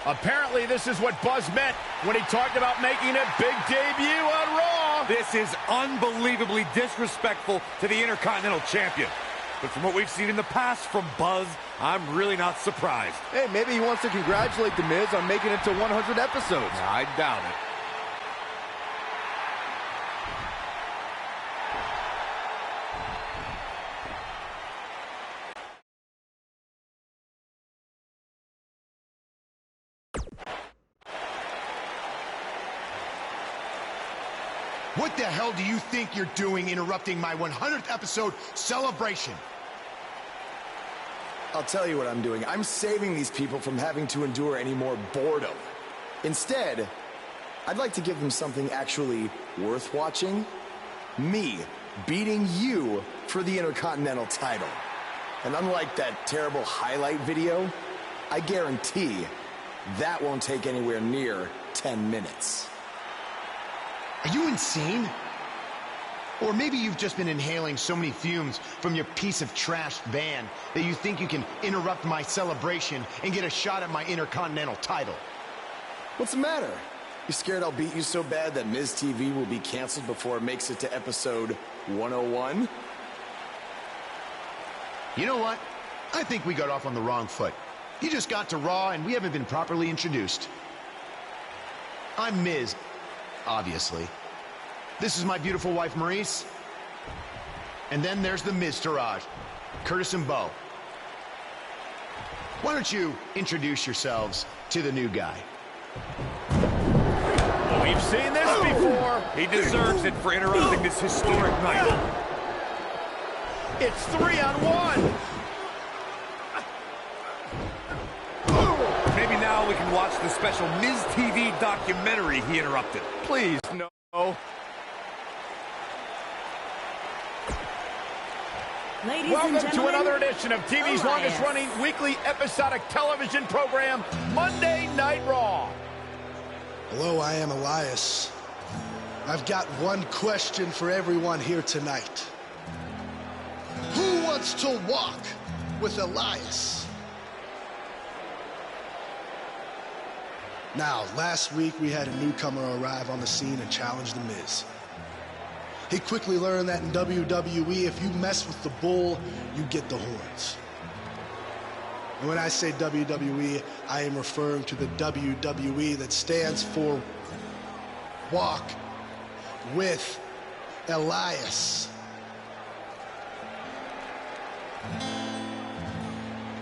Apparently, this is what Buzz meant when he talked about making a big debut on Raw. This is unbelievably disrespectful to the Intercontinental Champion. But from what we've seen in the past from Buzz, I'm really not surprised. Hey, maybe he wants to congratulate The Miz on making it to 100 episodes. I doubt it. What the hell do you think you're doing interrupting my 100th episode celebration? I'll tell you what I'm doing. I'm saving these people from having to endure any more boredom. Instead, I'd like to give them something actually worth watching. Me beating you for the Intercontinental title. And unlike that terrible highlight video, I guarantee that won't take anywhere near 10 minutes. Are you insane? Or maybe you've just been inhaling so many fumes from your piece of trash van that you think you can interrupt my celebration and get a shot at my Intercontinental title. What's the matter? You scared I'll beat you so bad that Miz TV will be canceled before it makes it to episode 101? You know what? I think we got off on the wrong foot. You just got to Raw and we haven't been properly introduced. I'm Miz. Obviously. This is my beautiful wife, Maurice. And then there's the Miztourage, Curtis and Bo. Why don't you introduce yourselves to the new guy? We've seen this before. He deserves it for interrupting this historic night. It's 3-on-1. Maybe now we can watch the special Miz TV documentary he interrupted. Please, no. Ladies Welcome and gentlemen, to another edition of TV's Elias. longest-running weekly episodic television program, Monday Night Raw. Hello, I am Elias. I've got one question for everyone here tonight. Who wants to walk with Elias? Now, last week we had a newcomer arrive on the scene and challenge The Miz. He quickly learned that in WWE, if you mess with the bull, you get the horns. And when I say WWE, I am referring to the WWE that stands for Walk with Elias.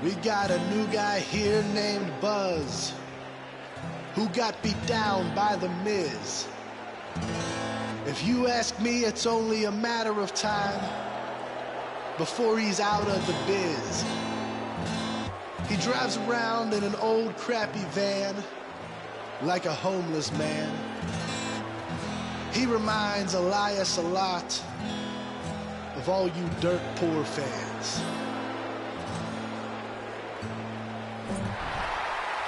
We got a new guy here named Buzz, who got beat down by The Miz. If you ask me, it's only a matter of time before he's out of the biz. He drives around in an old crappy van like a homeless man. He reminds Elias a lot of all you dirt poor fans.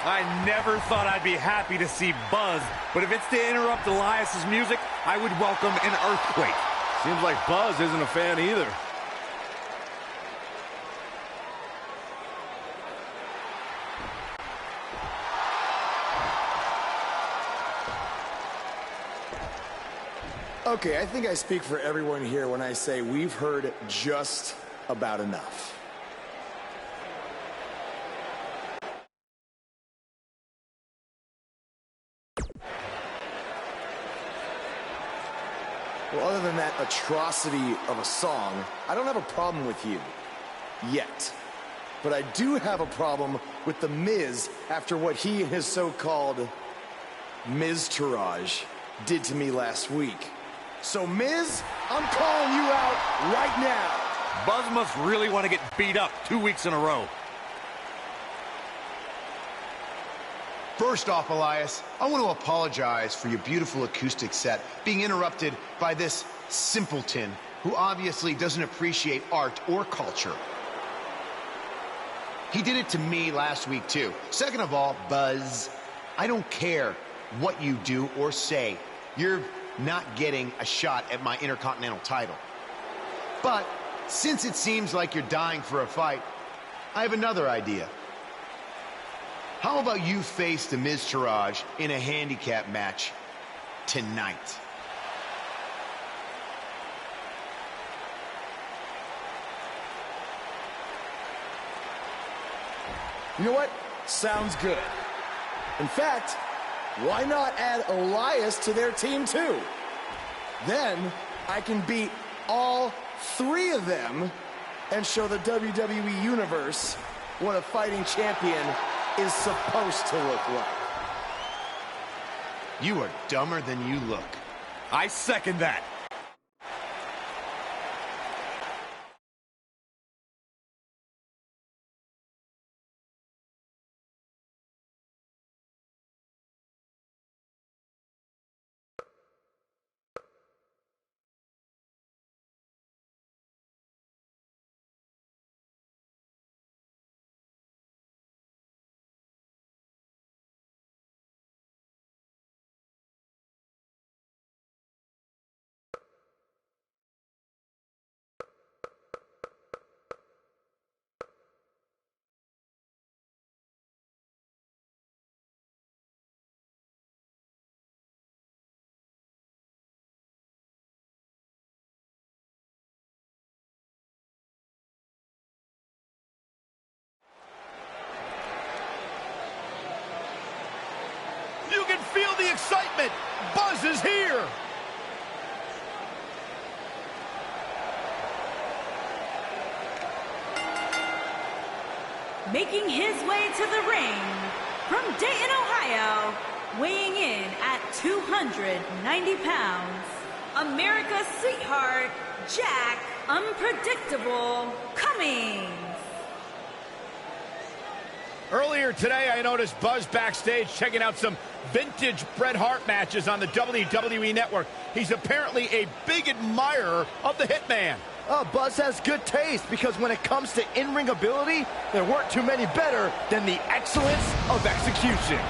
I never thought I'd be happy to see Buzz, but if it's to interrupt Elias's music, I would welcome an earthquake. Seems like Buzz isn't a fan either. Okay, I think I speak for everyone here when I say we've heard just about enough. Well, other than that atrocity of a song, I don't have a problem with you. Yet. But I do have a problem with The Miz after what he and his so-called Miz-tourage did to me last week. So, Miz, I'm calling you out right now. Buzz must really want to get beat up 2 weeks in a row. First off, Elias, I want to apologize for your beautiful acoustic set being interrupted by this simpleton who obviously doesn't appreciate art or culture. He did it to me last week, too. Second of all, Buzz, I don't care what you do or say. You're not getting a shot at my Intercontinental title. But since it seems like you're dying for a fight, I have another idea. How about you face the Miz-tourage in a handicap match tonight? You know what? Sounds good. In fact, why not add Elias to their team too? Then I can beat all three of them and show the WWE Universe what a fighting champion is supposed to look like. You are dumber than you look. I second that. You can feel the excitement. Buzz is here. Making his way to the ring from Dayton, Ohio, weighing in at 290 pounds, America's sweetheart, Jack Unpredictable Cummings. Earlier today, I noticed Buzz backstage checking out some vintage Bret Hart matches on the WWE Network. He's apparently a big admirer of the Hitman. Buzz has good taste because when it comes to in-ring ability, there weren't too many better than the excellence of execution.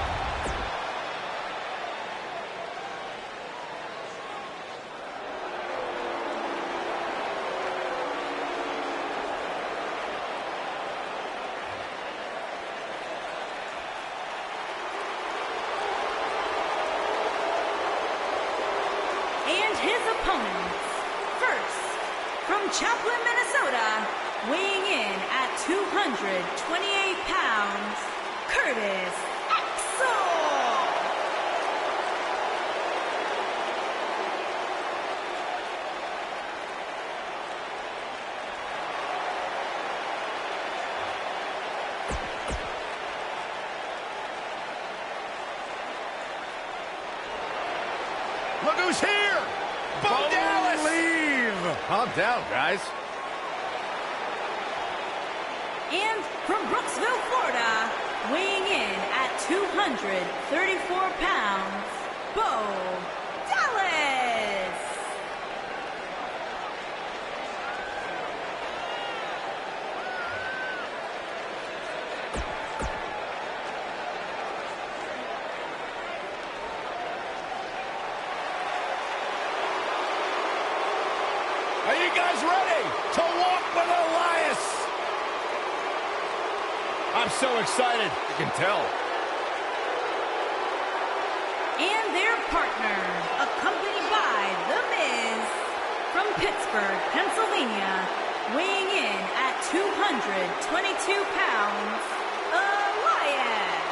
And his opponents, first, from Chaplin, Minnesota, weighing in at 228 pounds, Curtis Axel. Look who's here! Bo Dallas! Calm down, guys. And from Brooksville, Florida, weighing in at 234 pounds, Bo Dallas! Are you guys ready to walk with Elias? I'm so excited. You can tell. And their partner, accompanied by The Miz, from Pittsburgh, Pennsylvania, weighing in at 222 pounds, Elias.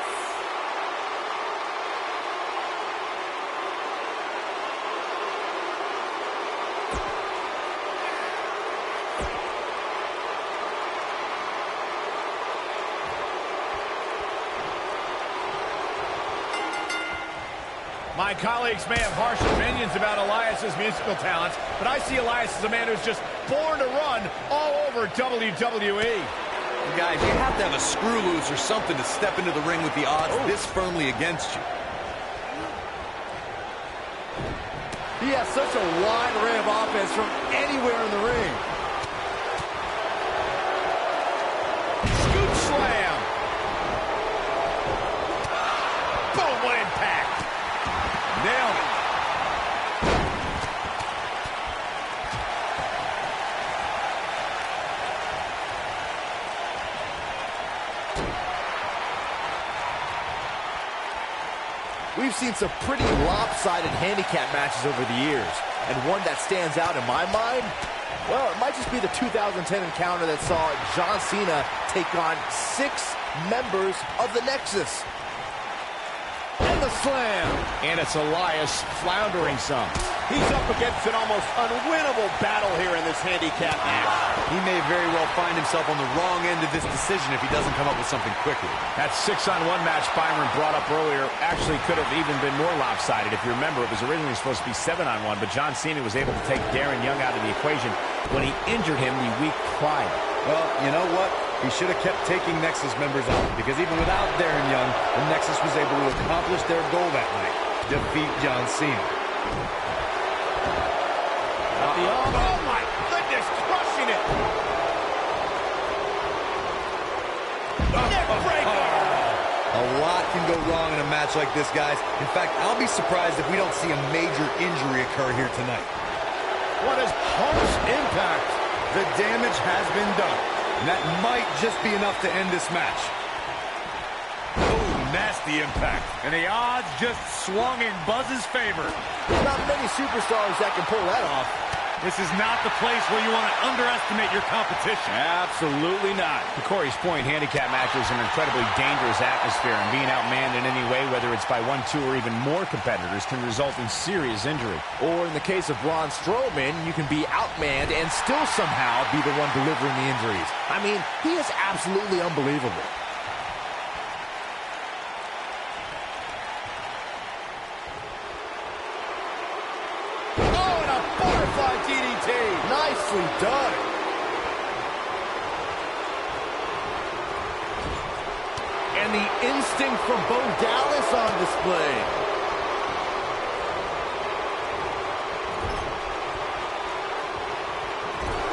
My colleagues may have harsh opinions about Elias's musical talents, but I see Elias as a man who's just born to run all over WWE. Guys, you have to have a screw loose or something to step into the ring with the odds this firmly against you. He has such a wide array of offense from anywhere in the ring. Scoop slam. Boom, what impact. Nailed it. We've seen some pretty lopsided handicap matches over the years, and one that stands out in my mind, well, it might just be the 2010 encounter that saw John Cena take on 6 members of the Nexus. And the slam. And it's Elias floundering some. He's up against an almost unwinnable battle here in this handicap match. He may very well find himself on the wrong end of this decision if he doesn't come up with something quickly. That 6-on-1 match Byron brought up earlier actually could have even been more lopsided. If you remember, it was originally supposed to be 7-on-1, but John Cena was able to take Darren Young out of the equation when he injured him the week prior. Well, you know what? He should have kept taking Nexus members out, because even without Darren Young, the Nexus was able to accomplish their goal that night, defeat John Cena. Oh my goodness, crushing it! Neck breaker! A lot can go wrong in a match like this, guys. In fact, I'll be surprised if we don't see a major injury occur here tonight. What is harsh impact? The damage has been done, and that might just be enough to end this match. Oh, nasty impact. And the odds just swung in Buzz's favor. There's not many superstars that can pull that off. This is not the place where you want to underestimate your competition. Absolutely not. To Corey's point, handicap matches are an incredibly dangerous atmosphere, and being outmanned in any way, whether it's by 1, 2, or even more competitors, can result in serious injury. Or in the case of Braun Strowman, you can be outmanned and still somehow be the one delivering the injuries. I mean, he is absolutely unbelievable. DDT. Nicely done. And the instinct from Bo Dallas on display.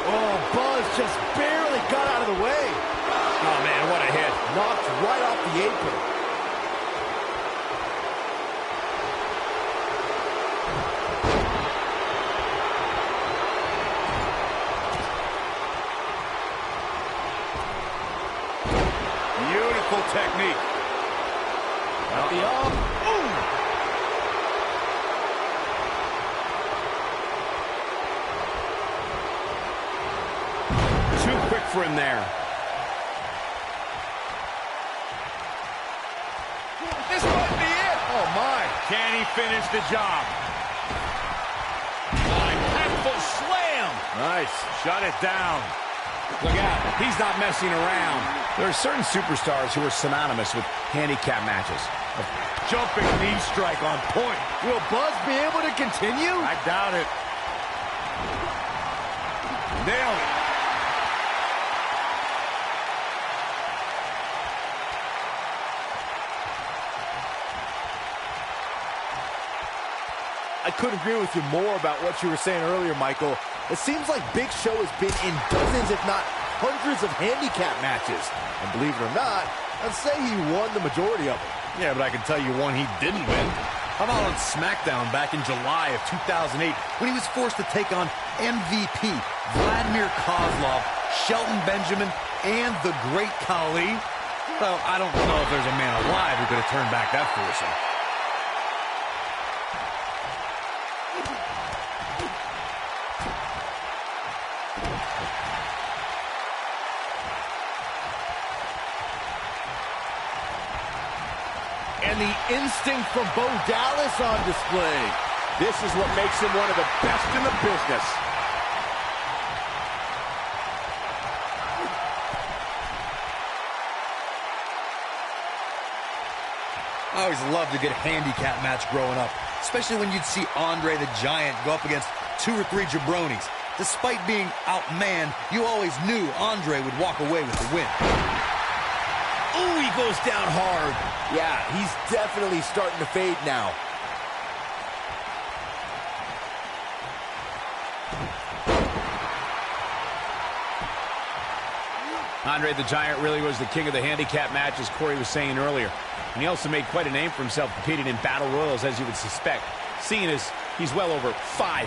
Oh, Buzz just barely got out of the way. Oh, man, what a hit. Knocked right off the apron. Technique. At the arm. Ooh. Too quick for him there. This might be it. Oh, my. Can he finish the job? Impactful slam. Nice. Shut it down. Look out. He's not messing around. There are certain superstars who are synonymous with handicap matches. Jumping knee strike on point. Will Buzz be able to continue? I doubt it. Nailed it. I couldn't agree with you more about what you were saying earlier, Michael. It seems like Big Show has been in dozens, if not hundreds, of handicap matches. And believe it or not, I'd say he won the majority of them. Yeah, but I can tell you one he didn't win. How about on SmackDown back in July of 2008 when he was forced to take on MVP, Vladimir Kozlov, Shelton Benjamin, and the Great Khali? Well, I don't know if there's a man alive who could have turned back that foursome. And the instinct from Bo Dallas on display. This is what makes him one of the best in the business. I always loved a good handicap match growing up, especially when you'd see Andre the Giant go up against 2 or 3 jabronis. Despite being outmanned, you always knew Andre would walk away with the win. Ooh, he goes down hard. Yeah, he's definitely starting to fade now. Andre the Giant really was the king of the handicap match, as Corey was saying earlier. And he also made quite a name for himself competing in battle royals, as you would suspect, seeing as he's well over 500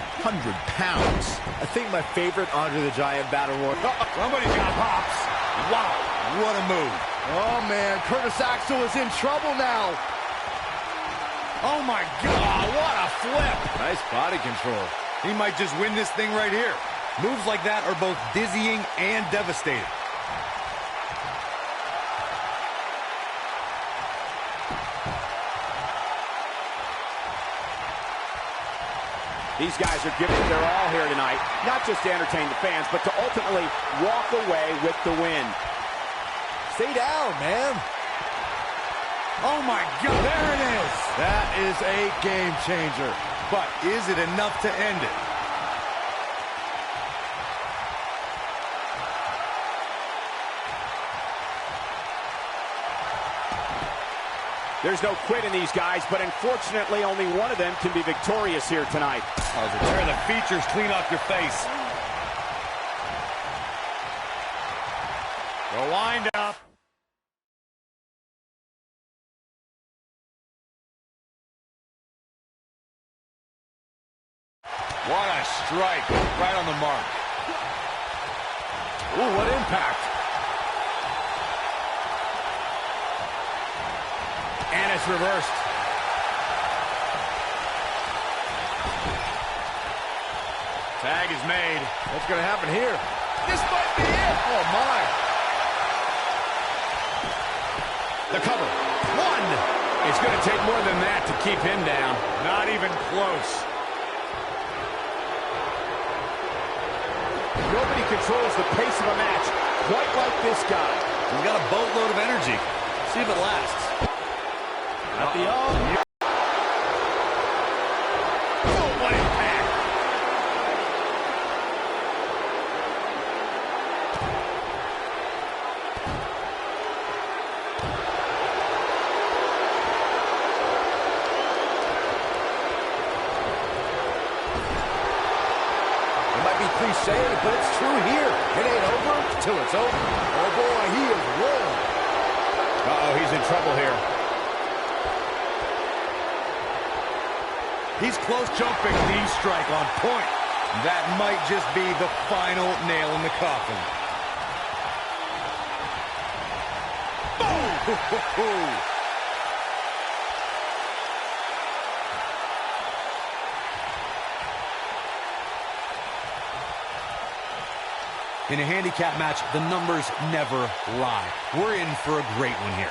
pounds. I think my favorite Andre the Giant battle royal. Somebody's got hops. Wow, what a move. Oh, man, Curtis Axel is in trouble now. Oh, my God, what a flip. Nice body control. He might just win this thing right here. Moves like that are both dizzying and devastating. These guys are giving their all here tonight, not just to entertain the fans, but to ultimately walk away with the win. Stay down, man. Oh, my God, there it is. That is a game changer. But is it enough to end it? There's no quit in these guys, but unfortunately only one of them can be victorious here tonight. Oh, to tear the features clean off your face. The wind up. What a strike. Right on the mark. Ooh, what impact. And it's reversed. Tag is made. What's going to happen here? This might be it. Oh, my. The cover. 1. It's going to take more than that to keep him down. Not even close. Nobody controls the pace of a match quite like this guy. He's got a boatload of energy. See if it lasts. At the arm. Oh, what impact. It might be cliche, but it's true here. It ain't over till it's over. Oh, boy, he is rolling. Uh-oh, he's in trouble here. He's close. Jumping knee strike on point. That might just be the final nail in the coffin. Boom! In a handicap match, the numbers never lie. We're in for a great one here.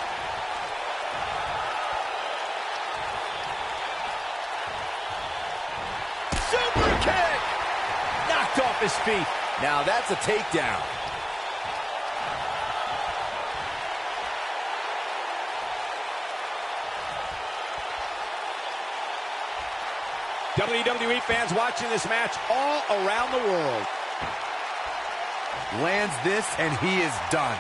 Super kick! Knocked off his feet. Now that's a takedown. WWE fans watching this match all around the world. Lands this, and he is done.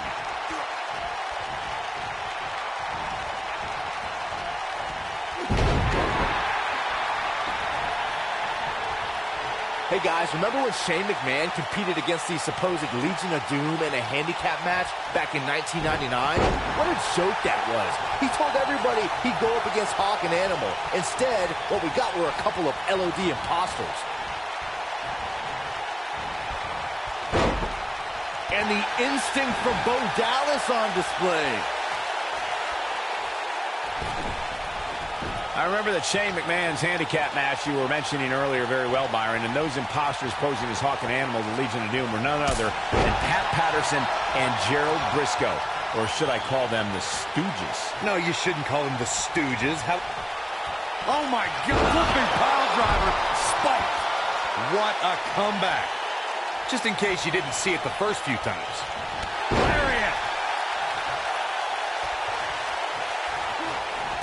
Hey guys, remember when Shane McMahon competed against the supposed Legion of Doom in a handicap match back in 1999? What a joke that was. He told everybody he'd go up against Hawk and Animal. Instead, what we got were a couple of LOD imposters. And the instinct from Bo Dallas on display. I remember that Shane McMahon's handicap match you were mentioning earlier very well, Byron, and those imposters posing as Hawk and Animal, the Legion of Doom, were none other than Pat Patterson and Gerald Briscoe. Or should I call them the Stooges? No, you shouldn't call them the Stooges. Oh my God, flipping pile driver, spiked. What a comeback. Just in case you didn't see it the first few times. Lariat!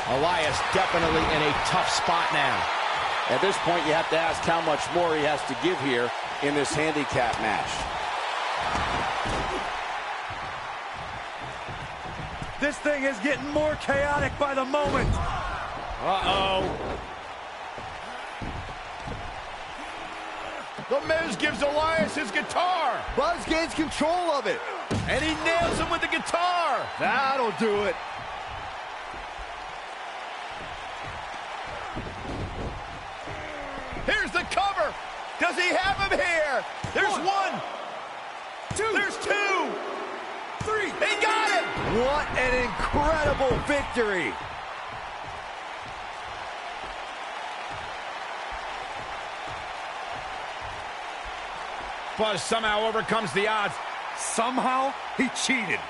Elias definitely in a tough spot now. At this point, you have to ask how much more he has to give here in this handicap match. This thing is getting more chaotic by the moment. Uh-oh. The Miz gives Elias his guitar. Buzz gains control of it. And he nails him with the guitar. That'll do it. Here's the cover. Does he have him here? There's one. Two. There's two. Three. He got it. What an incredible victory. Buzz somehow overcomes the odds. Somehow he cheated.